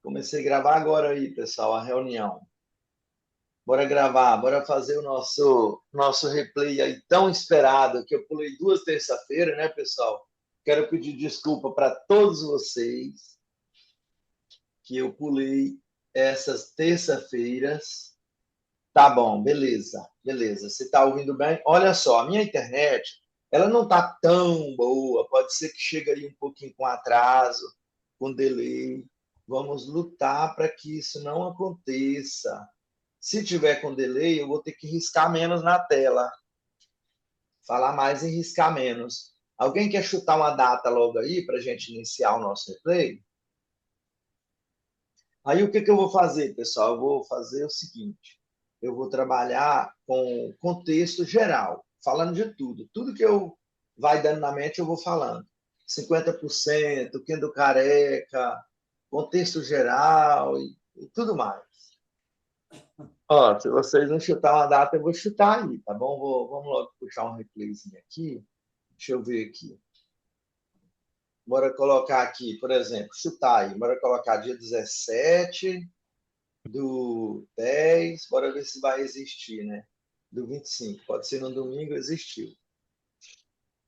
Comecei a gravar agora aí, pessoal, a reunião. Bora gravar, bora fazer o nosso replay aí tão esperado, que eu pulei duas terça-feiras, né, pessoal? Quero pedir desculpa para todos vocês que eu pulei essas terça-feiras. Tá bom, beleza, beleza. Você está ouvindo bem? Olha só, a minha internet, ela não tá tão boa. Pode ser que chegue aí um pouquinho com atraso, com delay. Vamos lutar para que isso não aconteça. Se tiver com delay, eu vou ter que riscar menos na tela. Falar mais e riscar menos. Alguém quer chutar uma data logo aí para a gente iniciar o nosso replay? Aí o que, que eu vou fazer, pessoal? Eu vou fazer o seguinte: eu vou trabalhar com contexto geral, falando de tudo. Tudo que eu vai dando na mente, eu vou falando. 50%, quem do careca, contexto geral e tudo mais. Ó, se vocês não chutar uma data, eu vou chutar aí, tá bom? Vamos logo puxar um replayzinho aqui. Deixa eu ver aqui. Bora colocar aqui, por exemplo, chutar aí. Bora colocar dia 17 do 10, bora ver se vai existir, né? Do 25. Pode ser no domingo, existiu.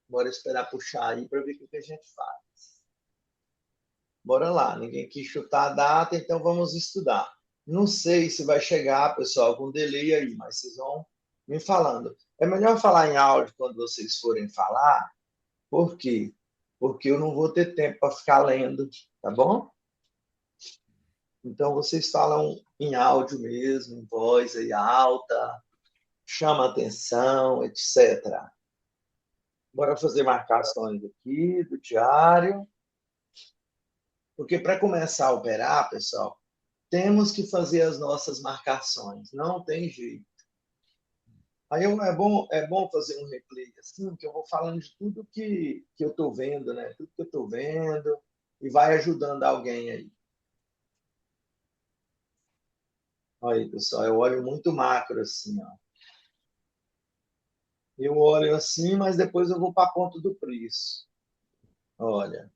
Bora esperar puxar aí para ver o que a gente faz. Bora lá, ninguém quis chutar a data, então vamos estudar. Não sei se vai chegar, pessoal, com delay aí, mas vocês vão me falando. É melhor falar em áudio quando vocês forem falar, por quê? Porque eu não vou ter tempo para ficar lendo, tá bom? Então vocês falam em áudio mesmo, em voz aí alta, chama atenção, etc. Bora fazer marcações aqui do diário, porque para começar a operar, pessoal, temos que fazer as nossas marcações, não tem jeito. Aí é bom fazer um replay assim, que eu vou falando de tudo que eu estou vendo, né? Tudo que eu estou vendo e vai ajudando alguém aí. Olha aí, pessoal, eu olho muito macro assim, ó. Eu olho assim, mas depois eu vou para a ponta do preço. Olha,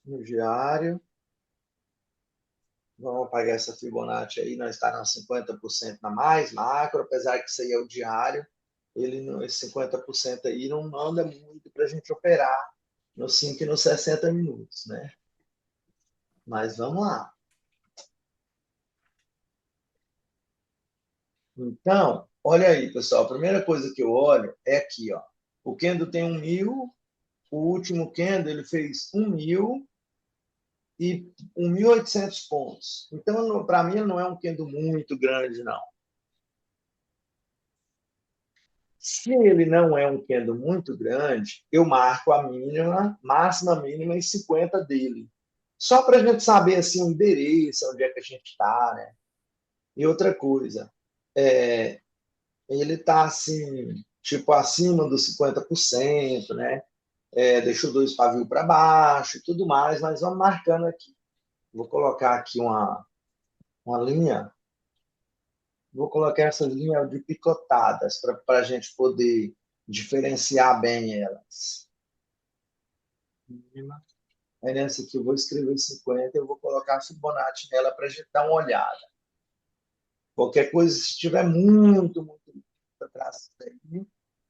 no diário, vamos apagar essa Fibonacci aí, nós estamos 50% na mais macro, apesar que isso aí é o diário, esse 50% aí não manda muito para a gente operar nos 5 e nos 60 minutos, né? Mas vamos lá. Então, olha aí, pessoal, a primeira coisa que eu olho é aqui, ó. O candle tem 1.000, o último candle ele fez 1.000 e 1.800 pontos. Então, para mim, não é um candle muito grande, não. Se ele não é um candle muito grande, eu marco a mínima, máxima, mínima e 50 dele. Só para a gente saber assim, o endereço, onde é que a gente está, né? E outra coisa, ele está assim, tipo acima dos 50%, né? Deixou dois pavios para baixo e tudo mais, mas vamos marcando aqui. Vou colocar aqui uma linha, vou colocar essas linhas de picotadas para a gente poder diferenciar bem elas. Aí nessa aqui eu vou escrever 50, eu vou colocar a Fibonacci nela para a gente dar uma olhada. Qualquer coisa, se estiver muito atrás aí,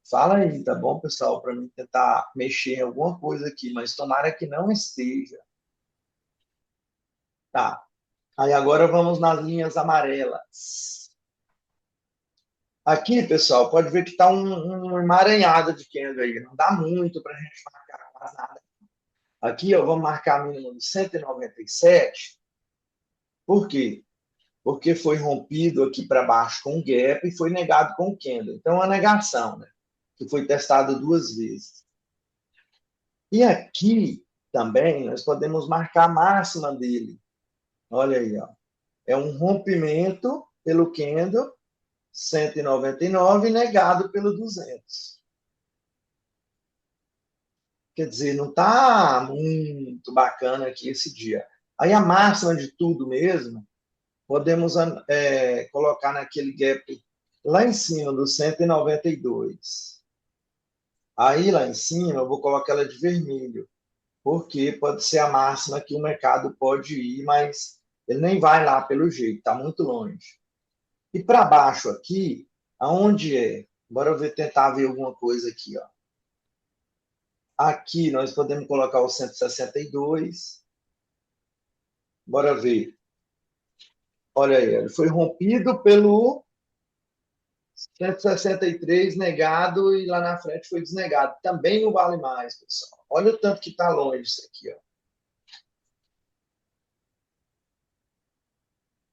fala aí, tá bom, pessoal? Para mim tentar mexer em alguma coisa aqui, mas tomara que não esteja. Tá. Aí agora vamos nas linhas amarelas. Aqui, pessoal, pode ver que está um emaranhado de candle aí. Não dá muito para a gente marcar quase nada. Aqui, ó, vamos marcar a mínima de 197. Por quê? Porque foi rompido aqui para baixo com um gap e foi negado com o candle. Então, é uma negação, né? Que foi testado duas vezes. E aqui também nós podemos marcar a máxima dele. Olha aí, ó. É um rompimento pelo candle 199 negado pelo 200. Quer dizer, não está muito bacana aqui esse dia. Aí a máxima de tudo mesmo, podemos colocar naquele gap lá em cima do 192. Aí lá em cima eu vou colocar ela de vermelho, porque pode ser a máxima que o mercado pode ir, mas Ele nem vai lá pelo jeito, está muito longe. E para baixo aqui, aonde é? Bora ver, tentar ver alguma coisa aqui, ó. Aqui nós podemos colocar o 162. Bora ver. Olha aí, ele foi rompido pelo 163 negado e lá na frente foi desnegado. Também não vale mais, pessoal. Olha o tanto que está longe isso aqui, ó.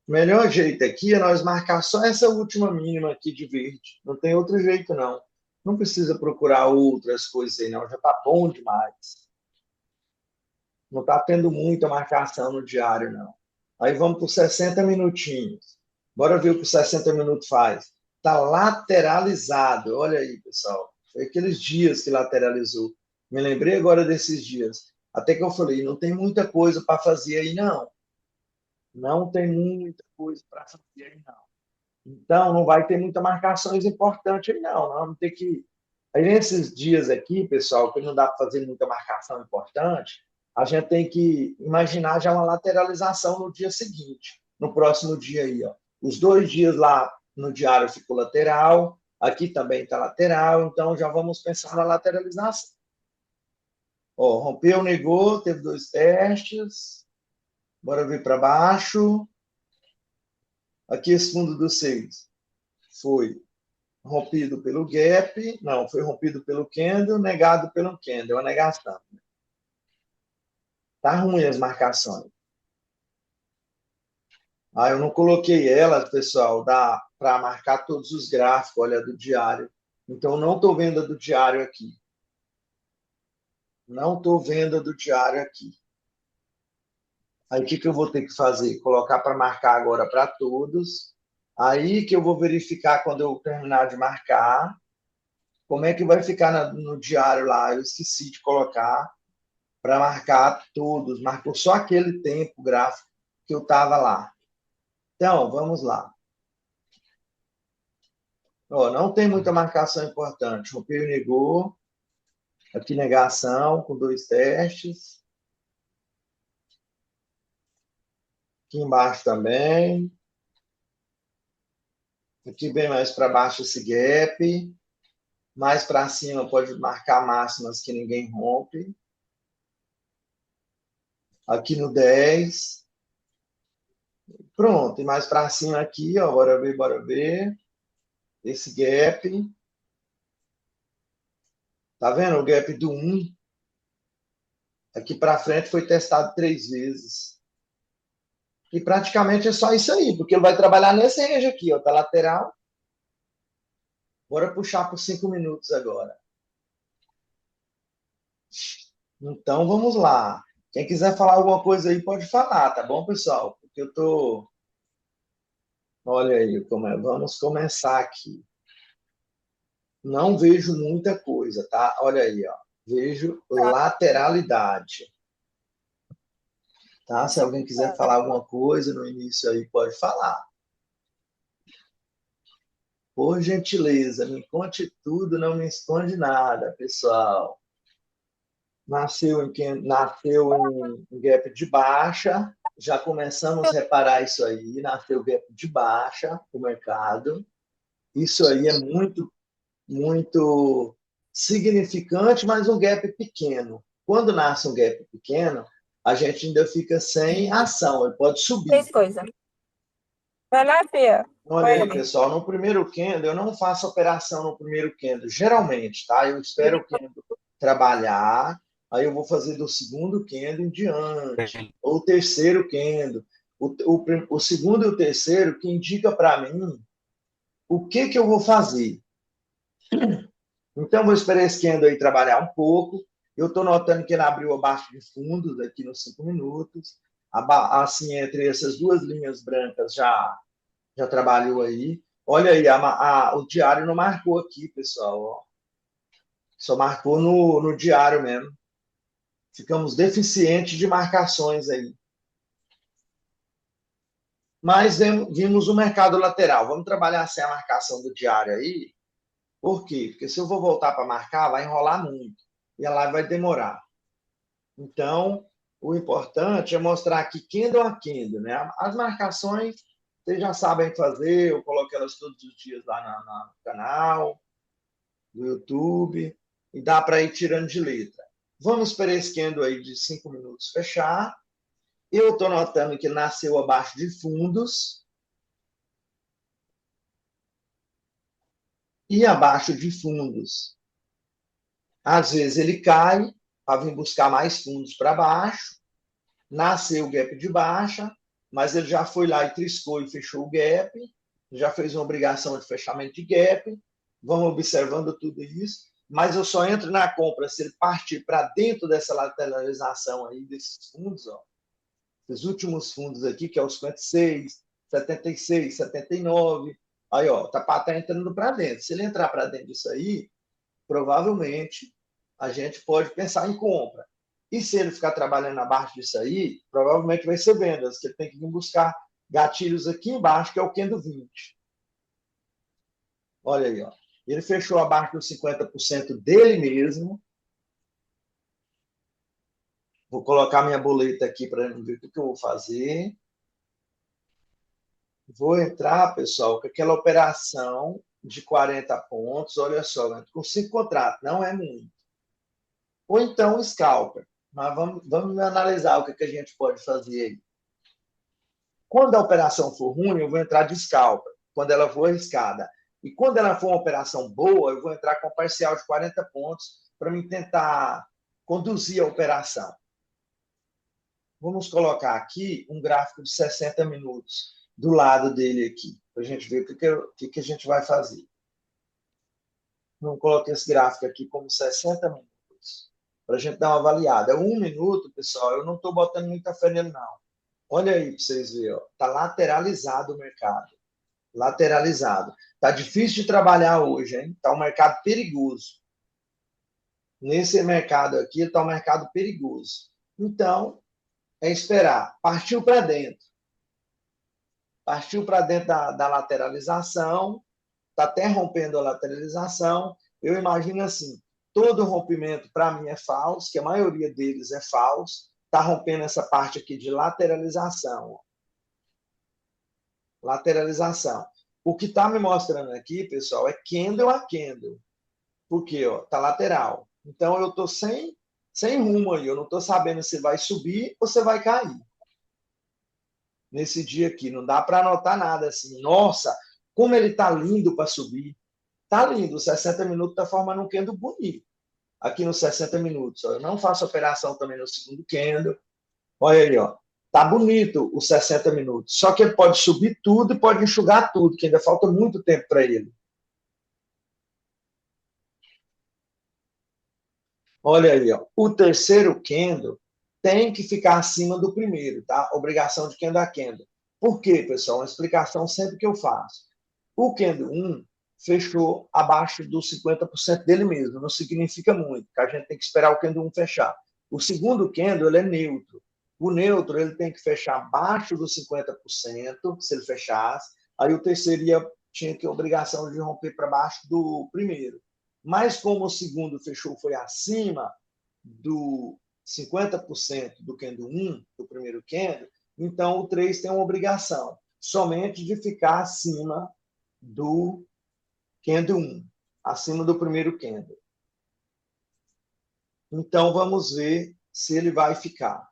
O melhor jeito aqui é nós marcar só essa última mínima aqui de verde. Não tem outro jeito, não. Não precisa procurar outras coisas aí, não. Já está bom demais. Não está tendo muita marcação no diário, não. Aí vamos por 60 minutinhos. Bora ver o que o 60 minutos faz. Está lateralizado. Olha aí, pessoal. Foi aqueles dias que lateralizou. Me lembrei agora desses dias. Até que eu falei, não tem muita coisa para fazer aí, não. Não tem muita coisa para fazer aí, não. Então, não vai ter muita marcações importantes aí, não. Nós vamos ter que. Aí, nesses dias aqui, pessoal, que não dá para fazer muita marcação importante, a gente tem que imaginar já uma lateralização no dia seguinte, no próximo dia aí, ó. Os 2 dias lá no diário ficou lateral, aqui também está lateral, então já vamos pensar na lateralização. Ó, rompeu, negou, teve 2 testes. Bora vir para baixo. Aqui esse fundo do 6 foi rompido pelo gap, não, foi rompido pelo candle, negado pelo candle, uma negação. Tá ruim as marcações. Ah, eu não coloquei elas, pessoal, dá para marcar todos os gráficos, olha, do diário. Então, não estou vendo a do diário aqui. Não estou vendo a do diário aqui. Aí, o que eu vou ter que fazer? Colocar para marcar agora para todos. Aí que eu vou verificar quando eu terminar de marcar, como é que vai ficar no diário lá. Eu esqueci de colocar para marcar todos. Marcou só aquele tempo gráfico que eu estava lá. Então, vamos lá. Ó, não tem muita marcação importante. Rompeu e negou. Aqui negação com 2 testes. Aqui embaixo também. Aqui bem mais para baixo esse gap. Mais para cima pode marcar máximas que ninguém rompe. Aqui no 10. Pronto. E mais para cima aqui, ó. Bora ver, bora ver. Esse gap. Tá vendo o gap do 1? Aqui para frente foi testado 3 vezes. E praticamente é só isso aí, porque ele vai trabalhar nesse range aqui, ó, tá lateral. Bora puxar por 5 minutos agora. Então vamos lá. Quem quiser falar alguma coisa aí pode falar, tá bom, pessoal? Porque eu tô. Olha aí como é. Vamos começar aqui. Não vejo muita coisa, tá? Olha aí, ó. Vejo lateralidade. Tá? Se alguém quiser falar alguma coisa no início aí, pode falar. Por gentileza, me conte tudo, não me esconde nada, pessoal. Nasceu em gap de baixa, já começamos a reparar isso aí, nasceu gap de baixa o mercado. Isso aí é muito, muito significante, mas um gap pequeno. Quando nasce um gap pequeno, a gente ainda fica sem ação, ele pode subir. Três coisas. Vai lá, Fia. Olha aí, pessoal, no primeiro candle, eu não faço operação no primeiro candle, geralmente, tá? Eu espero o candle trabalhar, aí eu vou fazer do segundo candle em diante, ou o terceiro candle. O segundo e o terceiro que indica para mim o que eu vou fazer. Então, vou esperar esse candle aí trabalhar um pouco. Eu estou notando que ele abriu abaixo de fundos aqui nos 5 minutos. Assim, entre essas duas linhas brancas já trabalhou aí. Olha aí, o diário não marcou aqui, pessoal. Ó. Só marcou no diário mesmo. Ficamos deficientes de marcações aí. Mas vimos o mercado lateral. Vamos trabalhar sem a marcação do diário aí. Por quê? Porque se eu vou voltar para marcar, vai enrolar muito. E a live vai demorar. Então, O importante é mostrar aqui candle a candle, né? As marcações, vocês já sabem fazer, eu coloco elas todos os dias lá no canal, do YouTube, e dá para ir tirando de letra. Vamos esperar esse candle aí de 5 minutos fechar. Eu estou notando que nasceu abaixo de fundos e abaixo de fundos. Às vezes ele cai para vir buscar mais fundos para baixo, nasceu o gap de baixa, mas ele já foi lá e triscou e fechou o gap, já fez uma obrigação de fechamento de gap, vamos observando tudo isso, mas eu só entro na compra se ele partir para dentro dessa lateralização aí desses fundos, ó, esses últimos fundos aqui, que é os 56, 76, 79, aí ó, tá entrando para dentro. Se ele entrar para dentro disso aí, provavelmente a gente pode pensar em compra. E se ele ficar trabalhando abaixo disso aí, provavelmente vai ser vendas, que ele tem que vir buscar gatilhos aqui embaixo, que é o candle 20. Olha aí, ó. Ele fechou abaixo dos 50% dele mesmo. Vou colocar minha boleta aqui para ver o que eu vou fazer. Vou entrar, pessoal, com aquela operação de 40 pontos. Olha só, com 5 contratos, não é muito. Ou então scalper. Mas vamos analisar o que a gente pode fazer aí. Quando a operação for ruim, eu vou entrar de scalper, quando ela for arriscada. E quando ela for uma operação boa, eu vou entrar com parcial de 40 pontos para me tentar conduzir a operação. Vamos colocar aqui um gráfico de 60 minutos do lado dele aqui, para a gente ver o que a gente vai fazer. Vamos colocar esse gráfico aqui como 60 minutos, para a gente dar uma avaliada. 1 minuto, pessoal, eu não estou botando muita fé nele, não. Olha aí para vocês verem, está lateralizado o mercado. Lateralizado. Está difícil de trabalhar hoje, hein? Está um mercado perigoso. Nesse mercado aqui, está um mercado perigoso. Então, é esperar. Partiu para dentro. Partiu para dentro da lateralização. Está até rompendo a lateralização. Eu imagino assim, todo rompimento, para mim, é falso, que a maioria deles é falso. Está rompendo essa parte aqui de lateralização. Lateralização. O que está me mostrando aqui, pessoal, é candle a candle. Por quê? Está lateral. Então, eu estou sem rumo aí. Eu não estou sabendo se vai subir ou se vai cair. Nesse dia aqui. Não dá para anotar nada assim. Nossa, como ele está lindo para subir. Está lindo. Os 60 minutos está formando um candle bonito. Aqui nos 60 minutos. Ó. Eu não faço operação também no segundo candle. Olha aí, ó. Tá bonito os 60 minutos. Só que ele pode subir tudo e pode enxugar tudo, que ainda falta muito tempo para ele. Olha aí, ó. O terceiro candle tem que ficar acima do primeiro, tá? Obrigação de candle a candle. Por quê, pessoal? Uma explicação sempre que eu faço. O candle 1 fechou abaixo dos 50% dele mesmo. Não significa muito, que a gente tem que esperar o candle 1 fechar. O segundo candle ele é neutro. O neutro ele tem que fechar abaixo dos 50%, se ele fechasse. Aí o terceiro tinha que a obrigação de romper para baixo do primeiro. Mas como o segundo fechou foi acima do 50% do candle 1, do primeiro candle, então o 3 tem uma obrigação somente de ficar acima do candle 1, acima do primeiro candle. Então vamos ver se ele vai ficar.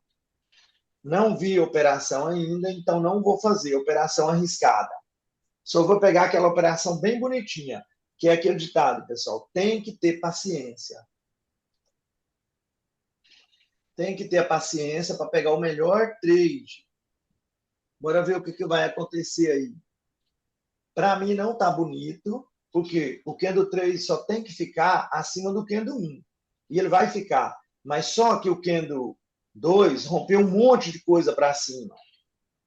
Não vi operação ainda, então não vou fazer operação arriscada. Só vou pegar aquela operação bem bonitinha, que é aquele ditado, pessoal, tem que ter paciência. Tem que ter a paciência para pegar o melhor trade. Bora ver o que vai acontecer aí. Para mim não está bonito, porque o candle 3 só tem que ficar acima do candle 1. E ele vai ficar. Mas só que o candle 2 rompeu um monte de coisa para cima.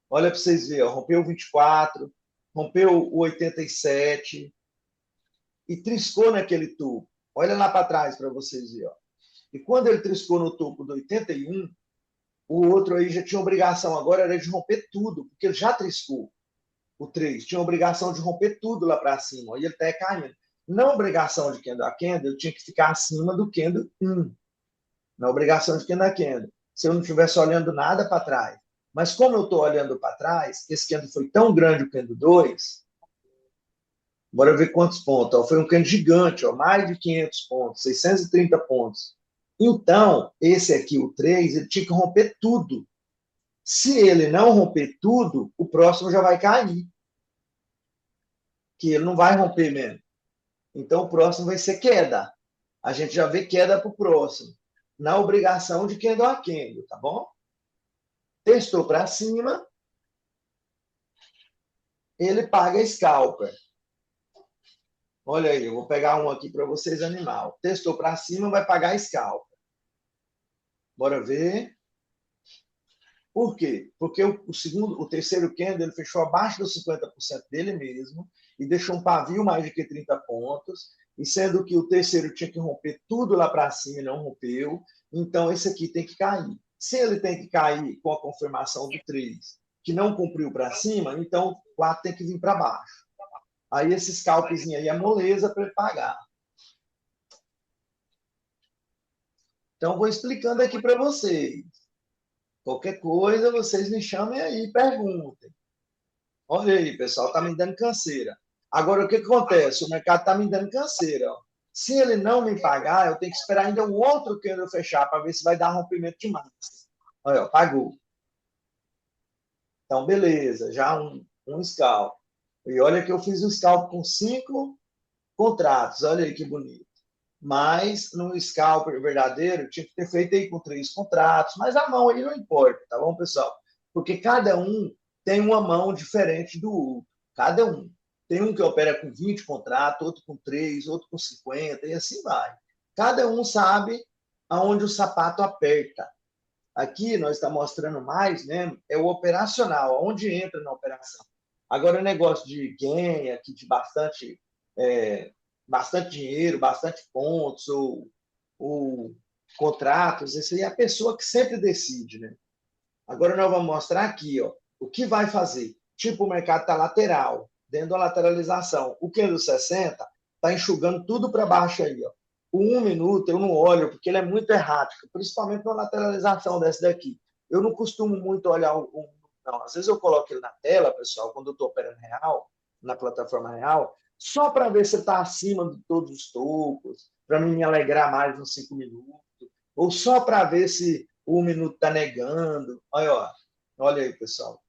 Olha para vocês verem, rompeu o 24, rompeu o 87 e triscou naquele topo. Olha lá para trás para vocês verem. E quando ele triscou no topo do 81, o outro aí já tinha obrigação agora era de romper tudo, porque ele já triscou. O 3 tinha obrigação de romper tudo lá para cima, e ele está caindo. Na obrigação de candle a candle, ele tinha que ficar acima do candle 1. Na obrigação de candle a candle. se eu não estivesse olhando nada para trás. Mas como eu estou olhando para trás, esse candle foi tão grande, o candle 2, bora ver quantos pontos. Ó, foi um candle gigante, ó, mais de 500 pontos, 630 pontos. Então, esse aqui, o 3, ele tinha que romper tudo. Se ele não romper tudo, o próximo já vai cair. Que ele não vai romper mesmo. Então, o próximo vai ser queda. A gente já vê queda para o próximo. Na obrigação de candle a candle, tá bom? Testou para cima, ele paga scalper. Olha aí, eu vou pegar um aqui para vocês, animal. Testou para cima, vai pagar scalper. Bora ver. Por quê? Porque o terceiro candle, ele fechou abaixo dos 50% dele mesmo e deixou um pavio mais de que 30 pontos, e sendo que o terceiro tinha que romper tudo lá para cima e não rompeu, então esse aqui tem que cair. Se ele tem que cair com a confirmação do 3, que não cumpriu para cima, então o 4 tem que vir para baixo. Aí esse scalpzinho aí é moleza para ele pagar. Então, vou explicando aqui para vocês. Qualquer coisa, vocês me chamem aí e perguntem. Olha aí, pessoal, está me dando canseira. Agora, o que acontece? O mercado está me dando canseira. Ó. Se ele não me pagar, eu tenho que esperar ainda um outro candle fechar para ver se vai dar rompimento de massa. Olha, ó, pagou. Então, beleza, já um scalp. E olha que eu fiz um scalp com 5 contratos. Olha aí que bonito. Mas no scalp verdadeiro, tinha que ter feito aí com 3 contratos. Mas a mão aí não importa, tá bom, pessoal? Porque cada um tem uma mão diferente do outro. Cada um. Tem um que opera com 20 contratos, outro com 3, outro com 50, e assim vai. Cada um sabe aonde o sapato aperta. Aqui nós estamos mostrando mais, né? É o operacional, onde entra na operação. Agora, o negócio de ganha, aqui de bastante dinheiro, bastante pontos, ou contratos, isso aí é a pessoa que sempre decide, né? Agora nós vamos mostrar aqui, ó, o que vai fazer. Tipo, o mercado está lateral, dentro da lateralização. O que é do 60 está enxugando tudo para baixo aí, ó. O 1 minuto eu não olho, porque ele é muito errático, principalmente na lateralização dessa daqui. Eu não costumo muito olhar não. Às vezes eu coloco ele na tela, pessoal, quando eu estou operando real, na plataforma real, só para ver se está acima de todos os tocos, para me alegrar mais nos 5 minutos, ou só para ver se o 1 minuto está negando. Olha, ó, olha aí, pessoal.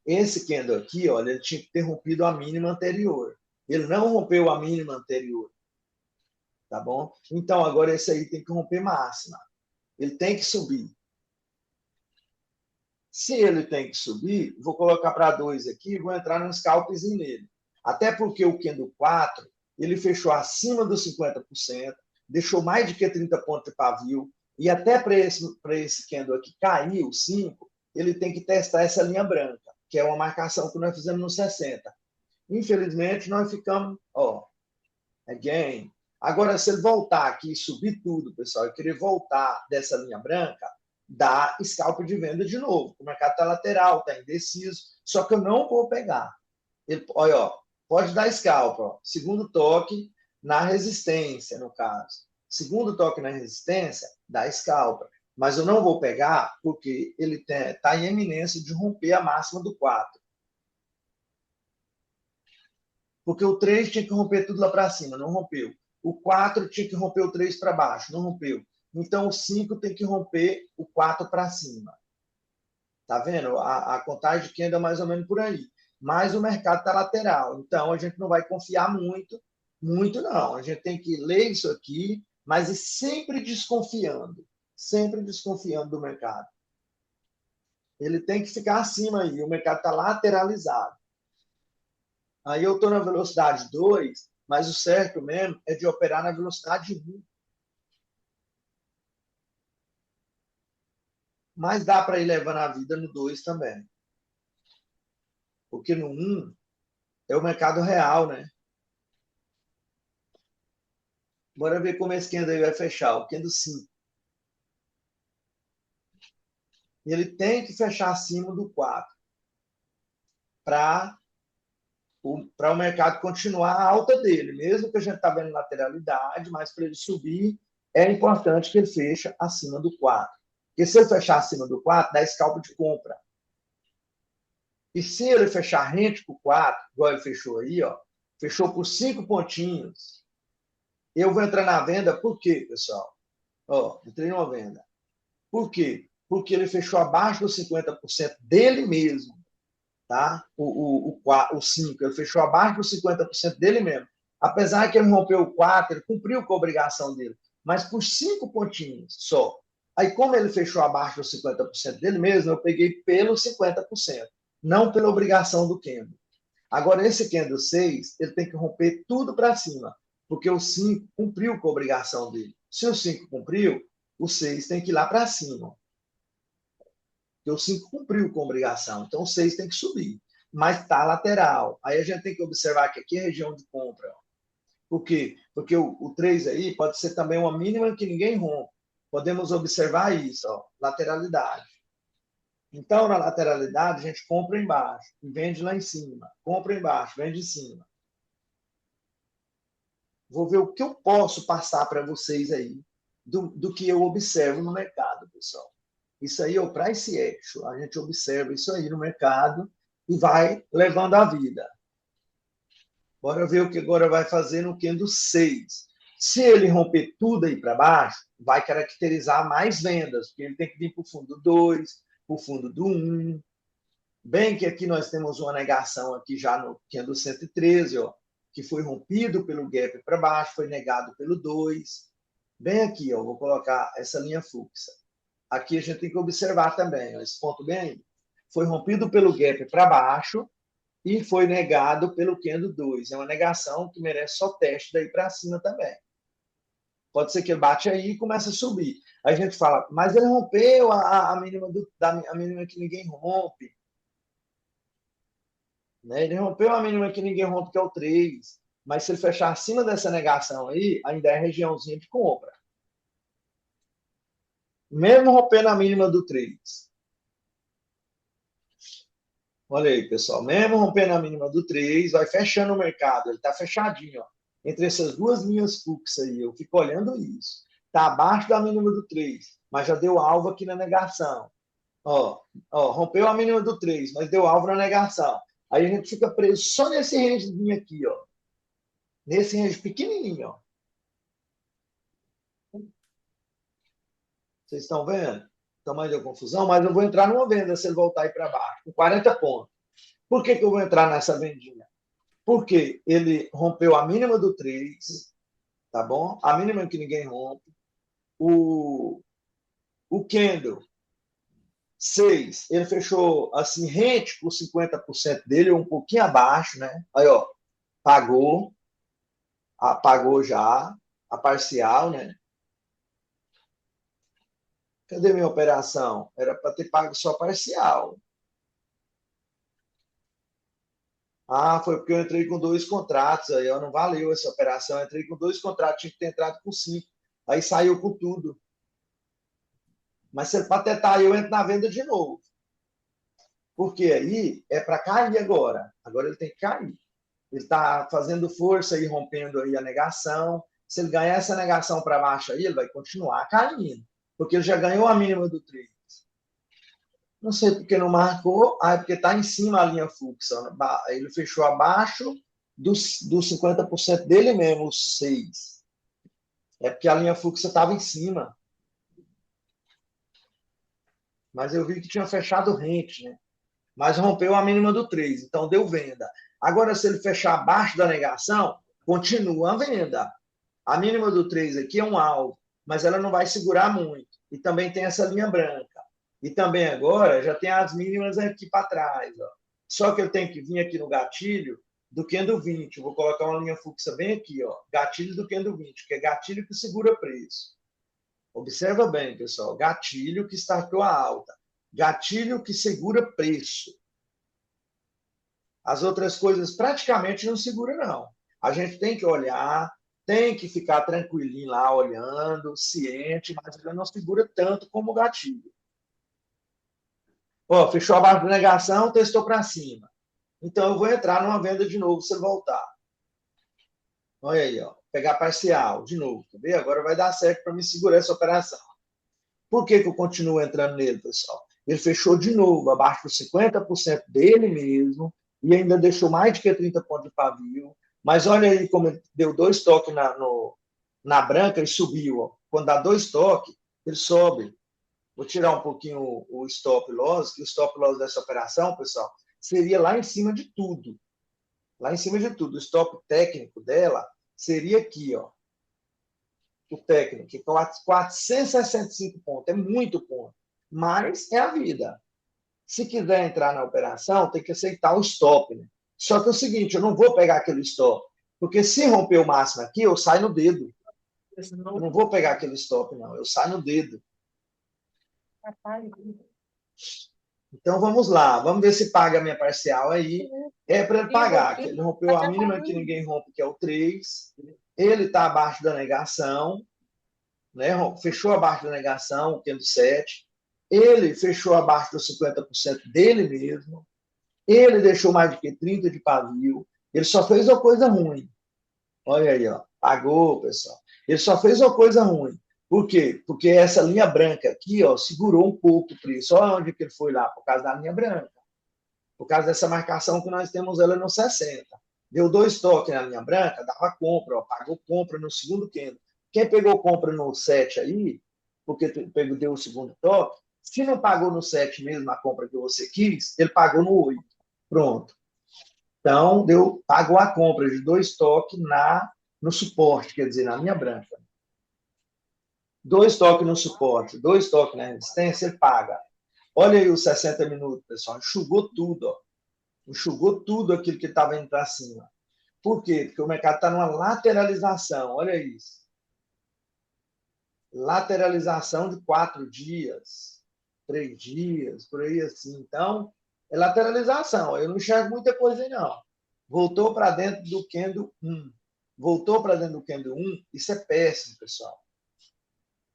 Esse candle aqui, olha, ele tinha que ter rompido a mínima anterior. Ele não rompeu a mínima anterior. Tá bom? Então, agora esse aí tem que romper máxima. Ele tem que subir. Se ele tem que subir, vou colocar para 2 aqui, vou entrar num scalpzinho nele. Até porque o candle 4, ele fechou acima dos 50%, deixou mais de que 30 pontos de pavio, e até para esse candle aqui cair o 5, ele tem que testar essa linha branca, que é uma marcação que nós fizemos no 60. Infelizmente, nós ficamos, ó, again. Agora, se ele voltar aqui e subir tudo, pessoal, e querer voltar dessa linha branca, dá scalp de venda de novo. O mercado está lateral, está indeciso, só que eu não vou pegar. Ele, olha, ó, pode dar scalp, ó. Segundo toque na resistência, no caso. Segundo toque na resistência, dá scalp. Mas eu não vou pegar porque ele está em eminência de romper a máxima do 4. Porque o 3 tinha que romper tudo lá para cima, não rompeu. O 4 tinha que romper o 3 para baixo, não rompeu. Então, o 5 tem que romper o 4 para cima. Tá vendo? A contagem de queda é mais ou menos por aí. Mas o mercado está lateral. Então, a gente não vai confiar muito. Muito não. A gente tem que ler isso aqui, mas ir sempre desconfiando. Sempre desconfiando do mercado. Ele tem que ficar acima aí. O mercado está lateralizado. Aí eu estou na velocidade 2, mas o certo mesmo é de operar na velocidade 1. Mas dá para ir levando a vida no 2 também. Porque no 1 é o mercado real, né? Bora ver como esse candle aí vai fechar. O candle 5. E ele tem que fechar acima do 4 para o mercado continuar a alta dele. Mesmo que a gente está vendo lateralidade, mas para ele subir, é importante que ele feche acima do 4. Porque se ele fechar acima do 4, dá scalp de compra. E se ele fechar rente com o 4, igual ele fechou aí, ó, fechou por 5 pontinhos, eu vou entrar na venda, por quê, pessoal? Ó, entrei numa venda. Por quê? Porque ele fechou abaixo dos 50% dele mesmo, tá? O 5, ele fechou abaixo dos 50% dele mesmo. Apesar que ele rompeu o 4, ele cumpriu com a obrigação dele, mas por 5 pontinhos só. Aí, como ele fechou abaixo dos 50% dele mesmo, eu peguei pelos 50%, não pela obrigação do candle. Agora, esse candle 6, ele tem que romper tudo para cima, porque o 5 cumpriu com a obrigação dele. Se o 5 cumpriu, o 6 tem que ir lá para cima. Porque o 5 cumpriu com a obrigação, então o 6 tem que subir. Mas está lateral. Aí a gente tem que observar que aqui é região de compra. Por quê? Porque o 3 aí pode ser também uma mínima que ninguém rompe. Podemos observar isso, ó, lateralidade. Então, na lateralidade, a gente compra embaixo e vende lá em cima. Compra embaixo, vende em cima. Vou ver o que eu posso passar para vocês aí do que eu observo no mercado, pessoal. Isso aí é o price action. A gente observa isso aí no mercado e vai levando a vida. Bora ver o que agora vai fazer no candle 6. Se ele romper tudo aí para baixo, vai caracterizar mais vendas, porque ele tem que vir para o fundo 2, para o fundo do 1. Bem que aqui nós temos uma negação aqui já no candle 113, ó, que foi rompido pelo gap para baixo, foi negado pelo 2. Bem aqui, ó, vou colocar essa linha fluxa. Aqui a gente tem que observar também, ó, esse ponto bem aí. Foi rompido pelo gap para baixo e foi negado pelo candle 2. É uma negação que merece só teste daí para cima também. Pode ser que ele bate aí e comece a subir. Aí a gente fala, mas ele rompeu a mínima, a mínima que ninguém rompe. Né? Ele rompeu a mínima que ninguém rompe, que é o 3. Mas se ele fechar acima dessa negação aí, ainda é regiãozinha de compra. Mesmo rompendo a mínima do 3. Olha aí, pessoal. Mesmo rompendo a mínima do 3, vai fechando o mercado. Ele está fechadinho, ó. Entre essas duas linhas fluxas aí. Eu fico olhando isso. Está abaixo da mínima do 3, mas já deu alvo aqui na negação. Rompeu a mínima do 3, mas deu alvo na negação. Aí a gente fica preso só nesse rangezinho aqui, ó. Nesse range pequenininho, ó. Vocês estão vendo? Tamanho da confusão, mas eu vou entrar numa venda se ele voltar aí para baixo, com 40 pontos. Por que eu vou entrar nessa vendinha? Porque ele rompeu a mínima do 3, tá bom? A mínima que ninguém rompe. O candle 6, ele fechou assim, rente por 50% dele, ou um pouquinho abaixo, né? Aí, ó, pagou já a parcial, né? Cadê minha operação? Era para ter pago só parcial. Ah, foi porque eu entrei com 2 contratos, aí ó, não valeu essa operação. Eu entrei com 2 contratos, tinha que ter entrado com 5. Aí saiu com tudo. Mas se ele patetar, eu entro na venda de novo. Porque aí é para cair agora. Agora ele tem que cair. Ele está fazendo força e rompendo aí a negação. Se ele ganhar essa negação para baixo aí, ele vai continuar caindo. Porque ele já ganhou a mínima do 3. Não sei porque não marcou. Ah, é porque está em cima a linha fluxa. Ele fechou abaixo dos 50% dele mesmo, os 6. É porque a linha fluxa estava em cima. Mas eu vi que tinha fechado rente, né? Mas rompeu a mínima do 3, então deu venda. Agora, se ele fechar abaixo da negação, continua a venda. A mínima do 3 aqui é um alvo, mas ela não vai segurar muito. E também tem essa linha branca. E também agora já tem as mínimas aqui para trás. Ó. Só que eu tenho que vir aqui no gatilho do candle 20. Eu vou colocar uma linha fluxa bem aqui, ó. Gatilho do candle 20, que é gatilho que segura preço. Observa bem, pessoal. Gatilho que startou a alta. Gatilho que segura preço. As outras coisas praticamente não segura, não. A gente tem que olhar, tem que ficar tranquilinho lá, olhando, ciente, mas ela não segura tanto como o gatilho. Ó, fechou abaixo da negação, testou para cima. Então, eu vou entrar numa venda de novo se ele voltar. Olha aí, ó. Pegar parcial de novo, tá vendo? Agora vai dar certo para me segurar essa operação. Por que eu continuo entrando nele, pessoal? Ele fechou de novo, abaixo dos 50% dele mesmo, e ainda deixou mais de que 30 pontos de pavio. Mas olha aí como ele deu 2 toques na branca e subiu. Ó. Quando dá 2 toques, ele sobe. Vou tirar um pouquinho o stop loss, que o stop loss dessa operação, pessoal, seria lá em cima de tudo. Lá em cima de tudo. O stop técnico dela seria aqui, ó. O técnico, que 465 pontos. É muito ponto. Mas é a vida. Se quiser entrar na operação, tem que aceitar o stop. Né? Só que é o seguinte, eu não vou pegar aquele stop. Porque se romper o máximo aqui, eu saio no dedo. Eu não vou pegar aquele stop, não. Eu saio no dedo. Então vamos lá, vamos ver se paga a minha parcial aí. É para ele pagar, que ele rompeu a mínima que ninguém rompe, que é o 3. Ele está abaixo da negação, né? Fechou abaixo da negação, o candle 7. Ele fechou abaixo dos 50% dele mesmo. Ele deixou mais do que 30 de pavio. Ele só fez uma coisa ruim. Olha aí, ó. Pagou, pessoal. Ele só fez uma coisa ruim. Por quê? Porque essa linha branca aqui, ó, segurou um pouco o preço. Olha onde que ele foi lá, por causa da linha branca. Por causa dessa marcação que nós temos ela no 60. Deu 2 toques na linha branca, dava compra, ó, pagou compra no segundo candle. Quem pegou compra no 7 aí, porque deu o segundo toque, se não pagou no 7 mesmo a compra que você quis, ele pagou no 8. Pronto. Então, pagou a compra de 2 toques no suporte, quer dizer, na linha branca. 2 toques no suporte, 2 toques na resistência, ele paga. Olha aí os 60 minutos, pessoal. Enxugou tudo, ó. Enxugou tudo aquilo que estava indo para cima. Por quê? Porque o mercado está numa lateralização. Olha isso. Lateralização de 4 dias, 3 dias, por aí assim. Então, é lateralização. Eu não enxergo muita coisa aí, não. Voltou para dentro do candle 1. Voltou para dentro do candle 1. Isso é péssimo, pessoal.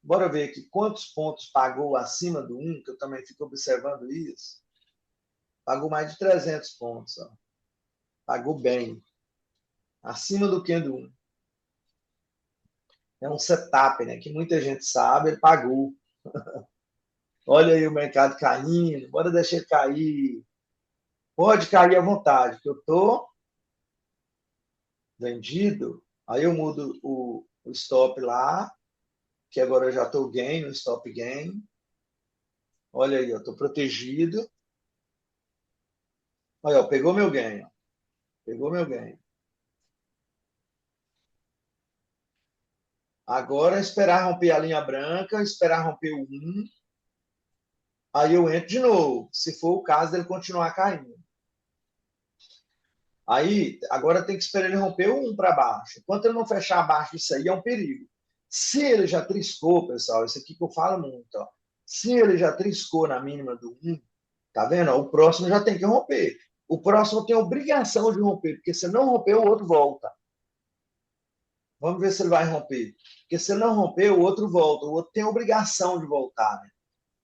Bora ver aqui quantos pontos pagou acima do 1, que eu também fico observando isso. Pagou mais de 300 pontos. Ó. Pagou bem. Acima do candle 1. É um setup, né? Que muita gente sabe, ele pagou. Olha aí o mercado caindo. Bora deixar ele cair. Pode cair à vontade, que eu estou vendido. Aí eu mudo o stop lá, que agora eu já estou gain, no stop gain. Olha aí, eu estou protegido. Olha, ó, pegou meu ganho. Pegou meu ganho. Agora é esperar romper a linha branca, esperar romper o 1. Aí eu entro de novo, se for o caso dele continuar caindo. Aí, agora tem que esperar ele romper o 1 para baixo. Enquanto ele não fechar abaixo disso aí, é um perigo. Se ele já triscou, pessoal, isso aqui que eu falo muito, ó. Se ele já triscou na mínima do 1, tá vendo? O próximo já tem que romper. O próximo tem a obrigação de romper, porque se não romper, o outro volta. Vamos ver se ele vai romper. Porque se ele não romper, o outro volta. O outro tem a obrigação de voltar, né?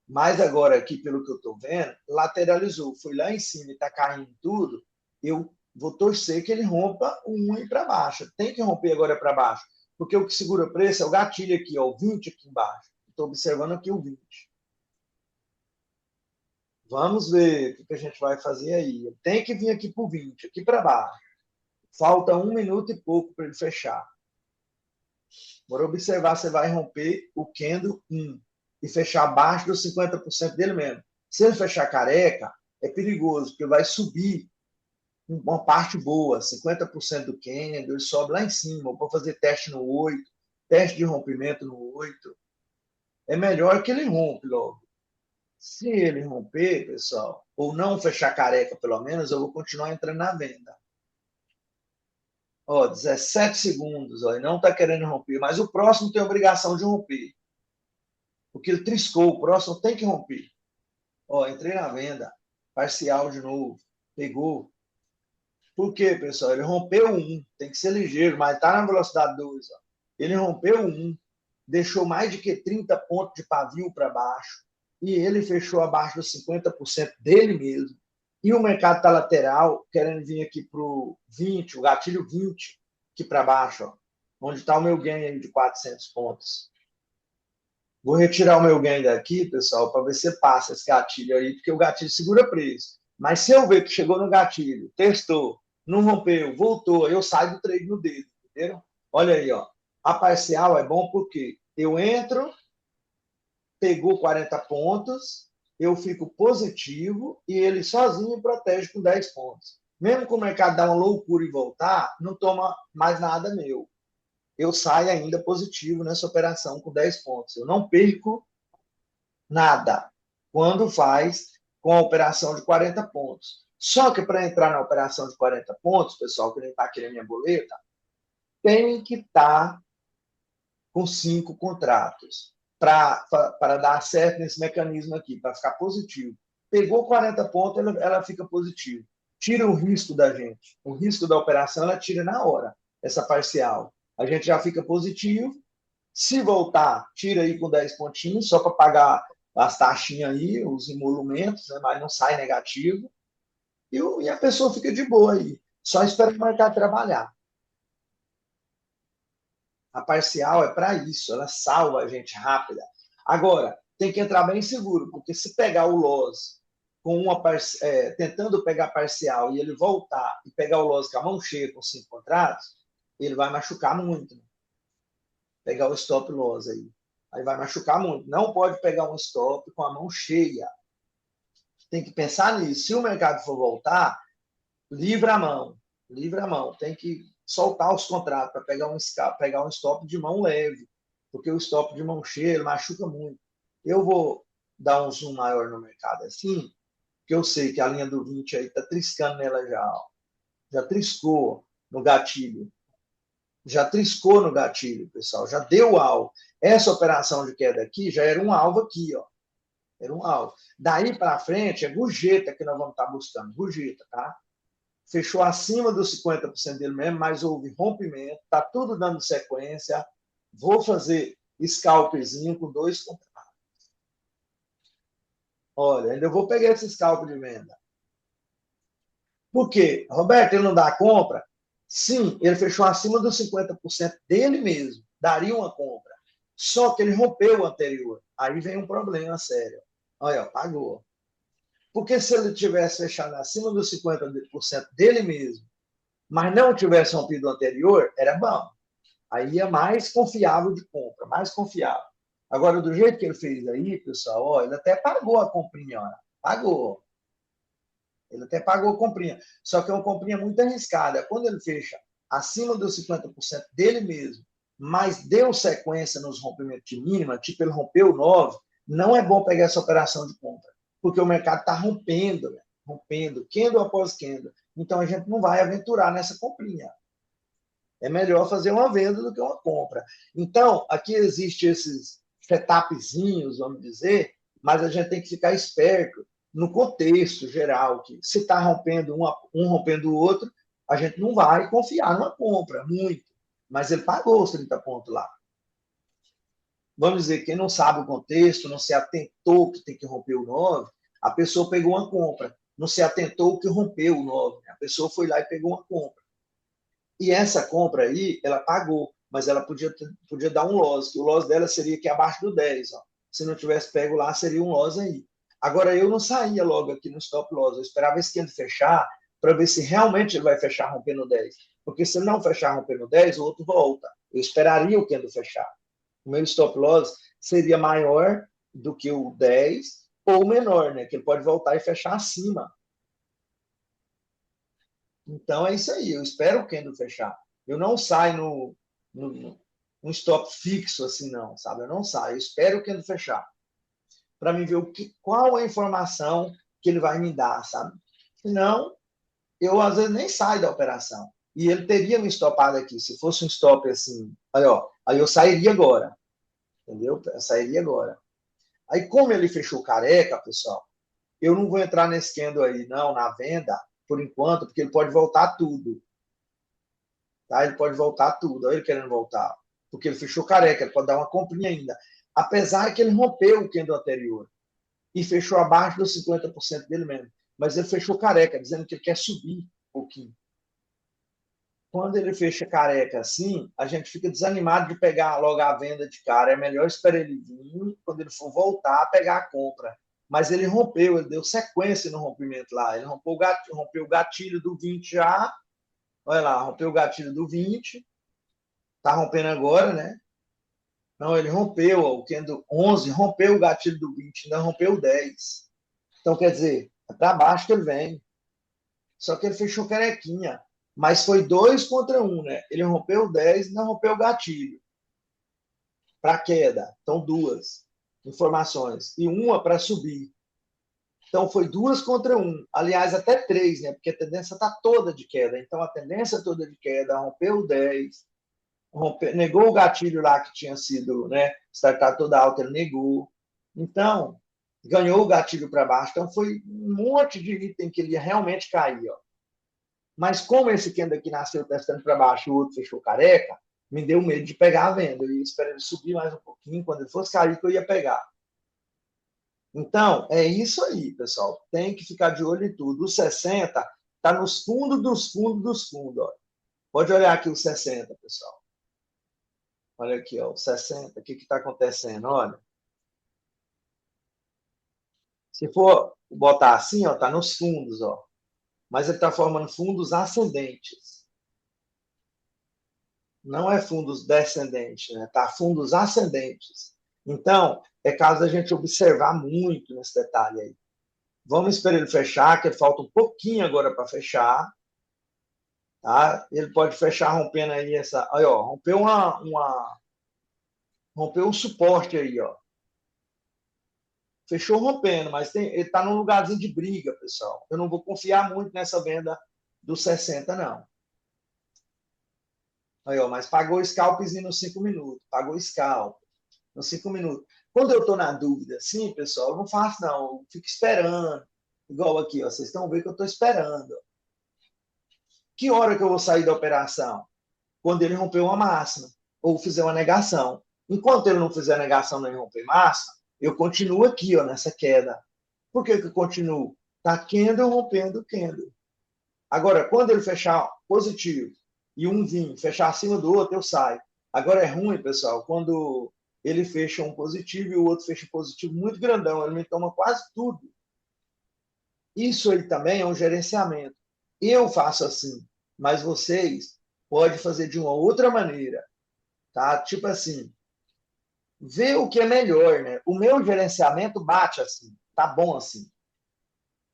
Mas agora aqui, pelo que eu estou vendo, lateralizou. Foi lá em cima e está caindo tudo. Eu vou torcer que ele rompa o 1 e para baixo. Tem que romper agora para baixo. Porque o que segura o preço é o gatilho aqui, ó, o 20 aqui embaixo. Estou observando aqui o 20. Vamos ver o que a gente vai fazer aí. Tem que vir aqui para o 20, aqui para baixo. Falta 1 minuto e pouco para ele fechar. Bora observar se vai romper o candle 1 e fechar abaixo dos 50% dele mesmo. Se ele fechar careca, é perigoso, porque vai subir uma parte boa, 50% do candle, ele sobe lá em cima. Ou para fazer teste no 8, teste de rompimento no 8. É melhor que ele rompe logo. Se ele romper, pessoal, ou não fechar careca, pelo menos, eu vou continuar entrando na venda. Ó, 17 segundos, ó, e não está querendo romper, mas o próximo tem a obrigação de romper. Porque ele triscou, o próximo tem que romper. Ó, entrei na venda, parcial de novo, pegou. Por quê, pessoal? Ele rompeu um, tem que ser ligeiro, mas está na velocidade 2. Ó. Ele rompeu um, deixou mais de que 30 pontos de pavio para baixo, e ele fechou abaixo dos 50% dele mesmo. E o mercado está lateral, querendo vir aqui para o 20, o gatilho 20, aqui para baixo, ó, onde está o meu ganho aí de 400 pontos. Vou retirar o meu gain daqui, pessoal, para ver se passa esse gatilho aí, porque o gatilho segura preço. Mas se eu ver que chegou no gatilho, testou, não rompeu, voltou, eu saio do trade no dedo, entendeu? Olha aí, ó. A parcial é bom porque eu entro, pegou 40 pontos, eu fico positivo e ele sozinho protege com 10 pontos. Mesmo que o mercado dá uma loucura e voltar, não toma mais nada meu. Eu saio ainda positivo nessa operação com 10 pontos. Eu não perco nada quando faz com a operação de 40 pontos. Só que para entrar na operação de 40 pontos, pessoal que nem está querendo minha boleta, tem que estar com 5 contratos para dar certo nesse mecanismo aqui, para ficar positivo. Pegou 40 pontos, ela fica positiva. Tira o risco da gente. O risco da operação, ela tira na hora, essa parcial. A gente já fica positivo. Se voltar, tira aí com 10 pontinhos, só para pagar as taxinhas aí, os emolumentos, né, mas não sai negativo. E a pessoa fica de boa aí. Só espera o mercado trabalhar. A parcial é para isso, ela salva a gente rápida. Agora, tem que entrar bem seguro, porque se pegar o loss com tentando pegar parcial e ele voltar e pegar o loss com a mão cheia com 5 contratos, ele vai machucar muito. Né? Pegar o stop loss aí. Aí vai machucar muito. Não pode pegar um stop com a mão cheia. Tem que pensar nisso. Se o mercado for voltar, livra a mão. Livra a mão. Tem que soltar os contratos para pegar um stop de mão leve. Porque o stop de mão cheia ele machuca muito. Eu vou dar um zoom maior no mercado assim, porque eu sei que a linha do 20 aí está triscando nela já. Ó. Já triscou no gatilho. Já triscou no gatilho, pessoal. Já deu alvo. Essa operação de queda aqui já era um alvo aqui, ó. Era um alvo. Daí para frente é gorjeta que nós vamos estar buscando. Gorjeta, tá? Fechou acima dos 50% dele mesmo, mas houve rompimento, tá tudo dando sequência. Vou fazer scalpzinho com 2 contratos. Olha, ainda vou pegar esse scalp de venda. Por quê? Roberto, ele não dá a compra? Sim, ele fechou acima dos 50% dele mesmo. Daria uma compra. Só que ele rompeu o anterior. Aí vem um problema sério. Olha, pagou. Porque se ele tivesse fechado acima dos 50% dele mesmo, mas não tivesse rompido o anterior, era bom. Aí é mais confiável de compra, mais confiável. Agora, do jeito que ele fez aí, pessoal, ó, ele até pagou a comprinha, ó, pagou. Ele até pagou a comprinha. Só que é uma comprinha muito arriscada. Quando ele fecha acima dos 50% dele mesmo, mas deu sequência nos rompimentos de mínima, tipo ele rompeu 9, não é bom pegar essa operação de compra, porque o mercado está rompendo, né? Rompendo, candle após candle. Então a gente não vai aventurar nessa comprinha. É melhor fazer uma venda do que uma compra. Então, aqui existe esses setupzinhos, vamos dizer, mas a gente tem que ficar esperto no contexto geral, que se está rompendo um rompendo o outro, a gente não vai confiar numa compra, muito. Mas ele pagou os 30 pontos lá. Vamos dizer, quem não sabe o contexto, não se atentou que tem que romper o 9, a pessoa pegou uma compra. Não se atentou que rompeu o 9. A pessoa foi lá e pegou uma compra. E essa compra aí, ela pagou, mas ela podia dar um loss, que o loss dela seria aqui abaixo do 10. Ó. Se não tivesse pego lá, seria um loss aí. Agora, eu não saía logo aqui no stop loss, eu esperava esse candle fechar para ver se realmente ele vai fechar rompendo 10. Porque se ele não fechar rompendo 10, o outro volta. Eu esperaria o candle fechar. O meu stop loss seria maior do que o 10 ou menor, né? Que ele pode voltar e fechar acima. Então é isso aí, eu espero o candle fechar. Eu não saio no stop fixo assim, não, sabe? Eu não saio, eu espero o candle fechar. Para mim ver qual a informação que ele vai me dar, sabe? Senão, eu às vezes nem saio da operação. E ele teria me stopado aqui. Se fosse um stop assim, aí, ó, aí eu sairia agora. Entendeu? Eu sairia agora. Aí, como ele fechou careca, pessoal, eu não vou entrar nesse candle aí, não, na venda, por enquanto, porque ele pode voltar tudo. Tá? Ele pode voltar tudo. Olha ele querendo voltar. Porque ele fechou careca, ele pode dar uma comprinha ainda. Apesar que ele rompeu o candle anterior e fechou abaixo dos 50% dele mesmo. Mas ele fechou careca, dizendo que ele quer subir um pouquinho. quando ele fecha careca assim, a gente fica desanimado de pegar logo a venda de cara. É melhor esperar ele vir, quando ele for voltar, pegar a compra. Mas ele rompeu, ele deu sequência no rompimento lá. Ele rompeu o gatilho do 20 já. Olha lá, rompeu o gatilho do 20. Tá rompendo agora, né? Não, ele rompeu o candle 11, rompeu o gatilho do 20, ainda rompeu o 10. Então, quer dizer, é para baixo que ele vem. Só que ele fechou carequinha. Mas foi 2 contra 1, né? Ele rompeu o 10 e não rompeu o gatilho. Para queda. Então, 2 informações. E uma para subir. Então, foi 2 contra 1. Aliás, até 3, né? Porque a tendência está toda de queda. Então, a tendência toda de queda, rompeu o 10, negou o gatilho lá que tinha sido, né? Startar toda alta, ele negou. Então, ganhou o gatilho para baixo. Então, foi um monte de item que ele ia realmente cair, ó. Mas como esse candle aqui nasceu testando para baixo e o outro fechou careca, me deu medo de pegar a venda. Eu ia esperar ele subir mais um pouquinho, quando ele fosse cair, que eu ia pegar. Então, é isso aí, pessoal. Tem que ficar de olho em tudo. O 60 está nos fundos dos fundos dos fundos. Ó. Pode olhar aqui o 60, pessoal. Olha aqui, ó, o 60. O que está acontecendo? Olha. Se for botar assim, ó, está nos fundos, ó. Mas ele está formando fundos ascendentes. Não é fundos descendentes, né? Tá fundos ascendentes. Então, é caso a gente observar muito nesse detalhe aí. Vamos esperar ele fechar, que falta um pouquinho agora para fechar. Tá? Ele pode fechar rompendo aí essa. Aí, ó, rompeu rompeu um suporte aí, ó. Fechou rompendo, mas ele está num lugarzinho de briga, pessoal. Eu não vou confiar muito nessa venda dos 60, não. Aí, ó, mas pagou scalpzinho nos 5 minutos. Pagou scalp nos 5 minutos. Quando eu estou na dúvida, assim, pessoal, eu não faço, não. Eu fico esperando. Igual aqui, ó. Vocês estão vendo que eu estou esperando. Que hora que eu vou sair da operação? Quando ele romper uma máxima. Ou fizer uma negação. Enquanto ele não fizer negação nem romper máxima, eu continuo aqui, ó, nessa queda. Por que eu continuo? Tá candle rompendo candle. Agora, quando ele fechar positivo e um vir fechar acima do outro, eu saio. Agora é ruim, pessoal, quando ele fecha um positivo e o outro fecha positivo muito grandão, ele me toma quase tudo. Isso aí também é um gerenciamento. Eu faço assim, mas vocês podem fazer de uma outra maneira, tá? Tipo assim, ver o que é melhor, né? O meu gerenciamento bate assim, tá bom assim.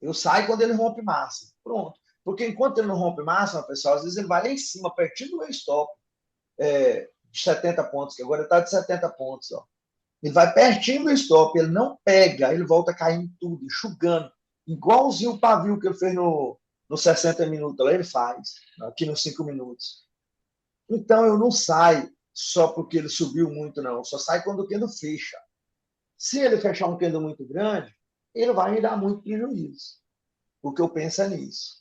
Eu saio quando ele rompe máximo. Pronto. Porque enquanto ele não rompe máxima, pessoal, às vezes ele vai lá em cima, pertinho do meu stop, de 70 pontos, que agora está de 70 pontos. Ó. Ele vai pertinho do stop, ele não pega, ele volta caindo tudo, enxugando. Igualzinho o pavio que ele fez no 60 minutos, lá ele faz, aqui nos 5 minutos. Então eu não saio só porque ele subiu muito, não. Eu só saio quando o candle fecha. Se ele fechar um candle muito grande, ele vai me dar muito prejuízo. Porque eu penso nisso.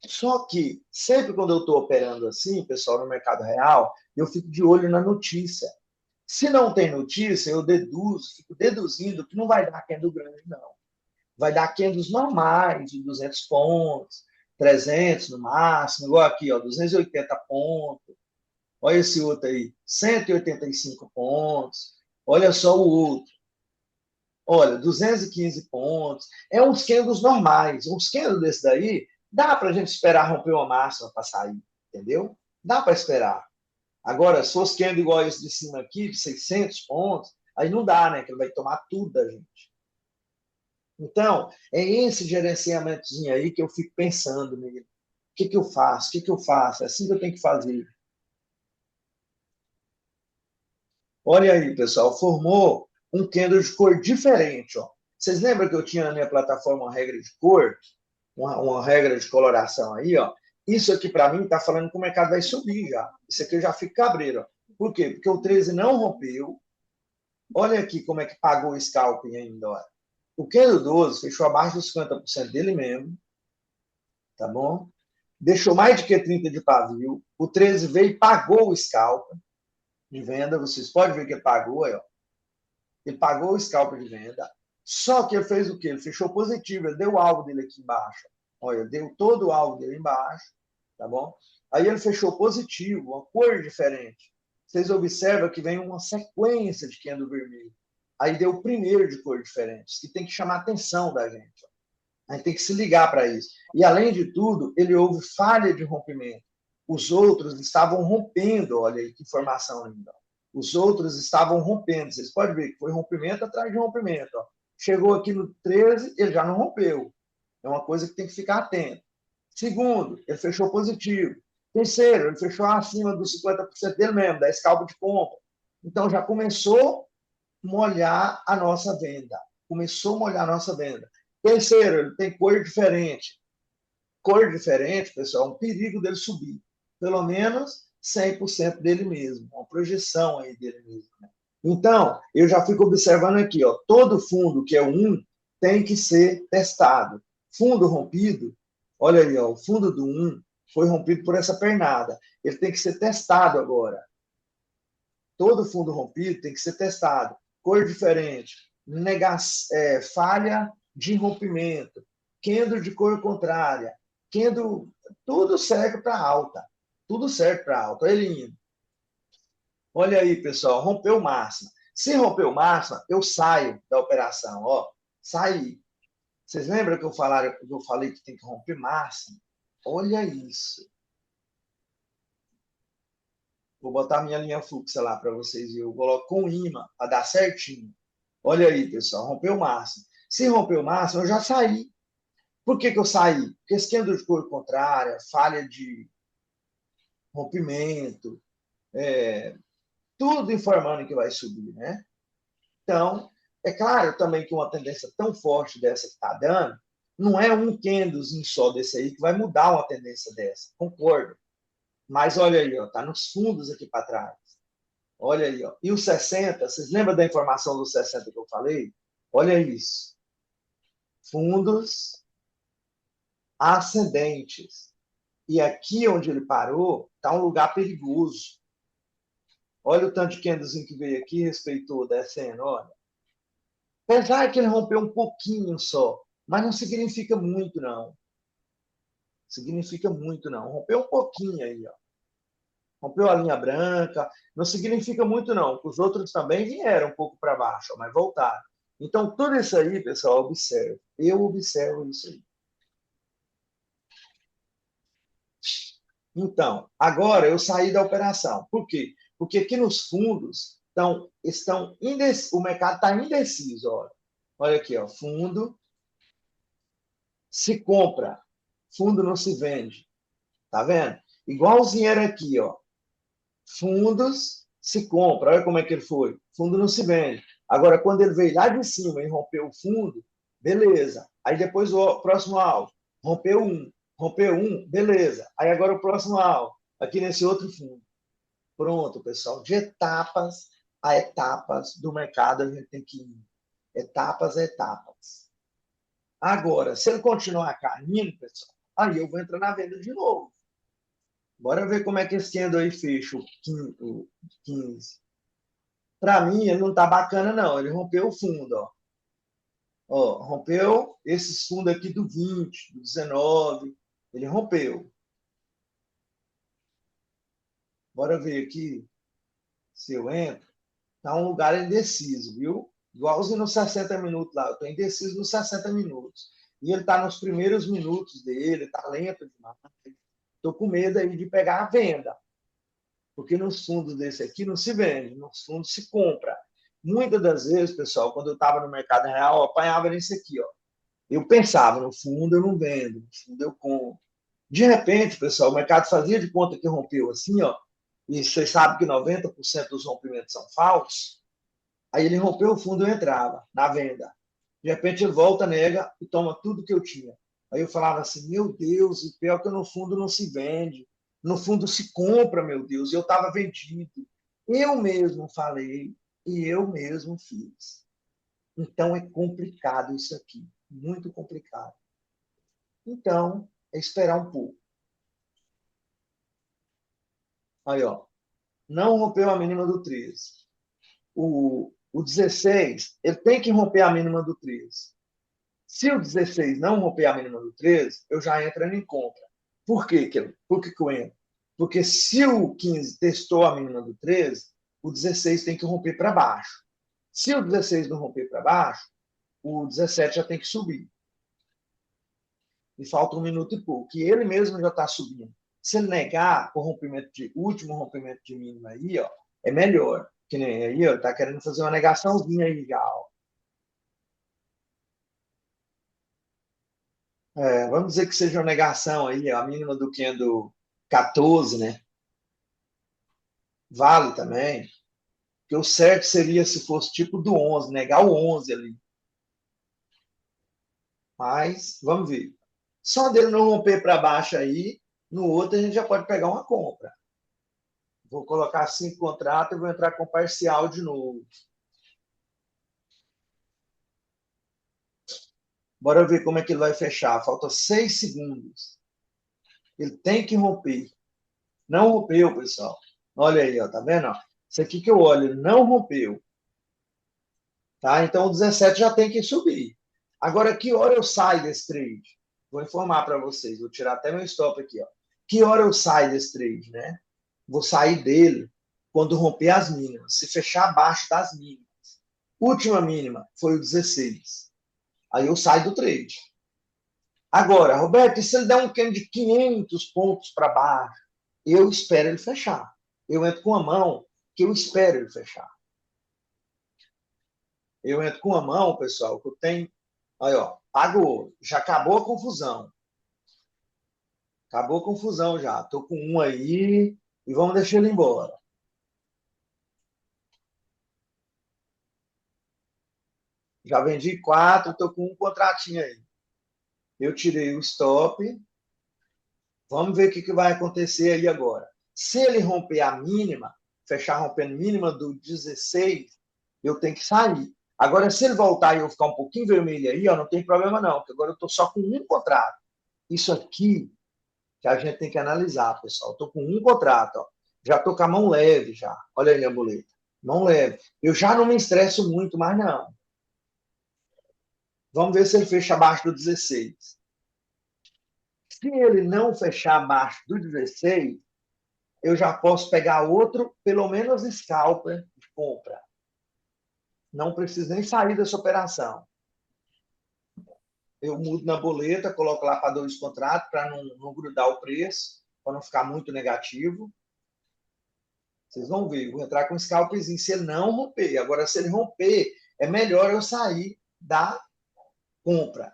Só que, sempre quando eu estou operando assim, pessoal, no mercado real, eu fico de olho na notícia. Se não tem notícia, eu fico deduzindo que não vai dar candle grande, não. Vai dar candles normais, de 200 pontos, 300 no máximo, igual aqui, ó, 280 pontos. Olha esse outro aí, 185 pontos. Olha só o outro. Olha, 215 pontos. É uns candles normais. Uns candles desse daí, dá para a gente esperar romper uma máxima para sair, entendeu? Dá para esperar. Agora, se fosse candle igual esse de cima aqui, de 600 pontos, aí não dá, né? Que ele vai tomar tudo da gente. Então, é esse gerenciamentozinho aí que eu fico pensando nele. O que eu faço? O que eu faço? É assim que eu tenho que fazer. Olha aí, pessoal, formou um candle de cor diferente. Ó. Vocês lembram que eu tinha na minha plataforma uma regra de cor? Uma regra de coloração aí, ó. Isso aqui, para mim, está falando que o mercado vai subir já. Isso aqui eu já fico cabreiro. Ó. Por quê? Porque o 13 não rompeu. Olha aqui como é que pagou o scalping ainda. Ó. O candle 12 fechou abaixo dos 50% dele mesmo. Tá bom? Deixou mais de que 30 de pavio. O 13 veio e pagou o scalp de venda. Vocês podem ver que ele pagou. Ó. Ele pagou o scalp de venda. Só que ele fez o quê? Ele fechou positivo. Ele deu o alvo dele aqui embaixo. Olha, deu todo o alvo dele embaixo. tá bom? Aí ele fechou positivo, uma cor diferente. Vocês observam que vem uma sequência de candle vermelho. Aí deu o primeiro de cor diferente, que tem que chamar a atenção da gente. A gente tem que se ligar para isso. E, além de tudo, ele houve falha de rompimento. Os outros estavam rompendo, olha aí que informação linda. Os outros estavam rompendo. Vocês podem ver que foi rompimento atrás de rompimento. Ó. Chegou aqui no 13, ele já não rompeu. É uma coisa que tem que ficar atento. Segundo, ele fechou positivo. Terceiro, ele fechou acima dos 50% dele mesmo, da scalp de compra. Então, já começou a molhar a nossa venda. Começou a molhar a nossa venda. Terceiro, ele tem cor diferente. Cor diferente, pessoal, é um perigo dele subir. Pelo menos 100% dele mesmo. Uma projeção aí dele mesmo. Né? Então, eu já fico observando aqui, ó, todo fundo que é o 1 tem que ser testado. Fundo rompido, olha aí, ó, o fundo do 1 foi rompido por essa pernada. Ele tem que ser testado agora. Todo fundo rompido tem que ser testado. Cor diferente, falha de rompimento, candle de cor contrária, candle, tudo serve para alta. Tudo serve para alta. Ele indo. Olha aí, pessoal, rompeu máxima. Se rompeu máxima, eu saio da operação. Ó, saí. Vocês lembram que eu falei que tem que romper máxima? Olha isso. Vou botar minha linha fluxa lá para vocês verem. Eu coloco com imã para dar certinho. Olha aí, pessoal, rompeu o máximo. Se rompeu o máximo, eu já saí. Por que eu saí? Porque esquema de cor contrária, falha de rompimento, tudo informando que vai subir, né? Então, é claro também que uma tendência tão forte dessa que está dando, não é um candlezinho só desse aí que vai mudar uma tendência dessa, concordo. Mas olha aí, ó, tá nos fundos aqui para trás. Olha aí, ó. E os 60, vocês lembram da informação dos 60 que eu falei? Olha isso. Fundos ascendentes. E aqui onde ele parou, está um lugar perigoso. Olha o tanto de candlezinho que veio aqui, respeitou, descendo, olha. Apesar que ele rompeu um pouquinho só, mas não significa muito, não. Significa muito, não. Rompeu um pouquinho aí, ó. Rompeu a linha branca, não significa muito, não. Os outros também vieram um pouco para baixo, mas voltaram. Então, tudo isso aí, pessoal, observe. Eu observo isso aí. Então, agora eu saí da operação. Por quê? Porque aqui nos fundos o mercado está indeciso. Olha aqui, ó, fundo se compra, fundo não se vende. Tá vendo? Igualzinho era aqui, ó. Fundos se compra. Olha como é que ele foi. Fundo não se vende. Agora, quando ele veio lá de cima e rompeu o fundo, beleza. Aí depois o próximo alvo, rompeu um, beleza. Aí agora o próximo alvo, aqui nesse outro fundo. Pronto, pessoal. De etapas a etapas do mercado a gente tem que ir. Etapas a etapas. Agora, se ele continuar caindo, pessoal, aí eu vou entrar na venda de novo. Bora ver como é que esse candle aí fecha o 15. Para mim, ele não tá bacana, não. Ele rompeu o fundo, ó. Ó, rompeu esses fundos aqui do 20, do 19. Ele rompeu. Bora ver aqui se eu entro. Tá um lugar indeciso, viu? Igualzinho nos 60 minutos lá. Eu tô indeciso nos 60 minutos. E ele tá nos primeiros minutos dele, tá lento demais. Tô com medo aí de pegar a venda. Porque nos fundos desse aqui não se vende, nos fundos se compra. Muitas das vezes, pessoal, quando eu estava no mercado real, eu apanhava nesse aqui, ó. Eu pensava, no fundo eu não vendo, no fundo eu compro. De repente, pessoal, o mercado fazia de conta que rompeu assim, ó, e vocês sabem que 90% dos rompimentos são falsos, aí ele rompeu o fundo, eu entrava na venda. De repente ele volta, nega e toma tudo que eu tinha. Aí eu falava assim, meu Deus, o pior é que no fundo não se vende, no fundo se compra, meu Deus, e eu estava vendido. Eu mesmo falei e eu mesmo fiz. Então é complicado isso aqui, muito complicado. Então, é esperar um pouco. Aí, ó, não rompeu a mínima do 13. O 16, ele tem que romper a mínima do 13. Se o 16 não romper a mínima do 13, eu já entro em compra. Por quê? Por que eu entro? Porque se o 15 testou a mínima do 13, o 16 tem que romper para baixo. Se o 16 não romper para baixo, o 17 já tem que subir. E falta 1 minuto e pouco. E ele mesmo já está subindo. Se ele negar o último rompimento de mínima aí, ó, é melhor. Que nem aí, ó, está querendo fazer uma negaçãozinha aí já. Ó. Vamos dizer que seja uma negação aí, ó, a mínima do candle 14, né? Vale também. Porque o certo seria se fosse tipo do 11, negar o 11 ali. Mas, vamos ver. Só dele não romper para baixo aí, no outro a gente já pode pegar uma compra. Vou colocar 5 contratos e vou entrar com parcial de novo. Bora ver como é que ele vai fechar. Falta 6 segundos. Ele tem que romper. Não rompeu, pessoal. Olha aí, ó, tá vendo? Isso aqui que eu olho, não rompeu. Tá? Então o 17 já tem que subir. Agora, que hora eu saio desse trade? Vou informar para vocês. Vou tirar até meu stop aqui. Ó. Que hora eu saio desse trade, né? Vou sair dele quando romper as mínimas. Se fechar abaixo das mínimas. Última mínima foi o 16. Aí eu saio do trade. Agora, Roberto, e se ele der um candle de 500 pontos para baixo? Eu espero ele fechar. Eu entro com a mão que eu espero ele fechar. Eu entro com a mão, pessoal, que eu tenho. Aí, ó, pagou. Já acabou a confusão. Acabou a confusão já. Tô com um aí e vamos deixar ele embora. Já vendi 4, tô com um contratinho aí. Eu tirei o stop. Vamos ver o que vai acontecer aí agora. Se ele romper a mínima, fechar rompendo a mínima do 16, eu tenho que sair. Agora, se ele voltar e eu ficar um pouquinho vermelho aí, ó, não tem problema não, porque agora eu estou só com um contrato. Isso aqui que a gente tem que analisar, pessoal. Estou com um contrato, ó. Já estou com a mão leve já. Olha aí minha boleta. Mão leve. Eu já não me estresso muito mais, não. Vamos ver se ele fecha abaixo do 16. Se ele não fechar abaixo do 16, eu já posso pegar outro, pelo menos scalper de compra. Não preciso nem sair dessa operação. Eu mudo na boleta, coloco lá para 2 contratos, para não grudar o preço, para não ficar muito negativo. Vocês vão ver, eu vou entrar com um scalpzinho se ele não romper. Agora, se ele romper, é melhor eu sair da compra.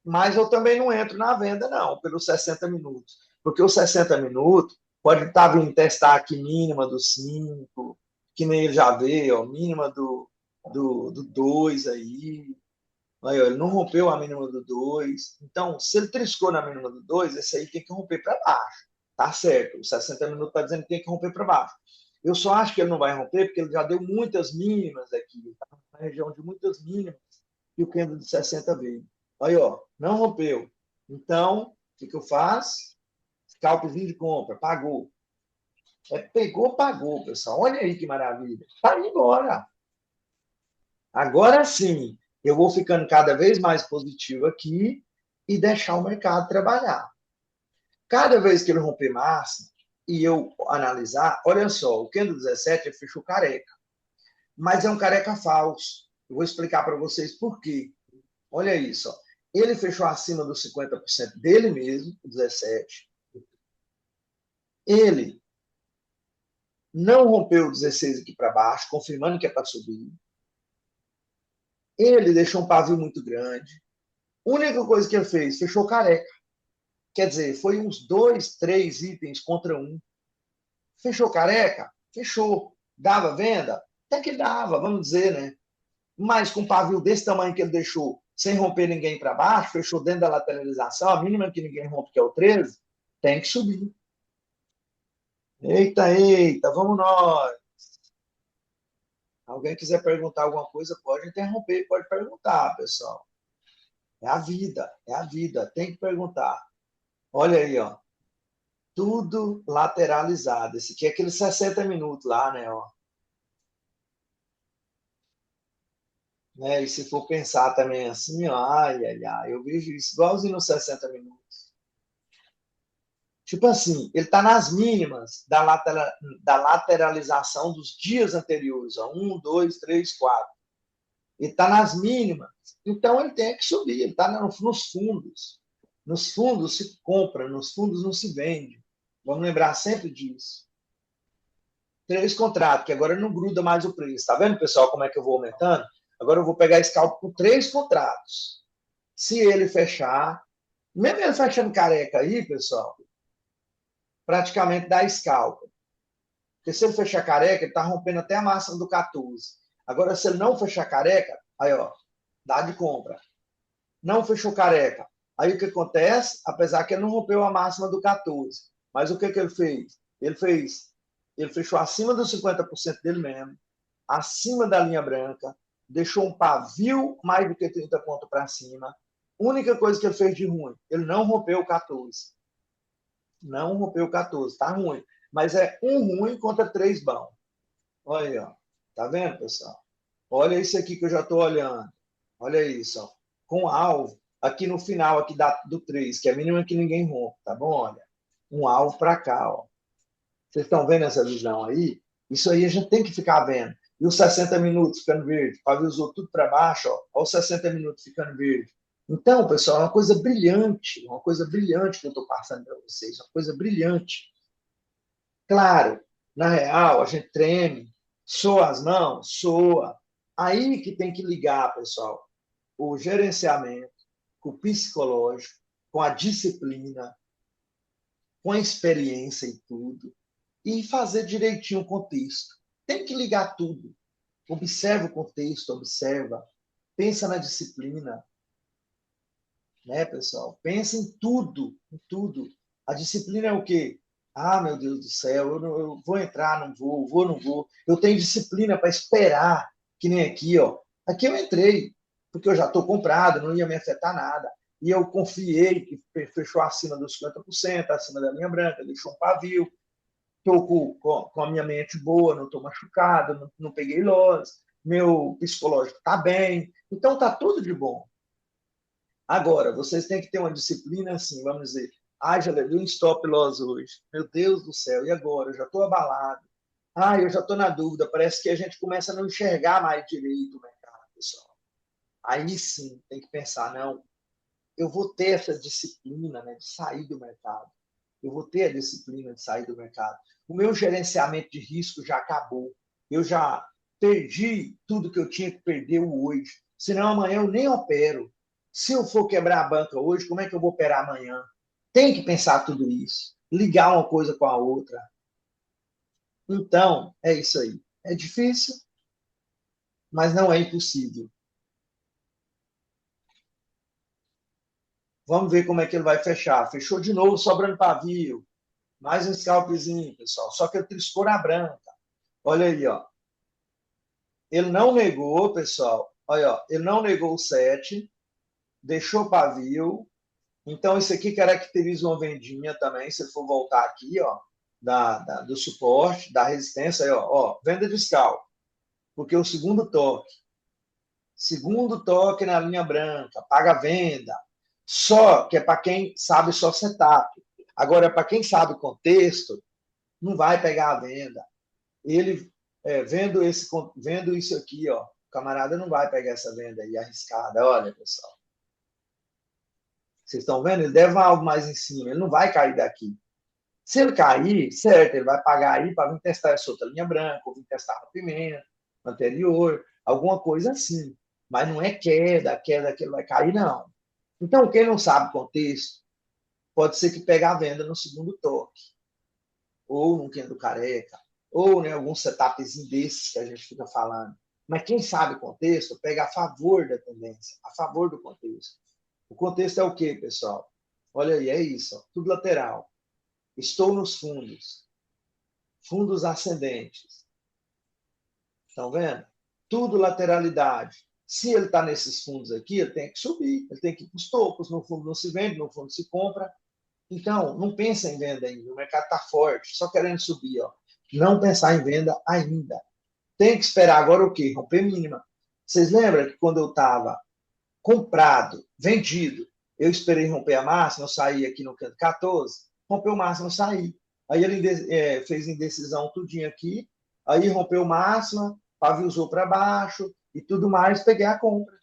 Mas eu também não entro na venda, não, pelos 60 minutos. Porque os 60 minutos pode estar vindo testar aqui mínima do 5, que nem ele já veio, ó, mínima do 2 aí. Aí ó, ele não rompeu a mínima do 2. Então, se ele triscou na mínima do 2, esse aí tem que romper para baixo. Tá certo. Os 60 minutos está dizendo que tem que romper para baixo. Eu só acho que ele não vai romper porque ele já deu muitas mínimas aqui. Está na região de muitas mínimas. E o candle de 60 veio. Aí, ó, não rompeu. Então, o que eu faço? Scalpzinho de compra, pagou. Pegou, pagou, pessoal. Olha aí que maravilha. Tá indo embora. Agora sim, eu vou ficando cada vez mais positivo aqui e deixar o mercado trabalhar. Cada vez que ele romper máximo e eu analisar, olha só, o candle 17 ele fechou careca, mas é um careca falso. Eu vou explicar para vocês por quê. Olha isso, ó. Ele fechou acima dos 50% dele mesmo, o 17. Ele não rompeu o 16 aqui para baixo, confirmando que é para subir. Ele deixou um pavio muito grande. A única coisa que ele fez, fechou careca. Quer dizer, foi uns 2, 3 itens contra um. Fechou careca? Fechou. Dava venda? Até que dava, vamos dizer, né? Mas com um pavio desse tamanho que ele deixou, sem romper ninguém para baixo, fechou dentro da lateralização, a mínima que ninguém rompe, que é o 13, tem que subir. Eita, eita, vamos nós. Alguém quiser perguntar alguma coisa, pode interromper, pode perguntar, pessoal. É a vida, tem que perguntar. Olha aí, ó. Tudo lateralizado. Esse aqui é aqueles 60 minutos lá, né? Ó. né? E se for pensar também assim, ó, ai, ai, ai, eu vejo isso igualzinho nos 60 minutos. Tipo assim, ele está nas mínimas da lateralização dos dias anteriores, ó, 1, 2, 3, 4. Ele está nas mínimas, então ele tem que subir, ele está nos fundos. Nos fundos se compra, nos fundos não se vende. Vamos lembrar sempre disso. 3 contratos, que agora não gruda mais o preço. Tá vendo, pessoal, como é que eu vou aumentando? Agora eu vou pegar esse cálculo com 3 contratos. Se ele fechar, mesmo ele fechando careca aí, pessoal, praticamente dá scalp. Porque se ele fechar careca, ele está rompendo até a máxima do 14. Agora, se ele não fechar careca, aí, ó, dá de compra. Não fechou careca. Aí o que acontece? Apesar que ele não rompeu a máxima do 14. Mas o que, que ele fez? Ele fechou acima dos 50% dele mesmo, acima da linha branca, deixou um pavio mais do que 30 pontos para cima. Única coisa que ele fez de ruim, ele não rompeu o 14. Não rompeu o 14, tá ruim. Mas é um ruim contra 3 bons. Olha aí, ó. Tá vendo, pessoal? Olha isso aqui que eu já estou olhando. Olha isso, ó. Com alvo, aqui no final aqui do 3, que é a mínima que ninguém rompe, tá bom? Olha, um alvo para cá, ó. Vocês estão vendo essa visão aí? Isso aí a gente tem que ficar vendo. E os 60 minutos ficando verde, paviosou tudo para baixo, ó. Olha os 60 minutos ficando verde. Então, pessoal, é uma coisa brilhante que eu estou passando para vocês, uma coisa brilhante. Claro, na real, a gente treme, soa as mãos, soa. Aí que tem que ligar, pessoal, o gerenciamento, com o psicológico, com a disciplina, com a experiência e tudo, e fazer direitinho o contexto. Tem que ligar tudo. Observa o contexto, observa, pensa na disciplina, né, pessoal? Pensa em tudo, em tudo. A disciplina é o quê? Ah, meu Deus do céu, eu vou entrar, não vou, não vou. Eu tenho disciplina para esperar, que nem aqui, ó. Aqui eu entrei, porque eu já estou comprado, não ia me afetar nada. E eu confiei que fechou acima dos 50%, acima da linha branca, deixou um pavio. Estou com a minha mente boa, não estou machucado, não peguei loss, meu psicológico está bem. Então está tudo de bom. Agora, vocês têm que ter uma disciplina assim, vamos dizer, já levei um stop loss hoje. Meu Deus do céu, e agora? Eu já estou abalado. Eu já estou na dúvida. Parece que a gente começa a não enxergar mais direito o mercado, pessoal. Aí sim, tem que pensar, não, eu vou ter essa disciplina, né, de sair do mercado. Eu vou ter a disciplina de sair do mercado. O meu gerenciamento de risco já acabou. Eu já perdi tudo que eu tinha que perder hoje. Senão amanhã eu nem opero. Se eu for quebrar a banca hoje, como é que eu vou operar amanhã? Tem que pensar tudo isso. Ligar uma coisa com a outra. Então, é isso aí. É difícil, mas não é impossível. Vamos ver como é que ele vai fechar. Fechou de novo, sobrando pavio. Mais um scalpzinho, pessoal. Só que ele triscou na branca. Olha aí, ó. Ele não negou, pessoal. Olha, ó, ele não negou o 7, deixou pavio. Então, isso aqui caracteriza uma vendinha também. Se ele for voltar aqui, ó, do suporte, da resistência, aí, ó, venda de scalp. Porque o segundo toque na linha branca, paga a venda. Só que é para quem sabe só setup. Agora, para quem sabe contexto, não vai pegar a venda. Ele, vendo isso aqui, ó, o camarada não vai pegar essa venda aí arriscada. Olha, pessoal. Vocês estão vendo? Ele deve algo mais em cima. Ele não vai cair daqui. Se ele cair, certo, ele vai pagar aí para vir testar essa outra linha branca, ou vir testar o pimenta anterior, alguma coisa assim. Mas não é queda que ele vai cair, não. Então, quem não sabe o contexto, pode ser que pegue a venda no segundo toque, ou no candle careca, ou né, algum setupzinho desses que a gente fica falando. Mas quem sabe o contexto, pega a favor da tendência, a favor do contexto. O contexto é o quê, pessoal? Olha aí, é isso, ó, tudo lateral. Estou nos fundos. Fundos ascendentes. Estão vendo? Tudo lateralidade. Se ele está nesses fundos aqui, ele tem que subir, ele tem que ir para os topos. No fundo não se vende, no fundo se compra. Então, não pensa em venda ainda. O mercado está forte, só querendo subir. Ó. Não pensar em venda ainda. Tem que esperar agora o quê? Romper mínima. Vocês lembram que quando eu estava comprado, vendido, eu esperei romper a máxima, eu saí aqui no canto 14, rompeu máxima, eu saí. Aí ele fez indecisão tudinho aqui, aí rompeu máxima, paviuzou para baixo e tudo mais, peguei a compra.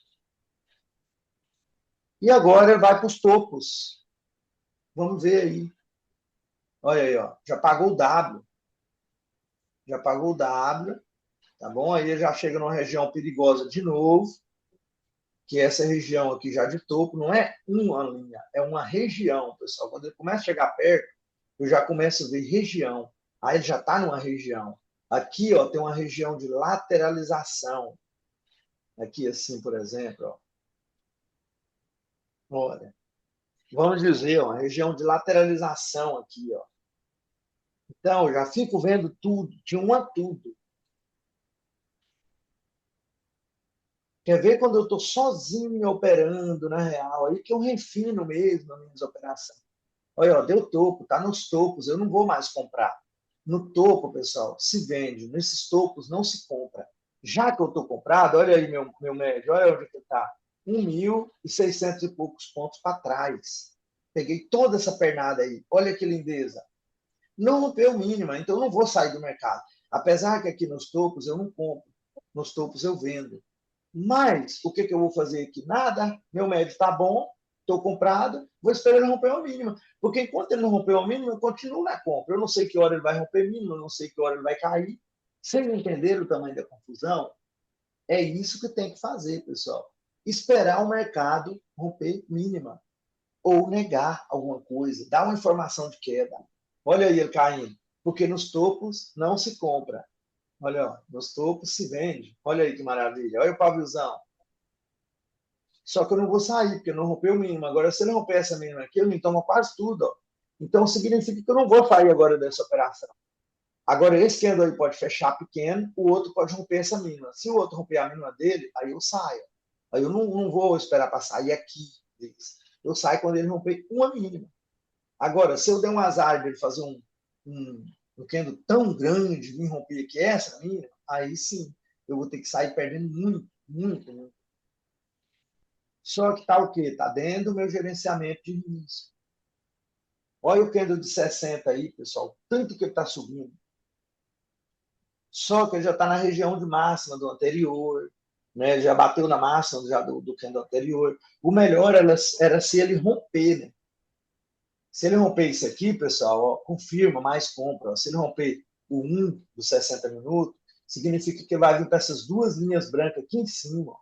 E agora vai para os topos. Vamos ver aí. Olha aí, ó. Já pagou o W. Já pagou o W, tá bom? Aí ele já chega numa região perigosa de novo, que essa região aqui já de topo não é uma linha, é uma região, pessoal. Quando ele começa a chegar perto, eu já começo a ver região. Aí ele já está numa região. Aqui, ó, tem uma região de lateralização. Aqui, assim, por exemplo, ó. Olha, vamos dizer, ó, uma região de lateralização aqui, ó. Então, eu já fico vendo tudo, de um a tudo. Quer ver quando eu estou sozinho operando, na real, aí que eu refino mesmo as minhas operações. Olha, ó, deu topo, tá nos topos, eu não vou mais comprar. No topo, pessoal, se vende, nesses topos não se compra. Já que eu estou comprado, olha aí meu médio, olha onde que está. 1.600 e poucos pontos para trás. Peguei toda essa pernada aí, olha que lindeza. Não rompeu mínima, então eu não vou sair do mercado. Apesar que aqui nos topos eu não compro, nos topos eu vendo. Mas o que eu vou fazer aqui? Nada. Meu médio está bom, estou comprado, vou esperar ele romper a mínima. Porque enquanto ele não romper a mínima, eu continuo na compra. Eu não sei que hora ele vai romper a mínima, eu não sei que hora ele vai cair. Vocês entenderam o tamanho da confusão? É isso que tem que fazer, pessoal. Esperar o mercado romper mínima. Ou negar alguma coisa, dar uma informação de queda. Olha aí ele caindo. Porque nos topos não se compra. Olha, ó, nos topos se vende. Olha aí que maravilha. Olha o paviozão. Só que eu não vou sair, porque não rompeu o mínimo. Agora, se ele romper essa mínima aqui, ele me toma quase tudo. Ó. Então, significa que eu não vou sair agora dessa operação. Agora, esse candle aí pode fechar pequeno, o outro pode romper essa mínima. Se o outro romper a mínima dele, aí eu saio. Aí eu não vou esperar para sair aqui. Eu saio quando ele romper uma mínima. Agora, se eu der um azar de ele fazer um candle tão grande, me romper aqui essa mínima, aí sim, eu vou ter que sair perdendo muito, muito, muito. Só que está o quê? Está dentro do meu gerenciamento de risco. Olha o candle de 60 aí, pessoal. Tanto que ele está subindo. Só que ele já está na região de máxima do anterior. Né? Já bateu na máxima já do candle anterior. O melhor era se ele romper. Né? Se ele romper isso aqui, pessoal, ó, confirma, mais compra. Ó. Se ele romper o 1 dos 60 minutos, significa que vai vir para essas duas linhas brancas aqui em cima. Ó.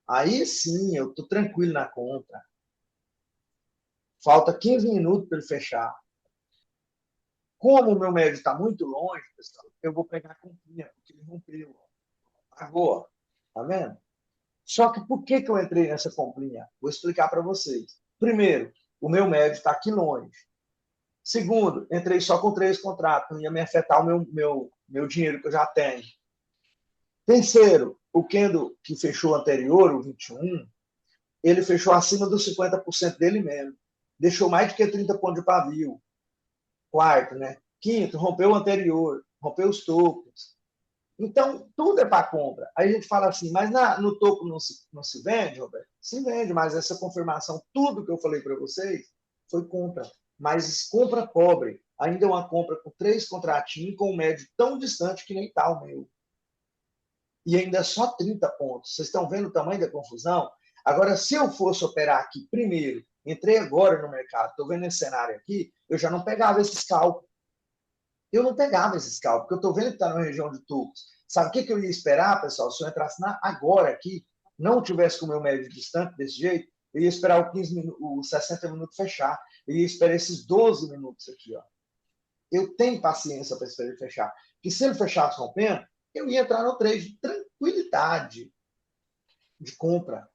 Aí sim, eu estou tranquilo na compra. Falta 15 minutos para ele fechar. Como o meu médio está muito longe, pessoal, eu vou pegar a comprinha, porque ele rompeu. Pagou, tá vendo? Só que por que eu entrei nessa comprinha? Vou explicar para vocês. Primeiro, o meu médio está aqui longe. Segundo, entrei só com 3 contratos, não ia me afetar o meu dinheiro que eu já tenho. Terceiro, o candle que fechou anterior, o 21, ele fechou acima dos 50% dele mesmo. Deixou mais do que 30 pontos de pavio. Quarto, né? Quinto, rompeu o anterior, rompeu os topos. Então, tudo é para compra. Aí a gente fala assim, mas no topo não se vende, Roberto? Se vende, mas essa confirmação, tudo que eu falei para vocês, foi compra. Mas compra pobre. Ainda é uma compra com 3 contratinhos, com um médio tão distante que nem está o meu. E ainda é só 30 pontos. Vocês estão vendo o tamanho da confusão? Agora, se eu fosse operar aqui primeiro, entrei agora no mercado, estou vendo esse cenário aqui, eu já não pegava esses cálculos. Eu não pegava esses cálculos, porque eu estou vendo que está na região de tubos. Sabe o que eu ia esperar, pessoal? Se eu entrasse agora aqui, não tivesse com o meu médio distante desse jeito, eu ia esperar os 60 minutos fechar. Eu ia esperar esses 12 minutos aqui. Ó. Eu tenho paciência para esperar ele fechar. Porque se ele fechasse rompendo, eu ia entrar no trade de tranquilidade de compra.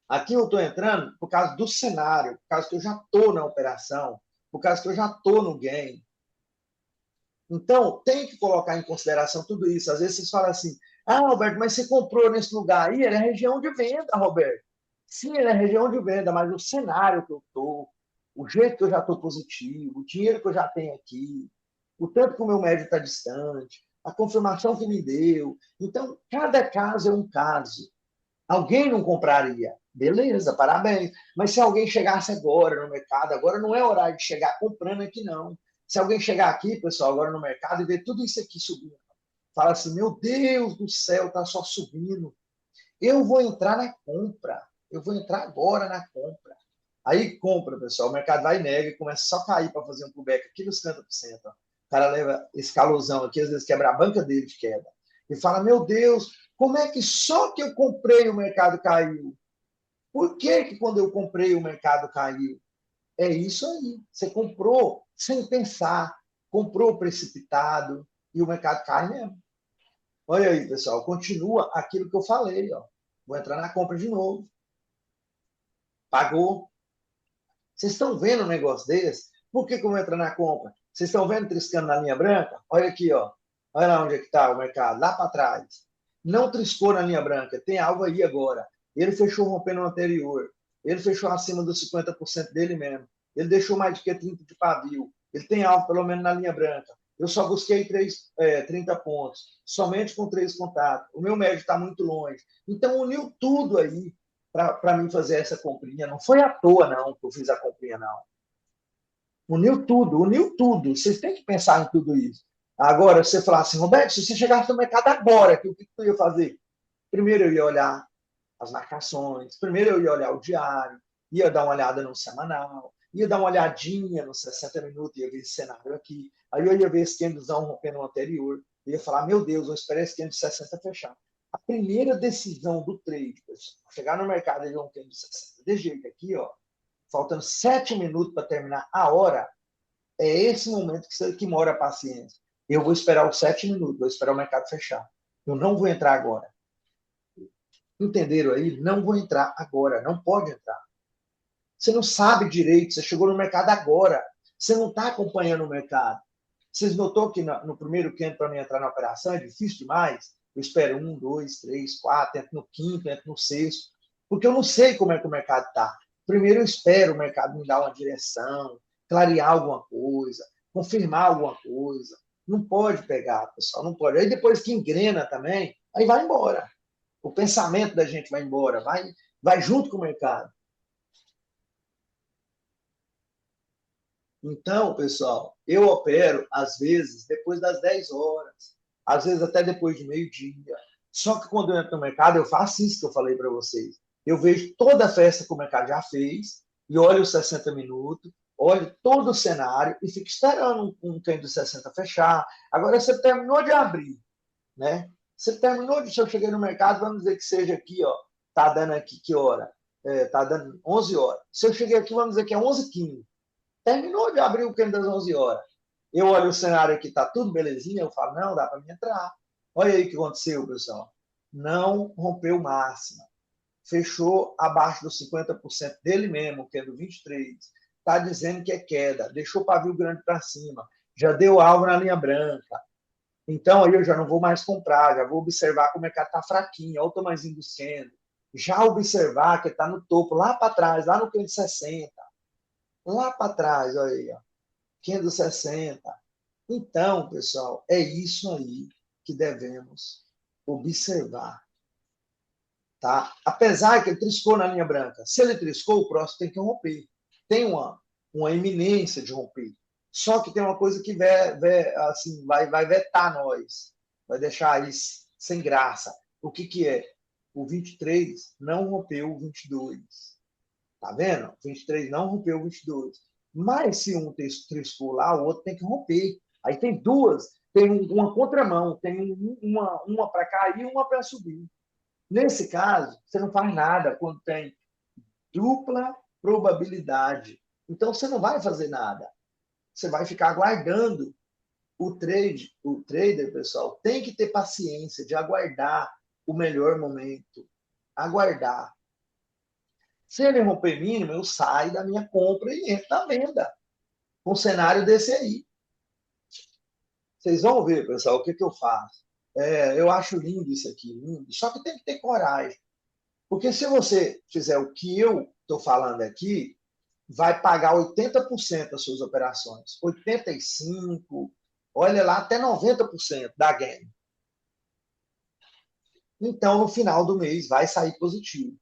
Aqui eu estou entrando por causa do cenário, por causa que eu já estou na operação, por causa que eu já estou no game. Então, tem que colocar em consideração tudo isso. Às vezes vocês falam assim, Roberto, mas você comprou nesse lugar aí, ele é região de venda, Roberto. Sim, ele é região de venda, mas o cenário que eu estou, o jeito que eu já estou positivo, o dinheiro que eu já tenho aqui, o tanto que o meu médio está distante, a confirmação que me deu. Então, cada caso é um caso. Alguém não compraria. Beleza, parabéns. Mas se alguém chegasse agora no mercado, agora não é horário de chegar comprando aqui, não. Se alguém chegar aqui, pessoal, agora no mercado e ver tudo isso aqui subindo, fala assim, meu Deus do céu, está só subindo. Eu vou entrar na compra. Eu vou entrar agora na compra. Aí compra, pessoal. O mercado vai e nega e começa só a cair para fazer um pullback aqui nos 50%. Ó. O cara leva esse calosão aqui, às vezes quebra a banca dele de queda. E fala, meu Deus, como é que só que eu comprei o mercado caiu? Por que que quando eu comprei o mercado caiu? É isso aí. Você comprou sem pensar, comprou precipitado e o mercado cai mesmo. Olha aí, pessoal, continua aquilo que eu falei. Ó. Vou entrar na compra de novo. Pagou. Vocês estão vendo um negócio desse? Por que eu vou entrar na compra? Vocês estão vendo triscando na linha branca? Olha aqui, ó. Olha lá onde é que está o mercado, lá para trás. Não triscou na linha branca, tem algo aí agora. Ele fechou rompendo o anterior. Ele fechou acima dos 50% dele mesmo. Ele deixou mais do que 30 de pavio. Ele tem alvo, pelo menos, na linha branca. Eu só busquei 30 pontos, somente com 3 contatos. O meu médio está muito longe. Então, uniu tudo aí para mim fazer essa comprinha. Não foi à toa, não, que eu fiz a comprinha, não. Uniu tudo, uniu tudo. Vocês têm que pensar em tudo isso. Agora, você falar assim, Roberto, se você chegasse no mercado agora, o que eu ia fazer? Primeiro eu ia olhar as marcações, primeiro eu ia olhar o diário, ia dar uma olhada no semanal, ia dar uma olhadinha nos 60 minutos, ia ver esse cenário aqui. Aí eu ia ver esse candlezão rompendo o anterior. Eu ia falar, meu Deus, vou esperar esse candle de 60 fechar. A primeira decisão do trade, pessoal, chegar no mercado e ver um candle de 60, desse jeito aqui, ó, faltando 7 minutos para terminar a hora, é esse momento que mora a paciência. Eu vou esperar os 7 minutos, vou esperar o mercado fechar. Eu não vou entrar agora. Entenderam aí? Não vou entrar agora, não pode entrar. Você não sabe direito, você chegou no mercado agora, você não está acompanhando o mercado. Vocês notou que no primeiro candle para mim entrar na operação é difícil demais? Eu espero 1, 2, 3, 4, entro no quinto, entro no sexto, porque eu não sei como é que o mercado está. Primeiro eu espero o mercado me dar uma direção, clarear alguma coisa, confirmar alguma coisa. Não pode pegar, pessoal, não pode. Aí depois que engrena também, aí vai embora. O pensamento da gente vai embora, vai junto com o mercado. Então, pessoal, eu opero, às vezes, depois das 10 horas, às vezes até depois de meio-dia. Só que quando eu entro no mercado, eu faço isso que eu falei para vocês. Eu vejo toda a festa que o mercado já fez, e olho os 60 minutos, olho todo o cenário e fico esperando um candle de 60 fechar. Agora, você terminou de abrir, né? Você terminou de... Se eu cheguei no mercado, vamos dizer que seja aqui, ó, tá dando aqui que hora? Tá dando 11 horas. Se eu cheguei aqui, vamos dizer que é 11h15. Terminou de abrir o candle das 11 horas. Eu olho o cenário aqui, tá tudo belezinha, eu falo, não, dá para mim entrar. Olha aí o que aconteceu, pessoal. Não rompeu máxima. Fechou abaixo dos 50% dele mesmo, que é do 23. Está dizendo que é queda. Deixou o pavio grande para cima. Já deu alvo na linha branca. Então, aí eu já não vou mais comprar, já vou observar que o mercado está fraquinho, olha o tamanhozinho do candle. Já observar que está no topo, lá para trás, lá no candle 60. Lá para trás, olha aí, ó. 560. Então, pessoal, é isso aí que devemos observar. Tá? Apesar que ele triscou na linha branca. Se ele triscou, o próximo tem que romper. Tem uma iminência de romper. Só que tem uma coisa que assim, vai vetar nós. Vai deixar isso sem graça. O que é? O 23 não rompeu o 22. Tá vendo? O 23 não rompeu o 22. Mas se um triscou lá, o outro tem que romper. Aí tem duas, tem uma contramão, tem uma para cair e uma para subir. Nesse caso, você não faz nada quando tem dupla probabilidade. Então, você não vai fazer nada. Você vai ficar aguardando. O trader, pessoal, tem que ter paciência de aguardar o melhor momento. Aguardar. Se ele romper mínimo, eu saio da minha compra e entro na venda. Com um cenário desse aí. Vocês vão ver, pessoal, o que eu faço. Eu acho lindo isso aqui, lindo. Só que tem que ter coragem. Porque se você fizer o que eu estou falando aqui, vai pagar 80% das suas operações. 85%, Olha lá, até 90% da gain. Então, no final do mês, vai sair positivo.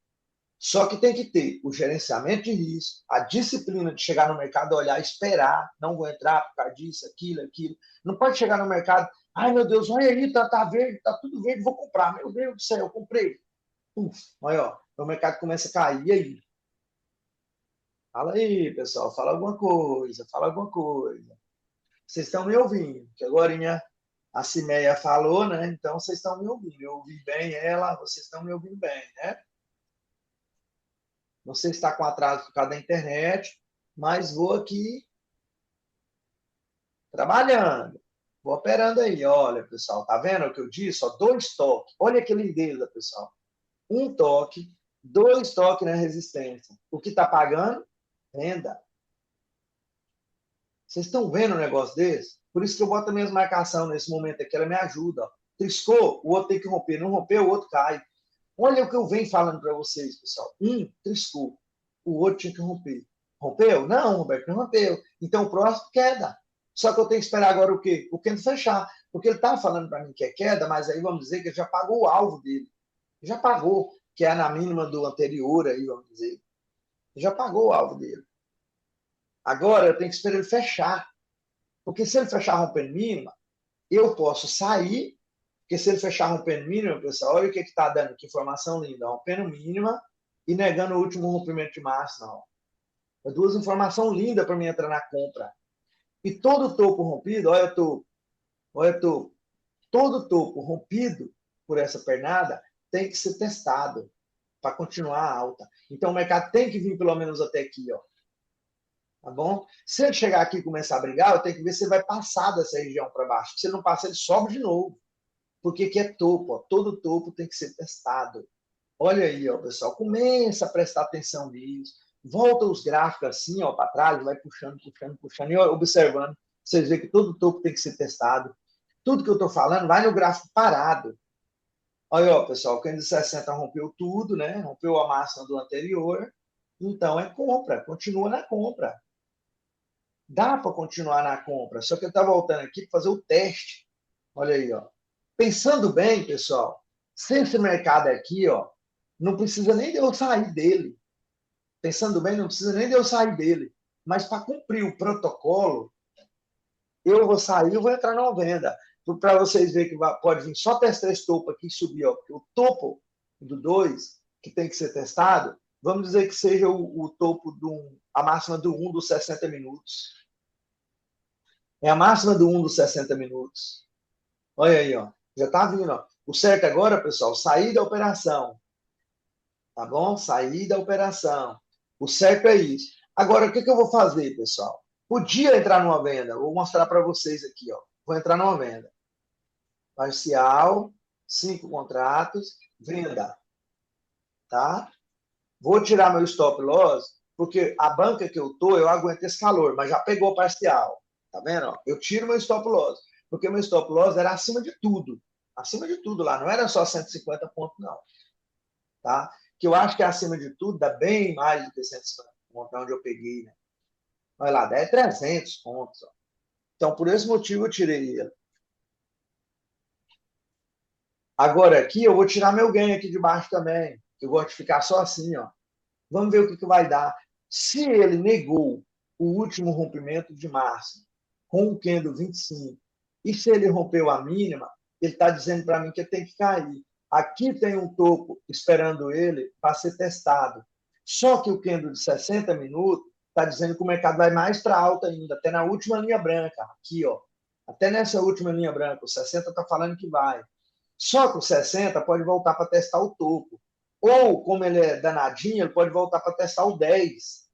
Só que tem que ter o gerenciamento de risco, a disciplina de chegar no mercado, olhar, esperar, não vou entrar por causa disso, aquilo, aquilo. Não pode chegar no mercado, ai meu Deus, olha aí, tá verde, tá tudo verde, vou comprar. Meu Deus do céu, eu comprei. Uf, olha, ó, o mercado começa a cair, e aí? Fala aí, pessoal, fala alguma coisa, fala alguma coisa. Vocês estão me ouvindo, que agora a Cimeia falou, né? Então vocês estão me ouvindo. Eu ouvi bem ela, vocês estão me ouvindo bem, né? Não sei se está com atraso por causa da internet, mas vou aqui trabalhando. Vou operando aí. Olha, pessoal, tá vendo o que eu disse? Ó, 2 toques. Olha que lindeza, pessoal. 1 toque, 2 toques na resistência. O que está pagando? Venda. Vocês estão vendo um negócio desse? Por isso que eu boto a minhas marcações nesse momento aqui, ela me ajuda. Ó. Triscou, o outro tem que romper. Não rompeu, o outro cai. Olha o que eu venho falando para vocês, pessoal. Triscou, o outro tinha que romper. Rompeu? Não, Roberto, não rompeu. Então o próximo queda. Só que eu tenho que esperar agora o quê? O Kendo fechar. Porque ele estava falando para mim que é queda, mas aí vamos dizer que ele já pagou o alvo dele. Já pagou, que é na mínima do anterior, aí vamos dizer. Já pagou o alvo dele. Agora eu tenho que esperar ele fechar. Porque se ele fechar rompendo mínima, eu posso sair, porque se ele fechar rompendo mínima, pessoal, olha o que está dando, que informação linda, rompendo mínima e negando o último rompimento de máxima. Ó. É 2 informações lindas para mim entrar na compra. E todo topo rompido, olha topo, todo topo rompido por essa pernada tem que ser testado para continuar alta. Então o mercado tem que vir pelo menos até aqui, ó. Tá bom? Se ele chegar aqui e começar a brigar, eu tenho que ver se ele vai passar dessa região para baixo. Se ele não passar, ele sobe de novo. Porque aqui é topo, ó. Todo topo tem que ser testado. Olha aí, ó, pessoal, começa a prestar atenção nisso. Volta os gráficos assim, ó, para trás, vai puxando, puxando, puxando e observando. Vocês veem que todo topo tem que ser testado. Tudo que eu estou falando vai no gráfico parado. Olha, ó, pessoal, o Candle 60 rompeu tudo, né? Rompeu a máxima do anterior. Então é compra, continua na compra. Dá para continuar na compra, só que eu estava voltando aqui para fazer o teste. Olha aí, ó. Pensando bem, pessoal, se esse mercado aqui, ó, não precisa nem de eu sair dele. Pensando bem, não precisa nem de eu sair dele. Mas para cumprir o protocolo, eu vou sair e vou entrar numa venda. Para vocês verem que pode vir só testar esse topo aqui e subir, ó, porque o topo do 2, que tem que ser testado, vamos dizer que seja o topo a máxima do 1 dos 60 minutos. É a máxima do 1 dos 60 minutos. Olha aí, ó. Já está vindo, ó. O certo agora, pessoal, sair da operação. Tá bom? Sair da operação. O certo é isso. Agora, o que eu vou fazer, pessoal? Podia entrar numa venda. Vou mostrar para vocês aqui, ó. Vou entrar numa venda. Parcial, 5 contratos, venda. Tá? Vou tirar meu stop loss, porque a banca que eu tô, eu aguento esse calor, mas já pegou parcial. Tá vendo? Ó? Eu tiro meu stop loss, porque meu stop loss era acima de tudo. Acima de tudo lá, não era só 150 pontos, não. Tá? Que eu acho que acima de tudo dá bem mais do que 150 pontos, onde eu peguei, né? Olha lá, dá 300 pontos. Ó. Então, por esse motivo, eu tirei ele. Agora aqui, eu vou tirar meu ganho aqui de baixo também. Eu gosto de ficar só assim, ó. Vamos ver o que vai dar. Se ele negou o último rompimento de março com o candle 25, e se ele rompeu a mínima, ele está dizendo para mim que ele tem que cair. Aqui tem um topo esperando ele para ser testado. Só que o candle de 60 minutos está dizendo que o mercado vai mais para alta ainda, até na última linha branca. Aqui, ó. Até nessa última linha branca, o 60 está falando que vai. Só que o 60 pode voltar para testar o topo. Ou, como ele é danadinho, ele pode voltar para testar o 10,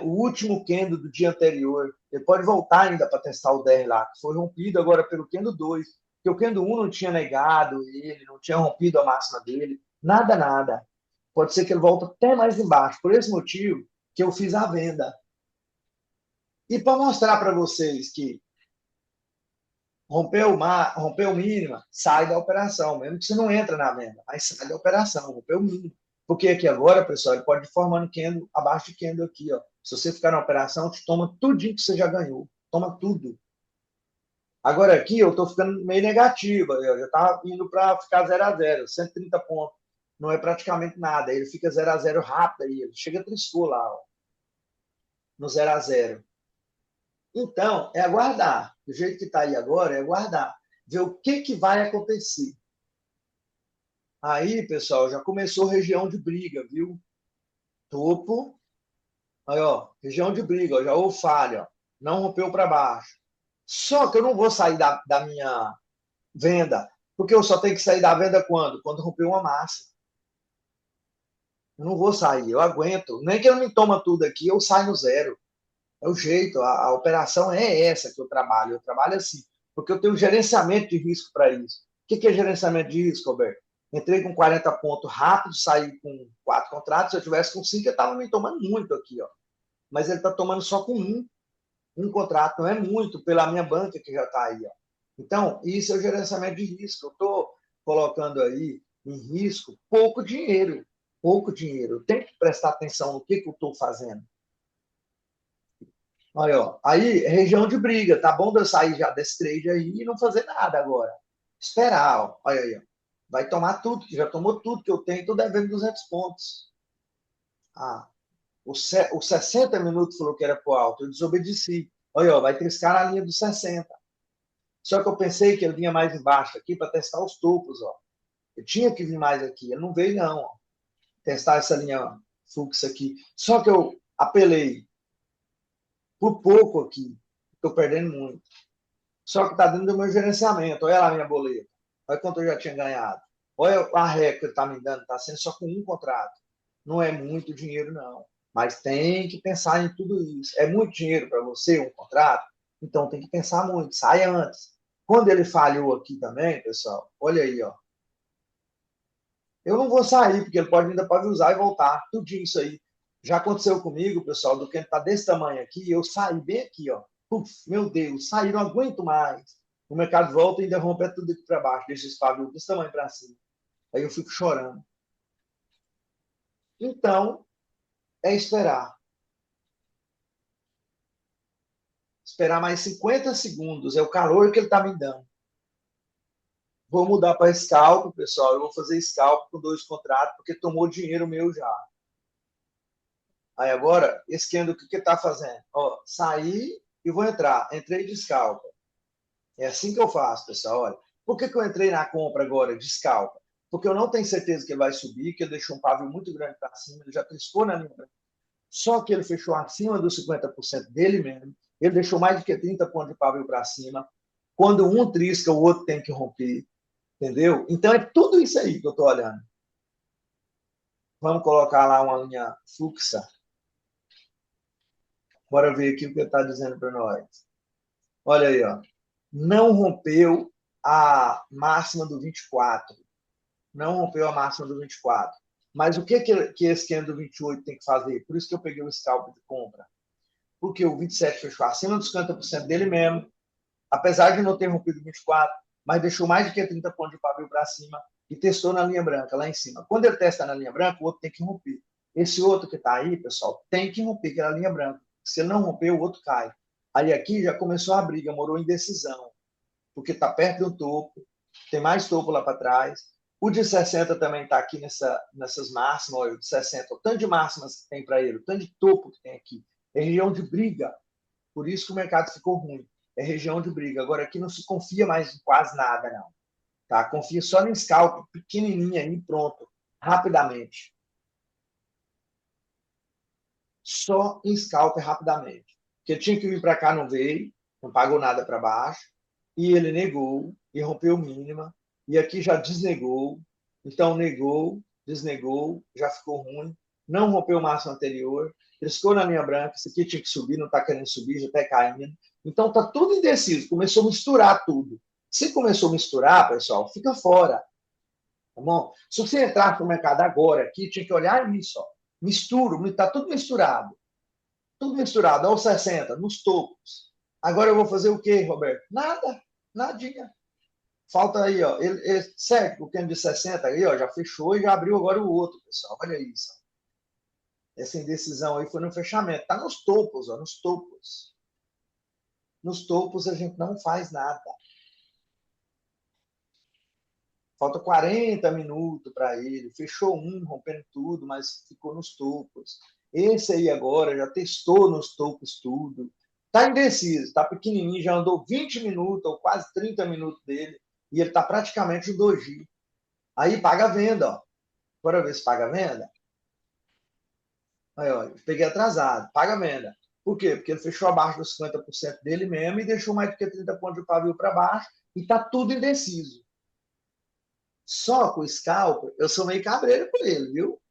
o último candle do dia anterior. Ele pode voltar ainda para testar o 10 lá, que foi rompido agora pelo candle 2. Porque o candle 1 não tinha negado ele, não tinha rompido a máxima dele. Nada, nada. Pode ser que ele volte até mais embaixo. Por esse motivo que eu fiz a venda. E para mostrar para vocês que rompeu mínima, sai da operação, mesmo que você não entra na venda, mas sai da operação, rompeu mínimo. Porque aqui agora, pessoal, ele pode ir formando candle abaixo de candle aqui, ó. Se você ficar na operação, te toma tudinho que você já ganhou. toma tudo. Agora aqui eu estou ficando meio negativa, eu já estava indo para ficar 0-0, 130 pontos. Não é praticamente nada, ele fica 0-0 rápido aí, ele chega a triscou lá, ó, no 0-0. Então, é aguardar. Do jeito que está aí agora, é aguardar. Ver o que vai acontecer. Aí, pessoal, já começou região de briga, viu? Topo. Aí, ó, região de briga, ó, já houve falha, ó, não rompeu para baixo. Só que eu não vou sair da minha venda, porque eu só tenho que sair da venda quando? Quando romper uma massa. Eu não vou sair, eu aguento. Nem que ele me toma tudo aqui, eu saio no zero. É o jeito, a operação é essa que eu trabalho. Eu trabalho assim, porque eu tenho gerenciamento de risco para isso. O que é gerenciamento de risco, Roberto? Entrei com 40 pontos rápido, saí com 4 contratos. Se eu tivesse com 5, eu estava me tomando muito aqui, ó. Mas ele está tomando só com um contrato, não é muito pela minha banca que já está aí, ó. Então, isso é o gerenciamento de risco. Eu estou colocando aí em risco pouco dinheiro. Pouco dinheiro. Eu tenho que prestar atenção no que eu estou fazendo. Aí, ó. Aí, região de briga. Tá bom de eu sair já desse trade aí e não fazer nada agora. Esperar, ó. Olha aí, ó. Vai tomar tudo, que já tomou tudo que eu tenho, estou devendo 200 pontos. Ah, os 60 minutos falou que era pro alto, eu desobedeci. Olha, ó, vai triscar na linha dos 60. Só que eu pensei que ele vinha mais embaixo aqui para testar os topos, ó. Eu tinha que vir mais aqui, ele não veio não, ó. Testar essa linha fluxo aqui. Só que eu apelei por pouco aqui, estou perdendo muito. Só que está dentro do meu gerenciamento. Olha lá a minha boleta. Olha quanto eu já tinha ganhado. Olha a ré que ele está me dando, está sendo só com um contrato. Não é muito dinheiro, não. Mas tem que pensar em tudo isso. É muito dinheiro para você, um contrato? Então tem que pensar muito. Sai antes. Quando ele falhou aqui também, pessoal, olha aí, ó. Eu não vou sair, porque ele ainda pode usar e voltar. Tudo isso aí. Já aconteceu comigo, pessoal, do que está desse tamanho aqui, eu saí bem aqui, ó. Uf, meu Deus, saí, não aguento mais. O mercado volta e ainda rompe tudo aqui para baixo, deixa esse pavio desse tamanho para cima. Aí eu fico chorando. Então, é esperar. Esperar mais 50 segundos. É o calor que ele está me dando. Vou mudar para scalp, pessoal. Eu vou fazer scalp com 2 contratos, porque tomou dinheiro meu já. Aí agora, esse candle, o que está fazendo? Ó, saí e vou entrar. Entrei de scalp. É assim que eu faço, pessoal. Olha, por que eu entrei na compra agora de scalp? Porque eu não tenho certeza que ele vai subir, que ele deixou um pavio muito grande para cima, ele já triscou na linha branca. Só que ele fechou acima dos 50% dele mesmo. Ele deixou mais de que 30 pontos de pavio para cima. Quando um trisca, o outro tem que romper. Entendeu? Então é tudo isso aí que eu estou olhando. Vamos colocar lá uma linha fluxa. Bora ver aqui o que ele está dizendo para nós. Olha aí, ó. Não rompeu a máxima do 24. Não rompeu a máxima do 24. Mas o que esse candle do 28 tem que fazer? Por isso que eu peguei o scalp de compra. Porque o 27 fechou acima dos 50% dele mesmo, apesar de não ter rompido o 24, mas deixou mais de que 30 pontos de pavio para cima e testou na linha branca, lá em cima. Quando ele testa na linha branca, o outro tem que romper. Esse outro que está aí, pessoal, tem que romper aquela linha branca. Se ele não romper, o outro cai. Aí aqui já começou a briga, morou em decisão, porque está perto do topo, tem mais topo lá para trás. O de 60 também está aqui nessas máximas, olha, o de 60, o tanto de máximas que tem para ele, o tanto de topo que tem aqui. É região de briga. Por isso que o mercado ficou ruim. É região de briga. Agora aqui não se confia mais em quase nada, não. Tá? Confia só no scalp, pequenininha e pronto, rapidamente. Só em scalp rapidamente. Porque tinha que vir para cá, não veio, não pagou nada para baixo, e ele negou, e rompeu mínima, e aqui já desnegou, então negou, desnegou, já ficou ruim, não rompeu o máximo anterior, triscou na linha branca, isso aqui tinha que subir, não está querendo subir, já está caindo. Então está tudo indeciso, começou a misturar tudo. Se começou a misturar, pessoal, fica fora. Tá bom? Se você entrar no mercado agora aqui, tinha que olhar isso, ó. Misturo, está tudo misturado. Tudo misturado, aos 60, nos topos. Agora eu vou fazer o quê, Roberto? Nada, nadinha. Falta aí, ó. Certo, o cano de 60 aí, ó, já fechou e já abriu agora o outro, pessoal. Olha isso. Essa indecisão aí foi no fechamento. Tá nos topos, ó, nos topos. Nos topos a gente não faz nada. Falta 40 minutos para ele. Fechou um, rompendo tudo, mas ficou nos topos. Esse aí agora já testou nos topos tudo. Está indeciso, está pequenininho, já andou 20 minutos ou quase 30 minutos dele. E ele está praticamente um doji. Aí paga a venda, ó. Bora ver se paga a venda? Aí, ó, peguei atrasado. Paga a venda. Por quê? Porque ele fechou abaixo dos 50% dele mesmo e deixou mais do que 30 pontos de pavio para baixo e está tudo indeciso. Só com o scalper, eu sou meio cabreiro com ele, viu?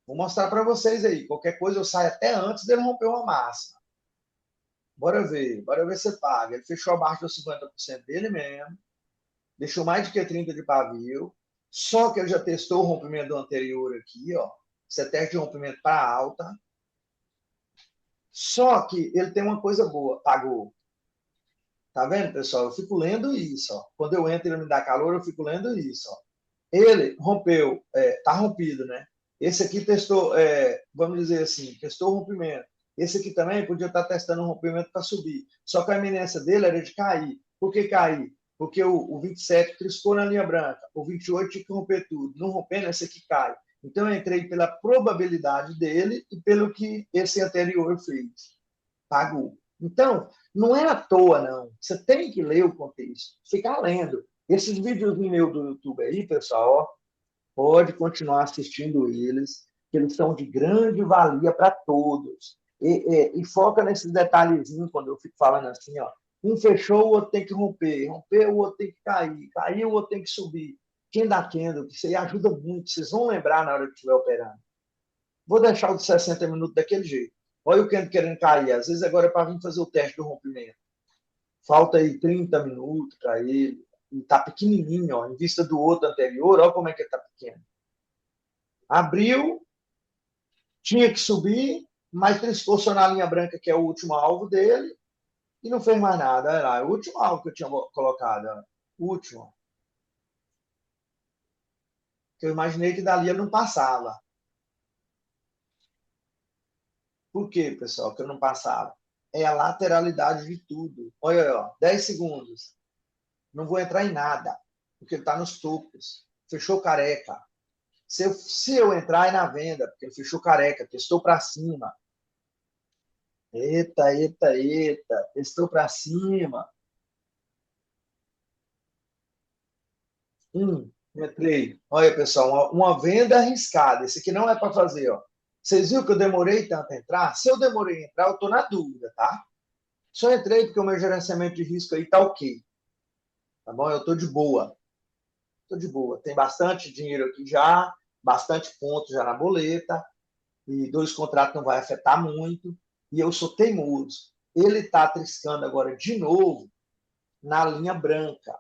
Vou mostrar para vocês aí. Qualquer coisa eu saio até antes dele romper uma máxima. Bora ver se paga. Ele fechou abaixo dos 50% dele mesmo, deixou mais do que 30 de pavio. Só que ele já testou o rompimento do anterior aqui, ó. Você teste de rompimento para alta. Só que ele tem uma coisa boa, pagou. Tá vendo, pessoal? Eu fico lendo isso, ó. Quando eu entro e ele me dá calor, eu fico lendo isso, ó. Ele rompeu, tá rompido, né? Esse aqui testou, vamos dizer assim, testou o rompimento. Esse aqui também podia estar testando um rompimento para subir. Só que a iminência dele era de cair. Por que cair? Porque o 27 triscou na linha branca. O 28 tinha que romper tudo. Não rompendo, esse aqui cai. Então, eu entrei pela probabilidade dele e pelo que esse anterior fez. Pagou. Então, não é à toa, não. Você tem que ler o contexto. Ficar lendo. Esses vídeos meus do YouTube aí, pessoal, ó, pode continuar assistindo eles, que eles são de grande valia para todos. E foca nesses detalhezinhos quando eu fico falando assim, ó. Um fechou, o outro tem que romper. Romper, o outro tem que cair. Cair, o outro tem que subir. Quem dá candle, isso aí ajuda muito. Vocês vão lembrar na hora que estiver operando. Vou deixar o de 60 minutos daquele jeito. Olha o candle querendo cair. Às vezes agora é para vir fazer o teste do rompimento. Falta aí 30 minutos para ele. E tá pequenininho, ó, em vista do outro anterior. Olha como é que ele tá pequeno. Abriu, tinha que subir, mas triscou só na linha branca, que é o último alvo dele, e não fez mais nada. Olha lá, é o último alvo que eu tinha colocado. Ó. O último. Que eu imaginei que dali ele não passava. Por quê, pessoal, que eu não passava? É a lateralidade de tudo. Olha aí, ó, 10 segundos. Não vou entrar em nada, porque ele está nos topos. Fechou careca. Se eu entrar é na venda, porque ele fechou careca, testou para cima. Eita, eita, eita, testou para cima. Entrei. Olha, pessoal, uma venda arriscada. Esse aqui não é para fazer, ó. Vocês viram que eu demorei tanto a entrar? Se eu demorei a entrar, eu estou na dúvida, tá? Só entrei porque o meu gerenciamento de risco aí tá ok. Tá bom? Eu estou de boa. Estou de boa. Tem bastante dinheiro aqui já, bastante pontos já na boleta, e 2 contratos não vai afetar muito. E eu sou teimoso. Ele está triscando agora de novo na linha branca.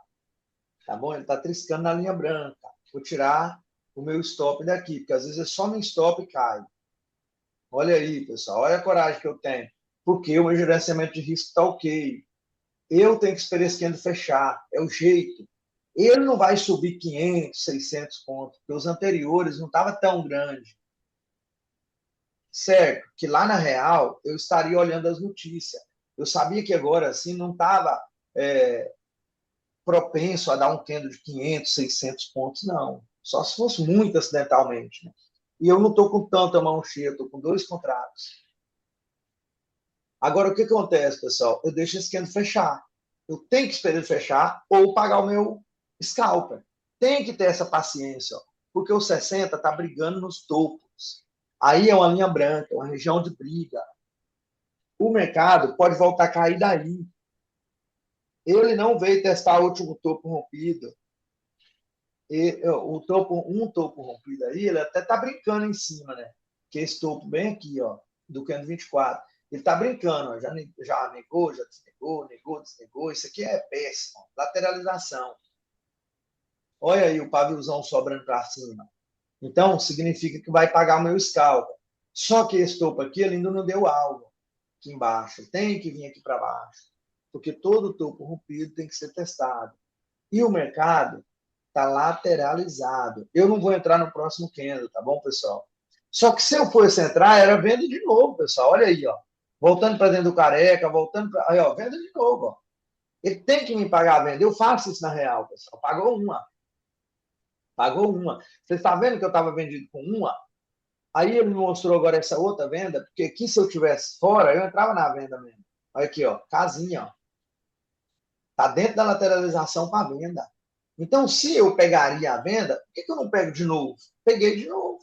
Tá bom? Ele está triscando na linha branca. Vou tirar o meu stop daqui, porque às vezes é só meu stop e cai. Olha aí, pessoal. Olha a coragem que eu tenho. Porque o meu gerenciamento de risco está ok. Eu tenho que esperar esse candle fechar. É o jeito. Ele não vai subir 500, 600 pontos, porque os anteriores não estavam tão grande. Certo? Que lá na real eu estaria olhando as notícias. Eu sabia que agora assim não estava propenso a dar um candle de 500, 600 pontos, não. Só se fosse muito acidentalmente. Né? E eu não estou com tanta mão cheia, estou com 2 contratos. Agora, o que acontece, pessoal? Eu deixo esse candle fechar. Eu tenho que esperar ele fechar ou pagar o meu scalper. Tem que ter essa paciência, ó, porque o 60 está brigando nos topos. Aí é uma linha branca, uma região de briga. O mercado pode voltar a cair daí. Ele não veio testar o último topo rompido. Um topo rompido aí, ele até está brincando em cima, né? Que é esse topo bem aqui, ó, do cano 24. Ele está brincando, ó, já negou, já desnegou, negou, desnegou. Isso aqui é péssimo. Lateralização. Olha aí o paviozão sobrando para cima. Então, significa que vai pagar o meu scalp. Só que esse topo aqui, ele ainda não deu algo aqui embaixo. Tem que vir aqui para baixo. Porque todo topo rompido tem que ser testado. E o mercado está lateralizado. Eu não vou entrar no próximo candle, tá bom, pessoal? Só que se eu fosse entrar, era venda de novo, pessoal. Olha aí, ó. voltando para dentro do careca, voltando para. Aí, ó, venda de novo, ó. Ele tem que me pagar a venda. Eu faço isso na real, pessoal. Pagou uma. Pagou uma. Você está vendo que eu estava vendido com uma? Aí ele me mostrou agora essa outra venda, porque aqui se eu tivesse fora, eu entrava na venda mesmo. Olha aqui, ó, casinha, ó. Tá dentro da lateralização para venda. Então, se eu pegaria a venda, por que eu não pego de novo? Peguei de novo.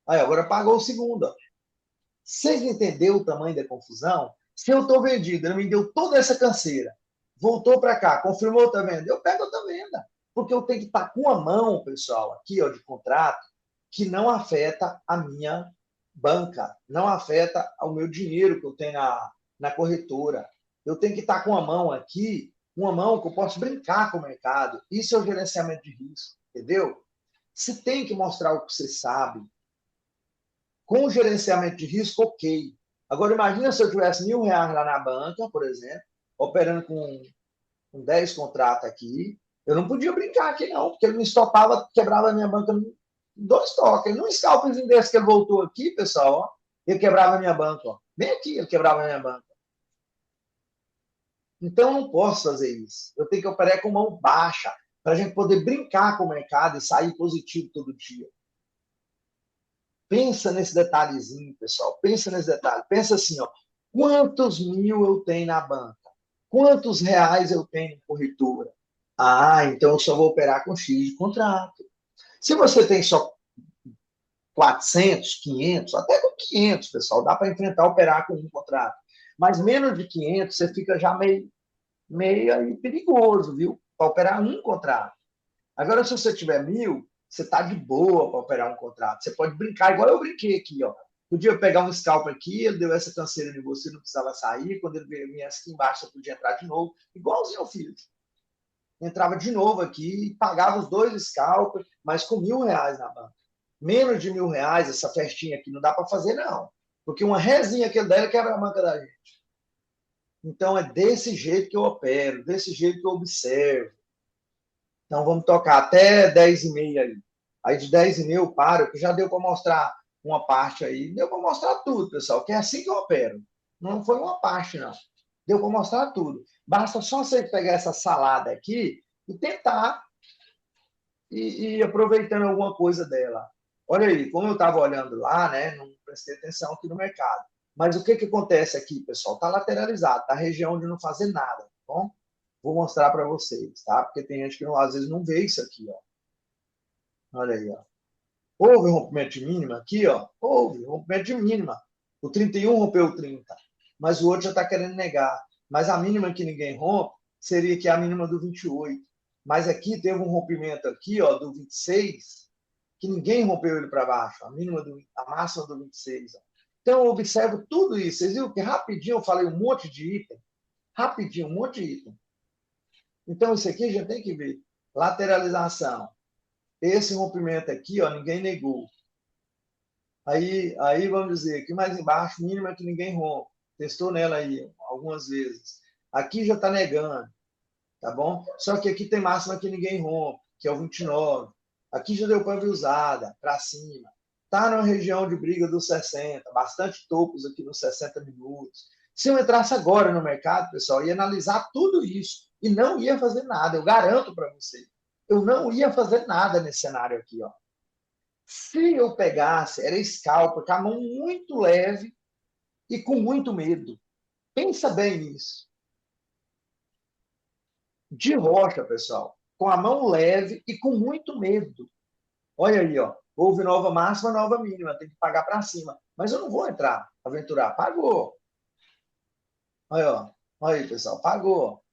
Aí, agora pagou o segundo, ó. Vocês entenderam o tamanho da confusão? Se eu estou vendido, ele me deu toda essa canseira, voltou para cá, confirmou outra venda, eu pego outra venda. Porque eu tenho que estar com a mão, pessoal, aqui ó, de contrato, que não afeta a minha banca, não afeta o meu dinheiro que eu tenho na corretora. Eu tenho que estar com a mão aqui, uma mão que eu posso brincar com o mercado. Isso é o gerenciamento de risco, entendeu? Você tem que mostrar o que você sabe, com o gerenciamento de risco, ok. Agora, imagina se eu tivesse R$ 1.000 lá na banca, por exemplo, operando com 10 contratos aqui, eu não podia brincar aqui, não, porque ele me estopava, quebrava a minha banca em 2 toques. Num scalpzinho desse que ele voltou aqui, pessoal, ó, ele quebrava a minha banca. Ó. Bem aqui ele quebrava a minha banca. Então, eu não posso fazer isso. Eu tenho que operar com mão baixa, para a gente poder brincar com o mercado e sair positivo todo dia. Pensa nesse detalhezinho, pessoal. Pensa nesse detalhe. Pensa assim, ó. Quantos mil eu tenho na banca? Quantos reais eu tenho em corretora? Ah, então eu só vou operar com X de contrato. Se você tem só 400, 500, até com 500, pessoal, dá para enfrentar operar com um contrato. Mas menos de 500, você fica já meio aí perigoso, viu? Para operar um contrato. Agora, se você tiver 1.000, você está de boa para operar um contrato. Você pode brincar, igual eu brinquei aqui, ó. Podia pegar um scalp aqui, ele deu essa canseira em você, não precisava sair. Quando ele viesse aqui embaixo, você podia entrar de novo. Igualzinho eu fiz. Entrava de novo aqui, pagava os 2 scalp, mas com R$ 1.000 na banca. Menos de R$ 1.000, essa festinha aqui, não dá para fazer, não. Porque uma resinha que ele der, ele quebra a banca da gente. Então, é desse jeito que eu opero, desse jeito que eu observo. Então, vamos tocar até 10h30 aí. Aí, de 10h30 eu paro, que já deu para mostrar uma parte aí. Deu para mostrar tudo, pessoal, que é assim que eu opero. Não foi uma parte, não. Deu para mostrar tudo. Basta só você pegar essa salada aqui e tentar ir aproveitando alguma coisa dela. Olha aí, como eu estava olhando lá, né, não prestei atenção aqui no mercado. Mas o que, que acontece aqui, pessoal? Está lateralizado, está região de não fazer nada, tá bom? Vou mostrar para vocês, tá? Porque tem gente que às vezes não vê isso aqui, ó. Olha aí, ó. Houve rompimento de mínima aqui, ó. Houve rompimento de mínima. O 31 rompeu o 30, mas o outro já está querendo negar. Mas a mínima que ninguém rompe seria que a mínima do 28. Mas aqui teve um rompimento aqui, ó, do 26, que ninguém rompeu ele para baixo. A máxima do 26. Ó. Então eu observo tudo isso. Vocês viram que rapidinho eu falei um monte de item. Rapidinho, um monte de item. Então, isso aqui a gente tem que ver. Lateralização. Esse rompimento aqui, ó, ninguém negou. Aí vamos dizer, aqui mais embaixo, mínima que ninguém rompe. Testou nela aí algumas vezes. Aqui já está negando, tá bom? Só que aqui tem máxima que ninguém rompe, que é o 29. Aqui já deu para ver usada, para cima. Está na região de briga dos 60, bastante topos aqui nos 60 minutos. Se eu entrasse agora no mercado, pessoal, ia analisar tudo isso e não ia fazer nada, eu garanto para você. Eu não ia fazer nada nesse cenário aqui, ó. Se eu pegasse, era scalper, com a mão muito leve e com muito medo. Pensa bem nisso. De rocha, pessoal, com a mão leve e com muito medo. Olha aí, ó. Houve nova máxima, nova mínima, tem que pagar para cima. Mas eu não vou entrar, aventurar. Pagou. Olha, ó. Olha aí, pessoal, pagou.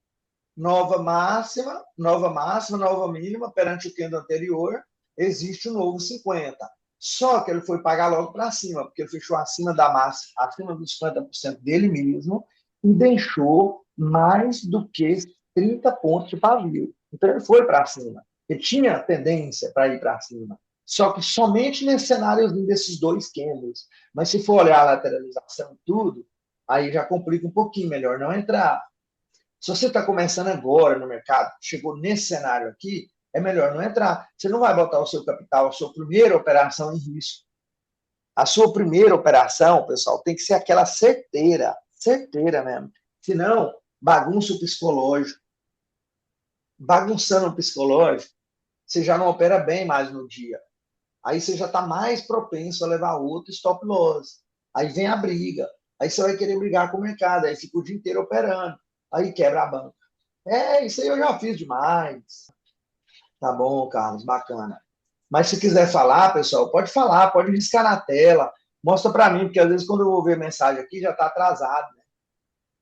Nova máxima, nova mínima, perante o candle anterior, existe um novo 50. Só que ele foi pagar logo para cima, porque ele fechou acima da massa, acima dos 50% dele mesmo, e deixou mais do que 30 pontos de pavio. Então ele foi para cima. Ele tinha tendência para ir para cima. Só que somente nesse cenário desses 2 candles. Mas se for olhar a lateralização e tudo, aí já complica um pouquinho, melhor não entrar. Se você está começando agora no mercado, chegou nesse cenário aqui, é melhor não entrar. Você não vai botar o seu capital, a sua primeira operação em risco. A sua primeira operação, pessoal, tem que ser aquela certeira, certeira mesmo. Senão, bagunça o psicológico. Bagunçando o psicológico, você já não opera bem mais no dia. Aí você já está mais propenso a levar outro stop loss. Aí vem a briga. Aí você vai querer brigar com o mercado. Aí fica o dia inteiro operando. Aí quebra a banca. Isso aí eu já fiz demais. Tá bom, Carlos, bacana. Mas se quiser falar, pessoal, pode falar, pode riscar na tela. Mostra para mim, porque às vezes quando eu vou ver mensagem aqui já está atrasado, né?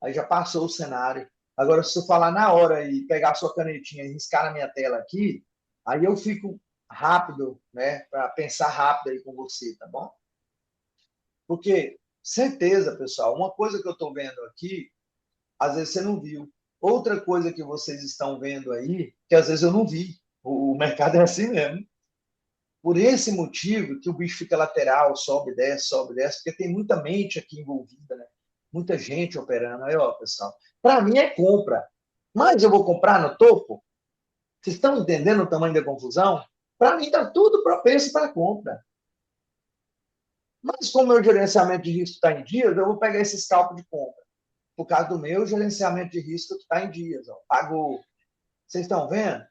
Aí já passou o cenário. Agora, se eu falar na hora e pegar a sua canetinha e riscar na minha tela aqui, aí eu fico rápido, né? Para pensar rápido aí com você, tá bom? Porque, certeza, pessoal, uma coisa que eu estou vendo aqui, às vezes você não viu. Outra coisa que vocês estão vendo aí, que às vezes eu não vi. O mercado é assim mesmo. Por esse motivo que o bicho fica lateral, sobe, desce, porque tem muita mente aqui envolvida, né? Muita gente operando. Aí, ó, pessoal, para mim é compra. Mas eu vou comprar no topo? Vocês estão entendendo o tamanho da confusão? Para mim está tudo propenso para compra. Mas como o meu gerenciamento de risco está em dias, eu vou pegar esse scalp de compra. Por causa do meu gerenciamento de risco que está em dias. Ó, pagou. Vocês estão vendo?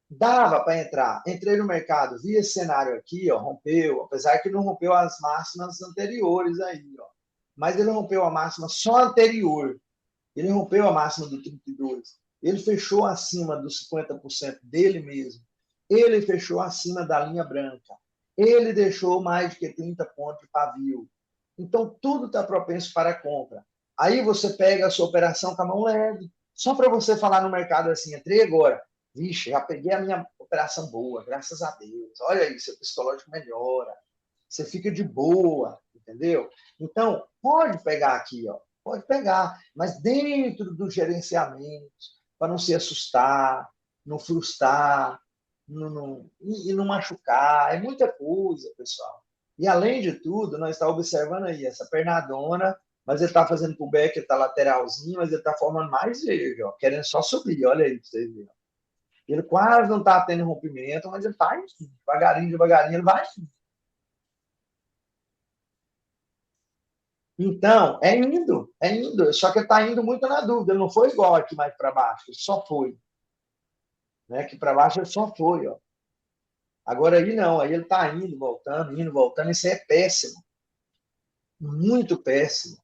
Dava para entrar. Entrei no mercado, vi esse cenário aqui, ó, rompeu, apesar que não rompeu as máximas anteriores aí, ó. Mas ele rompeu a máxima só anterior. Ele rompeu a máxima do 32. Ele fechou acima dos 50% dele mesmo. Ele fechou acima da linha branca. Ele deixou mais de que 30 pontos de pavio. Então, tudo está propenso para a compra. Aí você pega a sua operação com a mão leve. Só para você falar no mercado assim, entrei agora. Vixe, já peguei a minha operação boa, graças a Deus. Olha aí, seu psicológico melhora. Você fica de boa, entendeu? Então, pode pegar aqui, ó. Pode pegar, mas dentro do gerenciamento, para não se assustar, não frustrar, e não machucar. É muita coisa, pessoal. E, além de tudo, nós estamos observando aí essa pernadona, mas ele está fazendo pullback, ele está lateralzinho, mas ele está formando mais verde, ó, querendo só subir. Olha aí para vocês verem. Ele quase não está tendo rompimento, mas ele está indo, devagarinho, devagarinho, ele vai indo. Então, é indo, só que ele está indo muito na dúvida, ele não foi igual aqui mais para baixo, ele só foi. Né? Aqui para baixo ele só foi, ó. Agora aí não, aí ele está indo, voltando, isso é péssimo, muito péssimo.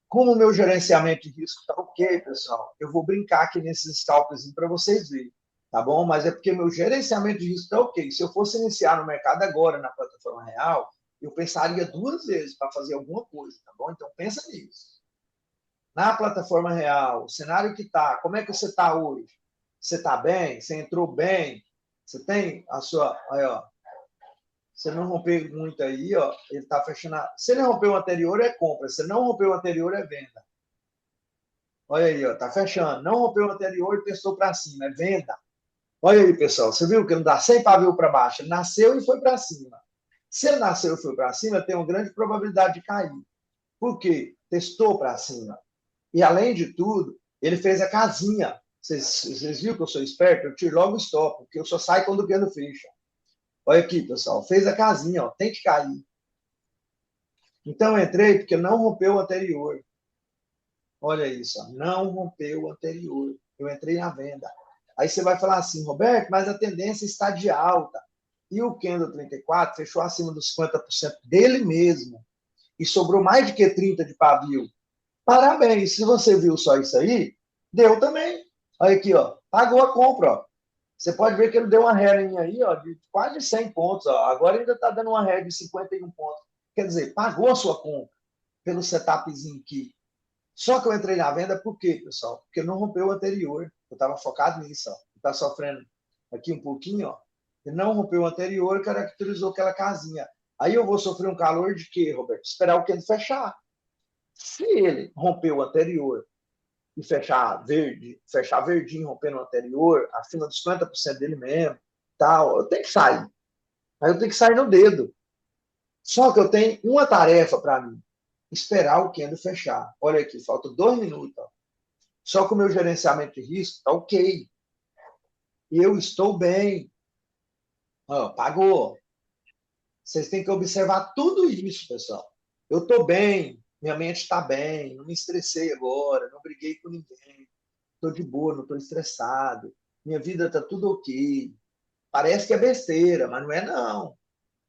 Como o meu gerenciamento de risco está ok, pessoal, eu vou brincar aqui nesses cálculos para vocês verem, tá bom? Mas é porque meu gerenciamento de risco está ok. Se eu fosse iniciar no mercado agora, na plataforma real, eu pensaria duas vezes para fazer alguma coisa, tá bom? Então pensa nisso. Na plataforma real, o cenário que está, como é que você está hoje? Você está bem? Você entrou bem? Você tem a sua... Aí, ó, você não rompeu muito aí, ó, ele está fechando. Se ele rompeu o anterior, é compra. Se não rompeu o anterior, é venda. Olha aí, ó, tá fechando. Não rompeu o anterior e testou para cima, é venda. Olha aí, pessoal, você viu que não dá 100 pavio para baixo. Ele nasceu e foi para cima. Se ele nasceu e foi para cima, tem uma grande probabilidade de cair. Por quê? Testou para cima. E, além de tudo, ele fez a casinha. Vocês viram que eu sou esperto? Eu tiro logo o stop, porque eu só saio quando o cano fecha. Olha aqui, pessoal, fez a casinha, ó, tem que cair. Então, eu entrei porque não rompeu o anterior. Olha isso, ó, não rompeu o anterior. Eu entrei na venda. Aí você vai falar assim, Roberto, mas a tendência está de alta. E o Candle 34 fechou acima dos 50% dele mesmo. E sobrou mais de que 30 de pavio. Parabéns. Se você viu só isso aí, deu também. Olha aqui, ó, pagou a compra, ó. Você pode ver que ele deu uma rédea aí, ó, de quase 100 pontos. Ó. Agora ainda está dando uma rédea de 51 pontos. Quer dizer, pagou a sua compra pelo setupzinho aqui. Só que eu entrei na venda por quê, pessoal? Porque não rompeu o anterior. Eu estava focado nisso. Está sofrendo aqui um pouquinho. Ó. Ele não rompeu o anterior, caracterizou aquela casinha. Aí eu vou sofrer um calor de quê, Roberto? Esperar o que ele fechar. Se ele rompeu o anterior e fechar verde, fechar verdinho, rompendo o anterior, acima dos 50% dele mesmo, tal, eu tenho que sair. Aí eu tenho que sair no dedo. Só que eu tenho uma tarefa para mim: esperar o candle fechar. Olha aqui, falta 2 minutos. Ó. Só que o meu gerenciamento de risco está ok. Eu estou bem. Ó, pagou. Vocês têm que observar tudo isso, pessoal. Eu estou bem, minha mente está bem, não me estressei agora, não briguei com ninguém, estou de boa, não estou estressado, minha vida está tudo ok. Parece que é besteira, mas não é não.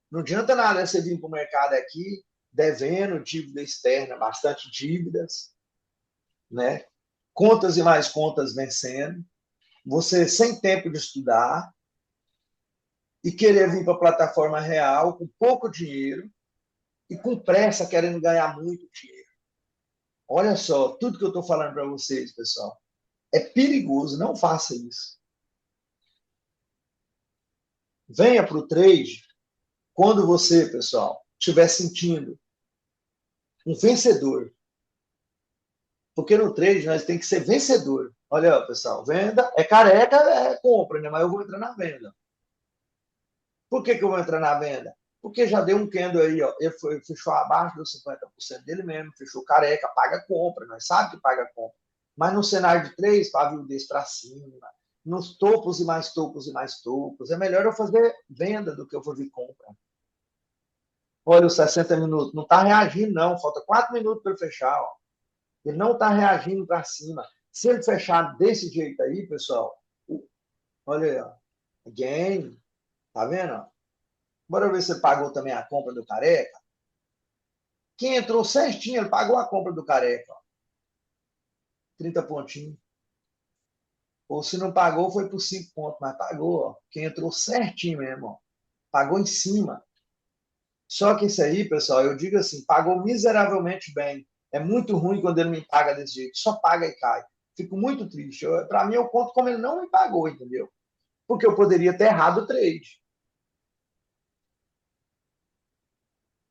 Não adianta nada você vir para o mercado aqui devendo dívida externa, bastante dívidas, né? Contas e mais contas vencendo, você sem tempo de estudar e querer vir para a plataforma real com pouco dinheiro e com pressa querendo ganhar muito dinheiro. Olha só, tudo que eu estou falando para vocês, pessoal, é perigoso, não faça isso. Venha para o trade quando você, pessoal, estiver sentindo um vencedor. Porque no trade nós tem que ser vencedor. Olha, pessoal, venda é careca, é compra, né? Mas eu vou entrar na venda. Por que eu vou entrar na venda? Porque já deu um candle aí, ó. Ele fechou abaixo dos 50% dele mesmo, fechou careca, paga compra, nós sabe que paga compra. Mas no cenário de 3, pavio desse para cima, nos topos e mais topos e mais topos, é melhor eu fazer venda do que eu fazer compra. Olha os 60 minutos, não está reagindo, não. Falta 4 minutos para ele fechar, ó. Ele não está reagindo para cima. Se ele fechar desse jeito aí, pessoal, olha aí, ó. Again, tá vendo? Bora ver se ele pagou também a compra do careca. Quem entrou certinho, ele pagou a compra do careca. Ó. 30 pontinhos. Ou se não pagou, foi por 5 pontos, mas pagou. Ó. Quem entrou certinho mesmo, ó. Pagou em cima. Só que isso aí, pessoal, eu digo assim, pagou miseravelmente bem. É muito ruim quando ele me paga desse jeito. Só paga e cai. Fico muito triste. Para mim, eu conto como ele não me pagou, entendeu? Porque eu poderia ter errado o trade.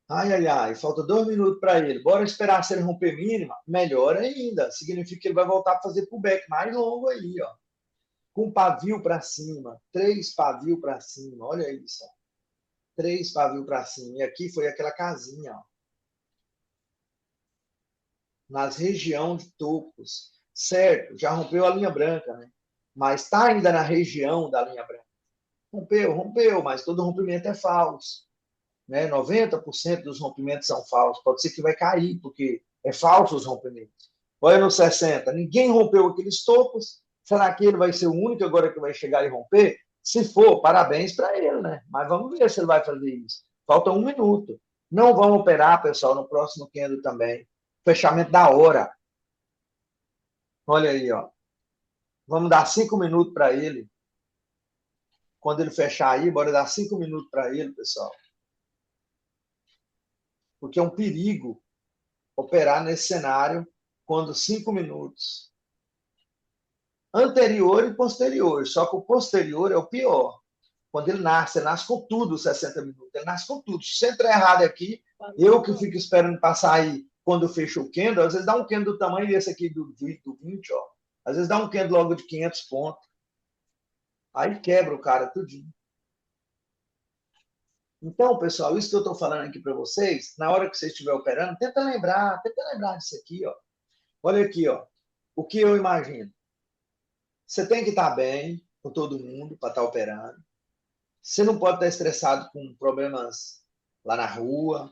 Ai, ai, ai, falta 2 minutos para ele. Bora esperar se ele romper mínima? Melhor ainda. Significa que ele vai voltar a fazer pullback mais longo aí, ó. Com pavio para cima. 3 pavios para cima. Olha isso. Ó. 3 pavios para cima. E aqui foi aquela casinha, ó. Nas região de topos. Certo, já rompeu a linha branca, né? Mas está ainda na região da linha branca. Rompeu, mas todo rompimento é falso. Né? 90% dos rompimentos são falsos. Pode ser que vai cair, porque é falso os rompimentos. Olha no 60, ninguém rompeu aqueles topos. Será que ele vai ser o único agora que vai chegar e romper? Se for, parabéns para ele, né? Mas vamos ver se ele vai fazer isso. Falta 1 minuto. Não vamos operar, pessoal, no próximo candle também. Fechamento da hora. Olha aí, ó. Vamos dar 5 minutos para ele. Quando ele fechar aí, bora dar 5 minutos para ele, pessoal. Porque é um perigo operar nesse cenário quando 5 minutos. Anterior e posterior. Só que o posterior é o pior. Quando ele nasce com tudo 60 minutos. Ele nasce com tudo. Se você entrar errado aqui, eu que fico esperando passar aí quando fecha o candle, às vezes dá um candle do tamanho desse aqui do 20, ó. Às vezes dá um candle logo de 500 pontos. Aí quebra o cara tudinho. Então, pessoal, isso que eu estou falando aqui para vocês, na hora que você estiver operando, tenta lembrar disso aqui, ó. Olha aqui, ó. O que eu imagino? Você tem que estar bem com todo mundo para estar operando. Você não pode estar estressado com problemas lá na rua,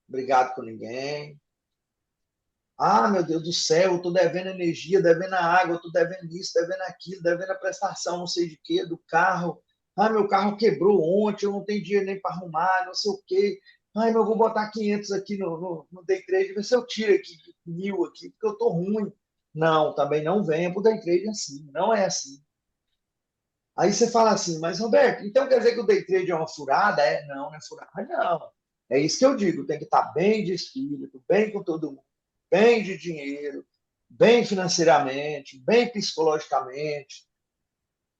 brigado com ninguém. Ah, meu Deus do céu, eu estou devendo energia, devendo a água, eu estou devendo isso, devendo aquilo, devendo a prestação, não sei de quê, do carro. Ah, meu carro quebrou ontem, eu não tenho dinheiro nem para arrumar, não sei o quê. Ai, mas eu vou botar 500 aqui no day trade, ver se eu tiro aqui 1.000 aqui, porque eu estou ruim. Não, também não venha para o day trade assim, não é assim. Aí você fala assim, mas Roberto, então quer dizer que o day trade é uma furada? Não, não é furada, não. É isso que eu digo, tem que estar bem de espírito, bem com todo mundo, bem de dinheiro, bem financeiramente, bem psicologicamente,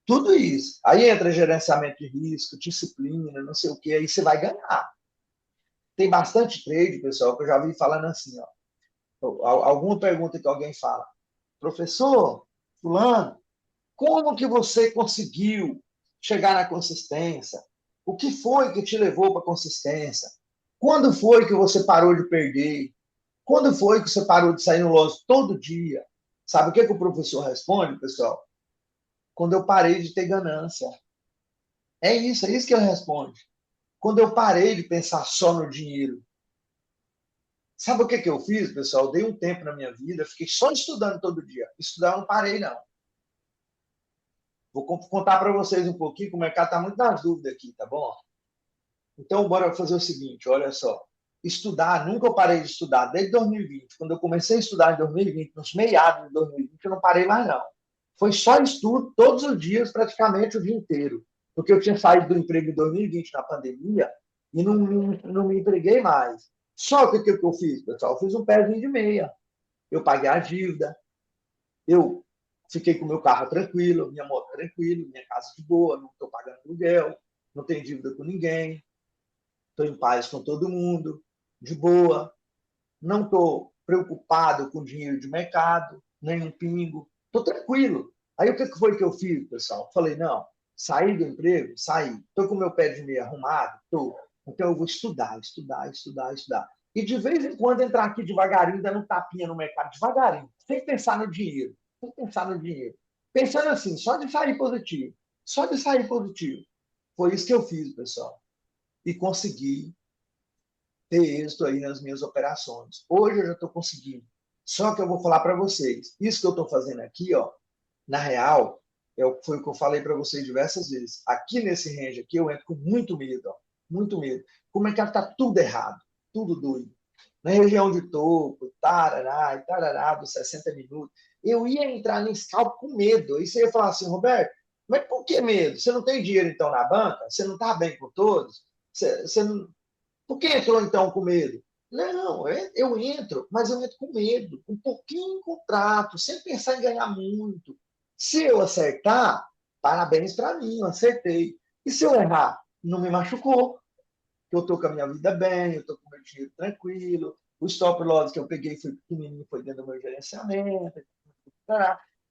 tudo isso. Aí entra gerenciamento de risco, disciplina, não sei o que, aí você vai ganhar. Tem bastante trade, pessoal, que eu já vi falando assim, ó. Alguma pergunta que alguém fala, professor, fulano, como que você conseguiu chegar na consistência? O que foi que te levou para a consistência? Quando foi que você parou de perder? Quando foi que você parou de sair no loss todo dia? Sabe o que o professor responde, pessoal? Quando eu parei de ter ganância. É isso que ele responde. quando eu parei de pensar só no dinheiro. Sabe o que eu fiz, pessoal? Eu dei um tempo na minha vida, fiquei só estudando todo dia. Estudar eu não parei, não. Vou contar para vocês um pouquinho, que o mercado está muito nas dúvidas aqui, tá bom? Então, bora fazer o seguinte, olha só. Estudar, nunca eu parei de estudar, desde 2020. Quando eu comecei a estudar em 2020, nos meados de 2020, eu não parei mais, não. Foi só estudo todos os dias, praticamente o dia inteiro. Porque eu tinha saído do emprego em 2020, na pandemia, e não me empreguei mais. Só que o que eu fiz, pessoal? Eu fiz um pezinho de meia. Eu paguei a dívida, eu fiquei com o meu carro tranquilo, minha moto tranquilo, minha casa de boa, não estou pagando aluguel, não tenho dívida com ninguém, estou em paz com todo mundo, de boa, não estou preocupado com dinheiro de mercado, nem um pingo, estou tranquilo. Aí o que foi que eu fiz, pessoal? Falei, não, saí do emprego, saí, estou com o meu pé de meia arrumado, estou. Então eu vou estudar, estudar, estudar, estudar. E de vez em quando entrar aqui devagarinho, dando um tapinha no mercado, devagarinho, sem pensar no dinheiro, sem pensar no dinheiro. Pensando assim, só de sair positivo, só de sair positivo. Foi isso que eu fiz, pessoal. E consegui ter êxito aí nas minhas operações. Hoje eu já estou conseguindo. Só que eu vou falar para vocês, isso que eu estou fazendo aqui, ó, na real, foi o que eu falei para vocês diversas vezes. Aqui nesse range aqui, eu entro com muito medo, ó, muito medo. Como é que está tudo errado, tudo doido. Na região de topo, tarará, dos 60 minutos, eu ia entrar nesse cálculo com medo. Aí você ia falar assim, Roberto, mas por que medo? Você não tem dinheiro, então, na banca? Você não está bem com todos? Você não, por que entrou então com medo? Não, eu entro, mas eu entro com medo, com um pouquinho de contrato, sem pensar em ganhar muito. Se eu acertar, parabéns para mim, eu acertei. E se eu errar, não me machucou, eu estou com a minha vida bem, eu estou com o meu dinheiro tranquilo, o stop loss que eu peguei foi pequenininho, foi dentro do meu gerenciamento.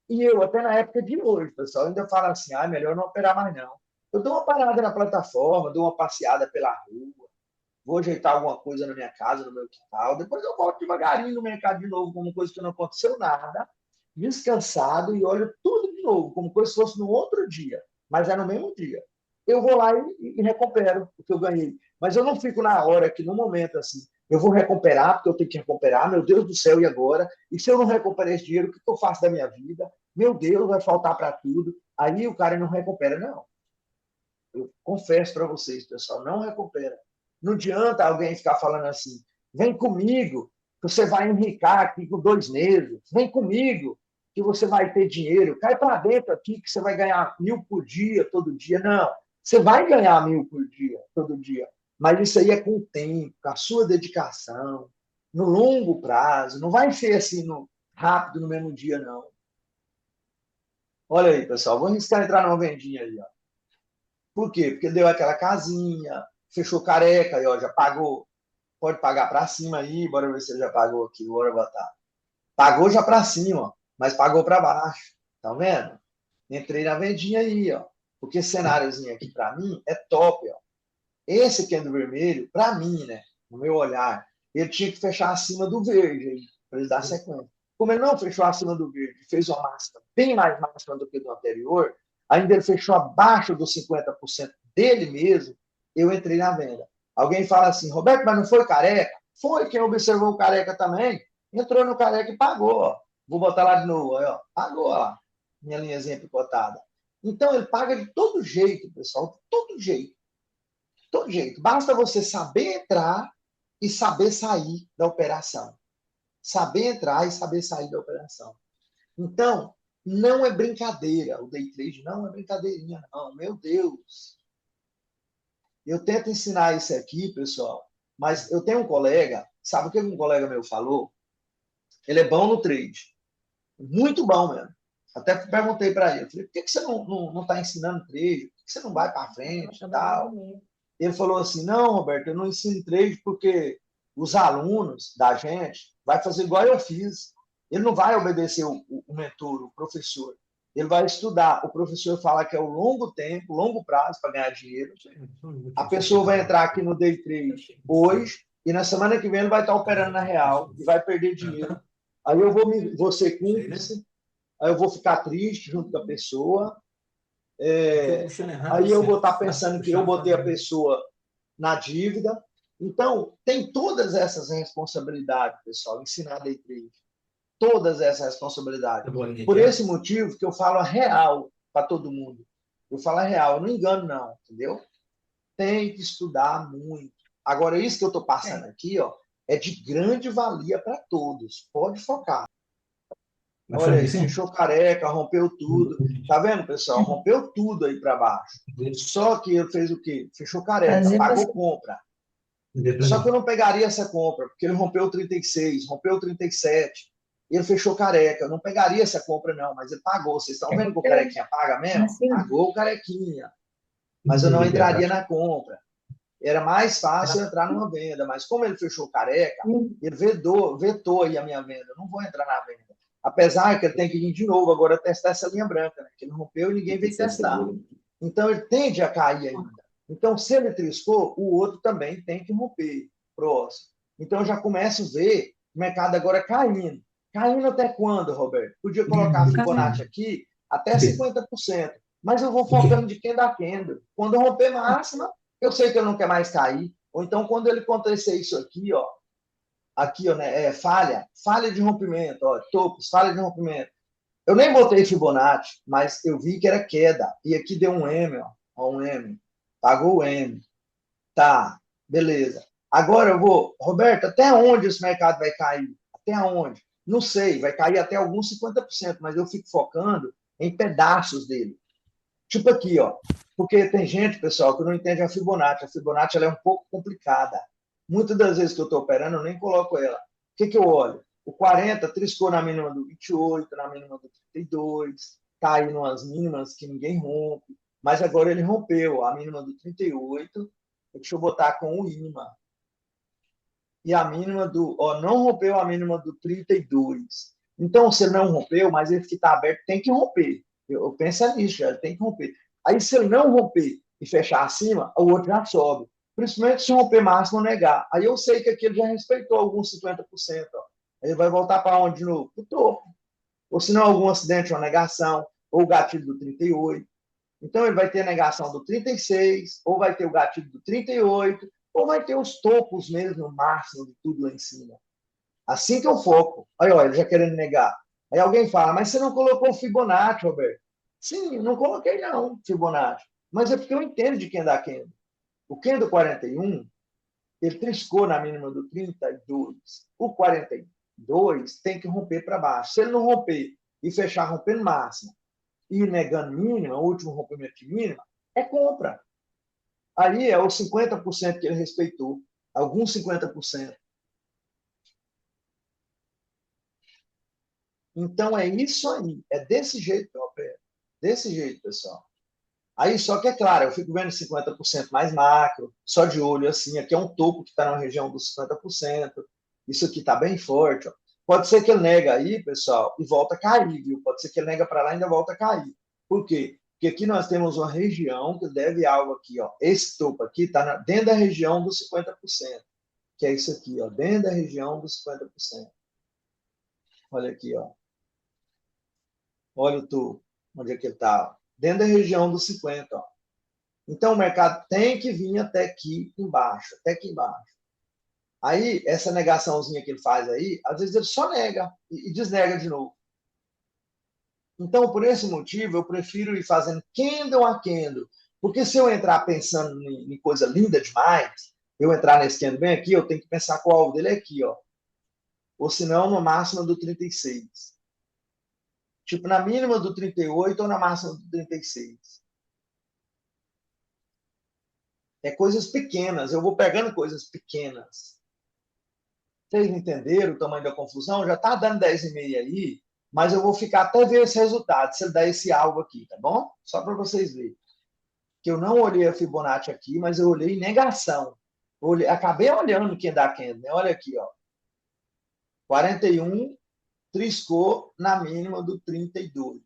E eu, até na época de hoje, pessoal, ainda falo assim, melhor não operar mais não. Eu dou uma parada na plataforma, dou uma passeada pela rua, vou ajeitar alguma coisa na minha casa, no meu quintal, depois eu volto devagarinho no mercado de novo, como coisa que não aconteceu nada, descansado e olho tudo de novo, como coisa se fosse no outro dia, mas é no mesmo dia. Eu vou lá e recupero o que eu ganhei. Mas eu não fico na hora que, no momento, assim, eu vou recuperar, porque eu tenho que recuperar, meu Deus do céu, e agora? E se eu não recuperar esse dinheiro, o que eu faço da minha vida? Meu Deus, vai faltar para tudo. Aí o cara não recupera, não. Eu confesso para vocês, pessoal, não recupera. Não adianta alguém ficar falando assim, vem comigo, que você vai enricar aqui com 2 meses. Vem comigo, que você vai ter dinheiro. Cai para dentro aqui, que você vai ganhar 1.000 por dia, todo dia. Não, você vai ganhar 1.000 por dia, todo dia. Mas isso aí é com o tempo, com a sua dedicação, no longo prazo. Não vai ser assim rápido no mesmo dia, não. Olha aí, pessoal, vou arriscar entrar numa vendinha aí, ó. Por quê? Porque deu aquela casinha, fechou careca, aí, ó, já pagou. Pode pagar para cima aí, bora ver se ele já pagou aqui, bora botar. Pagou já para cima, mas pagou para baixo. Tá vendo? Entrei na vendinha aí, ó. Porque esse cenáriozinho aqui para mim é top, ó. Esse candle vermelho, para mim, né, no meu olhar, ele tinha que fechar acima do verde aí, para ele dar sequência. Como ele não fechou acima do verde, fez uma máxima bem mais máxima do que do anterior, ainda ele fechou abaixo dos 50% dele mesmo, eu entrei na venda. Alguém fala assim, Roberto, mas não foi careca? Foi, quem observou o careca também, entrou no careca e pagou, ó. Vou botar lá de novo, ó. Pagou, ó, minha linhazinha picotada. Então ele paga de todo jeito, pessoal, de todo jeito. De todo jeito. Basta você saber entrar e saber sair da operação. Saber entrar e saber sair da operação. Então, não é brincadeira. O day trade não é brincadeirinha, não. Meu Deus. Eu tento ensinar isso aqui, pessoal, mas eu tenho um colega, sabe o que um colega meu falou? Ele é bom no trade. Muito bom mesmo. Até perguntei para ele, falei, por que você não está ensinando trade? Por que você não vai para frente e tal? Ele falou assim, não, Roberto, eu não ensino trade porque os alunos da gente vai fazer igual eu fiz. Ele não vai obedecer o mentor, o professor. Ele vai estudar. O professor fala que é o longo tempo, longo prazo para ganhar dinheiro. A pessoa vai entrar aqui no day trade hoje e na semana que vem ele vai estar operando na real e vai perder dinheiro. Aí eu vou ser cúmplice, aí eu vou ficar triste junto com a pessoa. Aí eu vou estar pensando que eu botei a pessoa na dívida. Então, tem todas essas responsabilidades, pessoal, ensinar day trade. Todas essas responsabilidades. Por esse motivo que eu falo a real para todo mundo. Eu falo a real, eu não engano, não, entendeu? Tem que estudar muito. Agora, isso que eu estou passando aqui, ó, é de grande valia para todos. Pode focar. Olha aí, fechou careca, rompeu tudo. Tá vendo, pessoal? Rompeu tudo aí para baixo. Só que ele fez o quê? Fechou careca, pagou compra. Só que eu não pegaria essa compra, porque ele rompeu 36, rompeu 37, e ele fechou careca. Eu não pegaria essa compra, não, mas ele pagou. Vocês estão vendo que o carequinha paga mesmo? Pagou o carequinha. Mas eu não entraria na compra. Era mais fácil entrar numa venda, mas como ele fechou careca, ele vetou aí a minha venda. Eu não vou entrar na venda. Apesar que ele tem que vir de novo agora testar essa linha branca, né? Que ele rompeu e ninguém veio testar. Então ele tende a cair ainda. Então, se ele triscou, o outro também tem que romper. Próximo. Então, eu já começo a ver o mercado agora caindo. Caindo até quando, Roberto? Podia colocar a Fibonacci aqui até 50%. Mas eu vou focando de quem dá candle. Quando eu romper máxima, eu sei que eu não quero mais cair. Ou então, quando ele acontecer isso aqui, ó, né, falha de rompimento, ó, topos, falha de rompimento. Eu nem botei Fibonacci, mas eu vi que era queda. E aqui deu um M, ó, um M. Pagou o M. Tá, beleza. Agora eu vou, Roberto, até onde esse mercado vai cair? Até onde? Não sei, vai cair até alguns 50%, mas eu fico focando em pedaços dele. Tipo aqui, ó. Porque tem gente, pessoal, que não entende a Fibonacci. A Fibonacci ela é um pouco complicada. Muitas das vezes que eu estou operando, eu nem coloco ela. O que eu olho? O 40 triscou na mínima do 28, na mínima do 32, está aí nas mínimas que ninguém rompe. Mas agora ele rompeu a mínima do 38. Deixa eu botar com o imã. E a mínima do... Ó, não rompeu a mínima do 32. Então, se ele não rompeu, mas ele que está aberto tem que romper. Eu penso nisso, já, ele tem que romper. Aí, se ele não romper e fechar acima, o outro já sobe. Principalmente se romper máximo ou negar. Aí eu sei que aqui ele já respeitou alguns 50%. Ó. Ele vai voltar para onde de novo? Para o topo. Ou se não, algum acidente, uma negação, ou o gatilho do 38. Então, ele vai ter a negação do 36, ou vai ter o gatilho do 38, ou vai ter os topos mesmo, no máximo de tudo lá em cima. Assim que eu foco. Aí, olha, ele já querendo negar. Aí alguém fala, mas você não colocou o Fibonacci, Roberto? Sim, não coloquei não, Fibonacci. Mas é porque eu entendo de quem dá candle. O candle 41, ele triscou na mínima do 32. O 42 tem que romper para baixo. Se ele não romper e fechar rompendo máximo e negando mínima, o último rompimento de mínima, é compra. Aí é os 50% que ele respeitou. Alguns 50%. Então, é isso aí. É desse jeito que eu opero. Desse jeito, pessoal. Aí, só que é claro, eu fico vendo 50% mais macro, só de olho assim. Aqui é um topo que está na região dos 50%. Isso aqui está bem forte. Ó. Pode ser que ele nega aí, pessoal, e volta a cair, viu? Pode ser que ele nega para lá e ainda volta a cair. Por quê? Porque aqui nós temos uma região que deve algo aqui, ó. Esse topo aqui está dentro da região dos 50%, que é isso aqui, ó, dentro da região dos 50%. Olha aqui, ó. Olha o topo, onde é que ele está? Dentro da região dos 50. Ó. Então, o mercado tem que vir até aqui embaixo, até aqui embaixo. Aí, essa negaçãozinha que ele faz aí, às vezes ele só nega e desnega de novo. Então, por esse motivo, eu prefiro ir fazendo candle a candle. Porque se eu entrar pensando em coisa linda demais, eu entrar nesse candle bem aqui, eu tenho que pensar qual alvo dele é aqui, ó. Ou senão, no máximo do 36. Tipo, na mínima do 38 ou na máxima do 36. É coisas pequenas. Eu vou pegando coisas pequenas. Vocês entenderam o tamanho da confusão? Já está dando 10,5 aí, mas eu vou ficar até ver esse resultado, se ele dá esse algo aqui, tá bom? Só para vocês verem. Que eu não olhei a Fibonacci aqui, mas eu olhei em negação. Acabei olhando quem dá candle, né? Olha aqui, ó. 41 triscou na mínima do 32.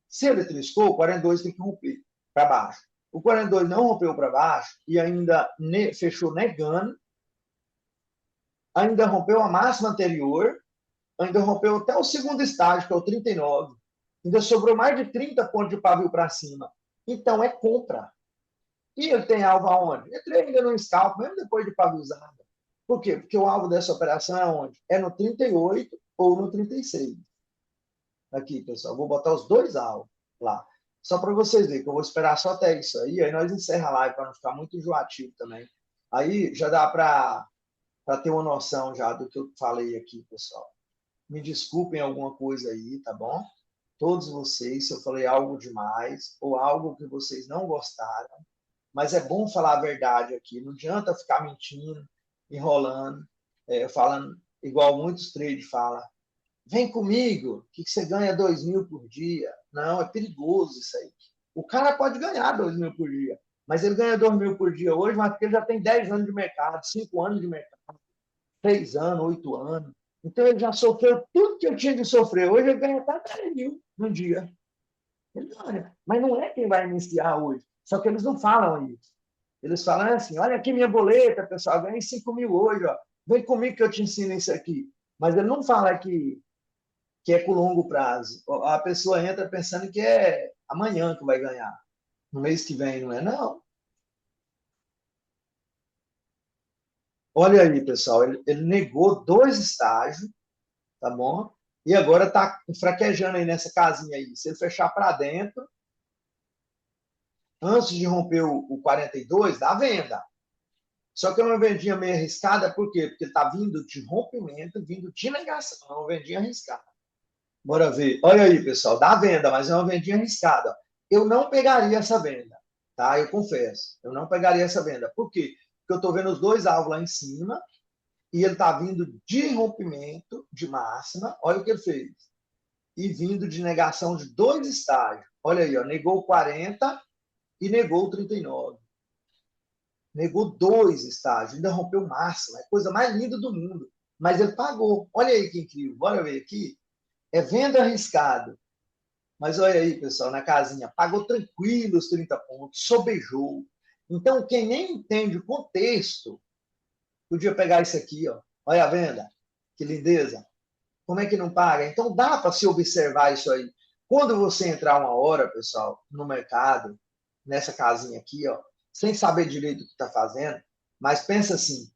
Se ele triscou, o 42 tem que romper para baixo. O 42 não rompeu para baixo e ainda fechou negando, ainda rompeu a máxima anterior, ainda rompeu até o segundo estágio, que é o 39. Ainda sobrou mais de 30 pontos de pavio para cima. Então, é compra. E ele tem alvo aonde? Entrei ainda no scalp, mesmo depois de pavisada. Por quê? Porque o alvo dessa operação é onde? É no 38 ou no 36. Aqui, pessoal, vou botar os dois alvos lá. Só para vocês verem, que eu vou esperar só até isso aí nós encerramos a live para não ficar muito enjoativo também. Aí já dá para ter uma noção já do que eu falei aqui, pessoal. Me desculpem alguma coisa aí, tá bom? Todos vocês, se eu falei algo demais ou algo que vocês não gostaram, mas é bom falar a verdade aqui. Não adianta ficar mentindo, enrolando, falando igual muitos traders falam. Vem comigo, que você ganha 2.000 por dia. Não, é perigoso isso aí. O cara pode ganhar 2.000 por dia, mas ele ganha 2.000 por dia hoje, mas porque ele já tem 10 anos de mercado, 5 anos de mercado, 6 anos, 8 anos. Então ele já sofreu tudo que eu tinha de sofrer. Hoje ele ganha até 3.000 no dia. Ele ganha. Mas não é quem vai iniciar hoje. Só que eles não falam isso. Eles falam assim, olha aqui minha boleta, pessoal, ganhei 5.000 hoje, ó. Vem comigo que eu te ensino isso aqui. Mas ele não fala que é com longo prazo. A pessoa entra pensando que é amanhã que vai ganhar. No mês que vem, não é? Não. Olha aí, pessoal, ele negou 2 estágios, tá bom? E agora está fraquejando aí nessa casinha aí. Se ele fechar para dentro, antes de romper o 42, dá venda. Só que é uma vendinha meio arriscada, por quê? Porque está vindo de rompimento, vindo de negação. É uma vendinha arriscada. Bora ver. Olha aí, pessoal, dá venda, mas é uma vendinha arriscada. Eu não pegaria essa venda, tá? Eu confesso. Eu não pegaria essa venda. Por quê? Porque eu estou vendo os dois alvos lá em cima e ele está vindo de rompimento de máxima. Olha o que ele fez. E vindo de negação de 2 estágios. Olha aí, ó, negou 40 e negou 39. Negou 2 estágios, ainda rompeu máxima. É a coisa mais linda do mundo. Mas ele pagou. Olha aí que incrível. Bora ver aqui. É venda arriscado. Mas olha aí, pessoal, na casinha, pagou tranquilo os 30 pontos, sobejou. Então, quem nem entende o contexto, podia pegar isso aqui, ó. Olha a venda, que lindeza. Como é que não paga? Então, dá para se observar isso aí. Quando você entrar uma hora, pessoal, no mercado, nessa casinha aqui, ó, sem saber direito o que está fazendo, mas pensa assim,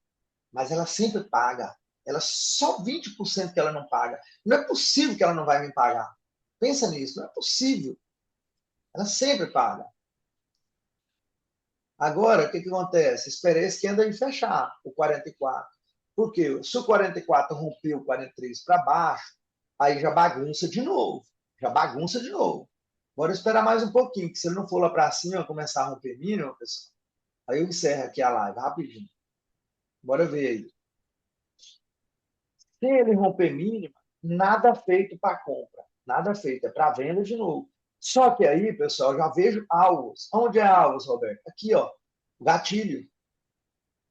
mas ela sempre paga. Ela só 20% que ela não paga. Não é possível que ela não vai me pagar. Pensa nisso, não é possível. Ela sempre paga. Agora, o que acontece? Esperei a esquerda em fechar o 44. Por quê? Se o 44 rompeu o 43 para baixo, aí já bagunça de novo. Já bagunça de novo. Bora esperar mais um pouquinho, que se ele não for lá para cima começar a romper mínimo, pessoal, aí eu encerro aqui a live rapidinho. Bora ver aí. Se ele romper mínima, nada feito para compra. Nada feito, é para venda de novo. Só que aí, pessoal, já vejo alvos. Onde é alvos, Roberto? Aqui, ó. Gatilho.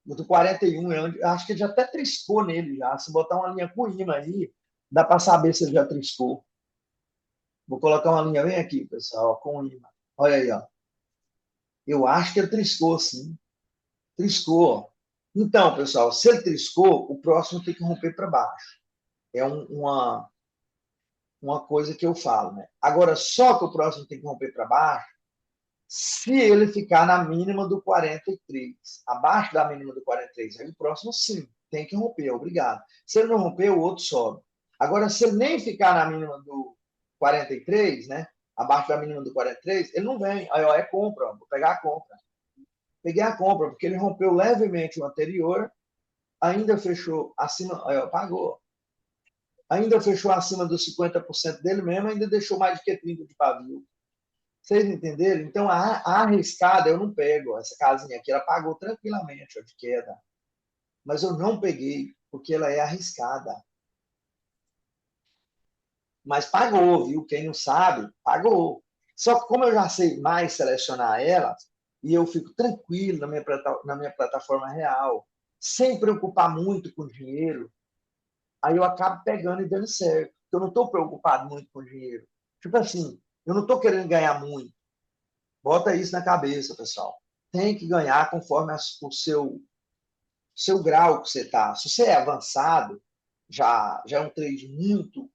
O do 41, acho que ele já até triscou nele já. Se botar uma linha com imã aí, dá para saber se ele já triscou. Vou colocar uma linha bem aqui, pessoal, com imã. Olha aí, ó. Eu acho que ele triscou, sim. Triscou. Então, pessoal, se ele triscou, o próximo tem que romper para baixo. É uma coisa que eu falo, né? Agora, só que o próximo tem que romper para baixo se ele ficar na mínima do 43, abaixo da mínima do 43. Aí o próximo, sim, tem que romper, obrigado. Se ele não romper, o outro sobe. Agora, se ele nem ficar na mínima do 43, né? Abaixo da mínima do 43, ele não vem. Aí, ó, é compra, ó, vou pegar a compra. Peguei a compra, porque ele rompeu levemente o anterior, ainda fechou acima, aí, ó, pagou. Ainda fechou acima dos 50% dele mesmo, ainda deixou mais de que 30 de pavio. Vocês entenderam? Então, a arriscada eu não pego. Essa casinha aqui, ela pagou tranquilamente, ó, de queda. Mas eu não peguei, porque ela é arriscada. Mas pagou, viu? Quem não sabe, pagou. Só que como eu já sei mais selecionar ela, e eu fico tranquilo na minha plataforma real, sem preocupar muito com dinheiro, aí eu acabo pegando e dando certo. Eu não estou preocupado muito com dinheiro. Tipo assim, eu não estou querendo ganhar muito. Bota isso na cabeça, pessoal. Tem que ganhar conforme o seu grau que você está. Se você é avançado, já é um trade muito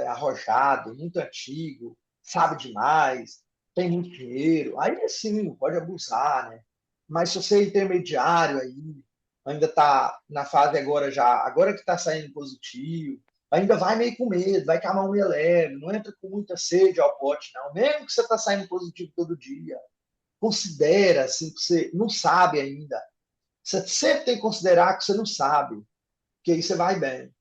arrojado, muito antigo, sabe demais, tem muito dinheiro, aí sim, pode abusar, né? Mas se você é intermediário aí, ainda está na fase agora já, agora que está saindo positivo, ainda vai meio com medo, vai com a mão meio leve, não entra com muita sede ao pote, não. Mesmo que você está saindo positivo todo dia, considera assim que você não sabe ainda. Você sempre tem que considerar que você não sabe, que aí você vai bem.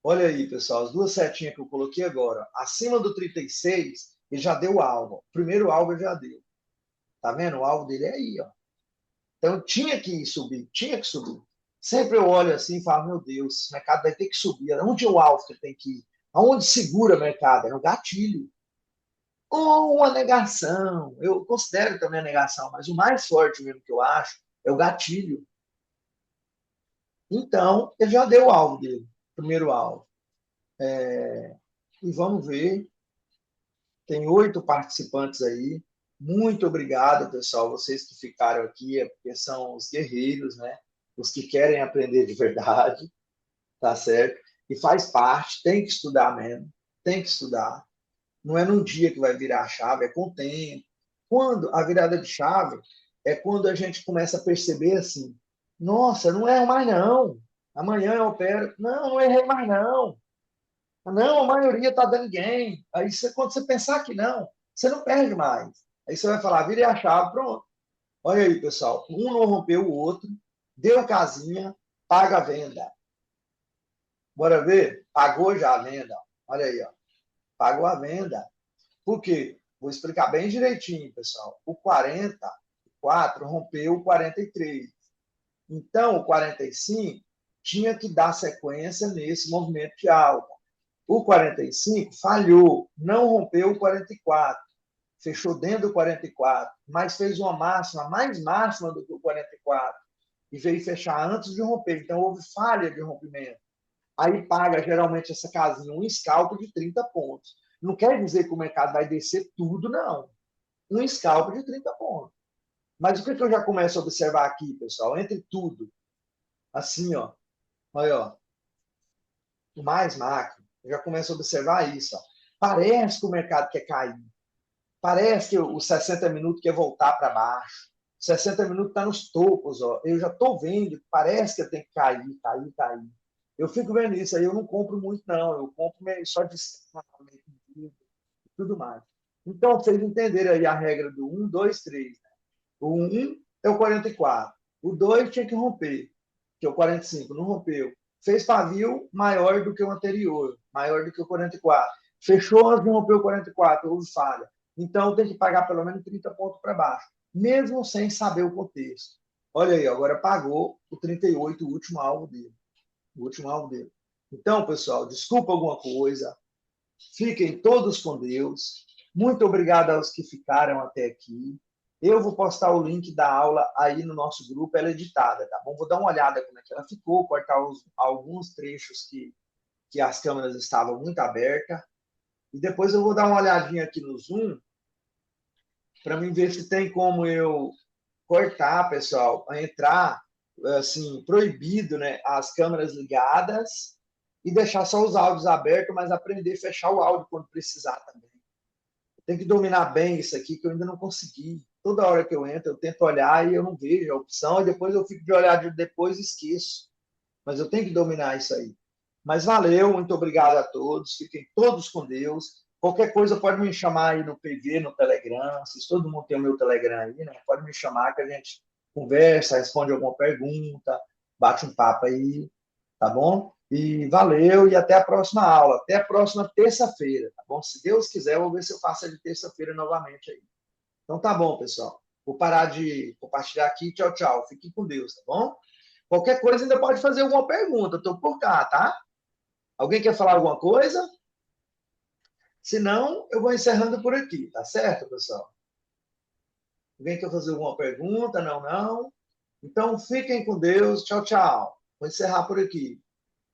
Olha aí, pessoal, as duas setinhas que eu coloquei agora, acima do 36, ele já deu o alvo. O primeiro alvo ele já deu. Tá vendo? O alvo dele é aí, ó. Então tinha que subir, tinha que subir. Sempre eu olho assim e falo, meu Deus, esse mercado vai ter que subir. Onde é o alvo que ele tem que ir? Aonde segura o mercado? É no gatilho. Ou uma negação. Eu considero também a negação, mas o mais forte mesmo que eu acho é o gatilho. Então, ele já deu o alvo dele, primeiro alvo. E vamos ver. Tem 8 participantes aí. Muito obrigado, pessoal. Vocês que ficaram aqui, porque são os guerreiros, né? Os que querem aprender de verdade, tá certo? E faz parte, tem que estudar mesmo, tem que estudar. Não é num dia que vai virar a chave, é com o tempo. Quando a virada de chave é quando a gente começa a perceber assim, nossa, não erro mais não. Amanhã eu opero. Não, não errei mais não. Não, a maioria está dando gain. Aí você, quando você pensar que não, você não perde mais. Aí você vai falar, vire a chave, pronto. Olha aí, pessoal. Um não rompeu o outro, deu casinha, paga a venda. Bora ver? Pagou já a venda. Olha aí, ó. Pagou a venda. Por quê? Vou explicar bem direitinho, pessoal. O 44 rompeu o 43. Então, o 45 tinha que dar sequência nesse movimento de alta. O 45 falhou, não rompeu o 44, fechou dentro do 44, mas fez uma máxima, mais máxima do que o 44, e veio fechar antes de romper. Então, houve falha de rompimento. Aí paga geralmente essa casinha um scalp de 30 pontos. Não quer dizer que o mercado vai descer tudo, não. Um scalp de 30 pontos. Mas o que eu já começo a observar aqui, pessoal? Entre tudo, assim, ó, olha, ó, o mais macro, eu já começo a observar isso. Ó. Parece que o mercado quer cair. Parece que os 60 minutos quer voltar para baixo. 60 minutos está nos topos. Ó. Eu já estou vendo, parece que eu tenho que cair, cair, cair. Eu fico vendo isso aí, eu não compro muito, não. Eu compro só de e tudo mais. Então, vocês entenderam aí a regra do 1, 2, 3. Né? O 1 é o 44. O 2 tinha que romper, que é o 45, não rompeu. Fez pavio maior do que o anterior, maior do que o 44. Fechou antes de romper o 44, houve falha. Então tem que pagar pelo menos 30 pontos para baixo, mesmo sem saber o contexto. Olha aí, agora pagou o 38, o último alvo dele. O último alvo dele. Então, pessoal, desculpa alguma coisa. Fiquem todos com Deus. Muito obrigado aos que ficaram até aqui. Eu vou postar o link da aula aí no nosso grupo, ela é editada, tá bom? Vou dar uma olhada como é que ela ficou, cortar alguns trechos que as câmeras estavam muito abertas. E depois eu vou dar uma olhadinha aqui no Zoom para mim ver se tem como eu cortar, pessoal, a entrar assim, proibido, né, as câmeras ligadas e deixar só os áudios abertos, mas aprender a fechar o áudio quando precisar também. Tem que dominar bem isso aqui, que eu ainda não consegui. Toda hora que eu entro, eu tento olhar e eu não vejo a opção, e depois eu fico de olhar depois e esqueço. Mas eu tenho que dominar isso aí. Mas valeu, muito obrigado a todos. Fiquem todos com Deus. Qualquer coisa pode me chamar aí no PV, no Telegram. Se todo mundo tem o meu Telegram aí, né? Pode me chamar que a gente conversa, responde alguma pergunta, bate um papo aí, tá bom? E valeu e até a próxima aula. Até a próxima terça-feira, tá bom? Se Deus quiser, eu vou ver se eu faço a de terça-feira novamente aí. Então tá bom, pessoal. Vou parar de compartilhar aqui. Tchau, tchau. Fiquem com Deus, tá bom? Qualquer coisa ainda pode fazer alguma pergunta. Estou por cá, tá? Alguém quer falar alguma coisa? Se não, eu vou encerrando por aqui, tá certo, pessoal? Alguém quer fazer alguma pergunta? Não, não? Então, fiquem com Deus. Tchau, tchau. Vou encerrar por aqui.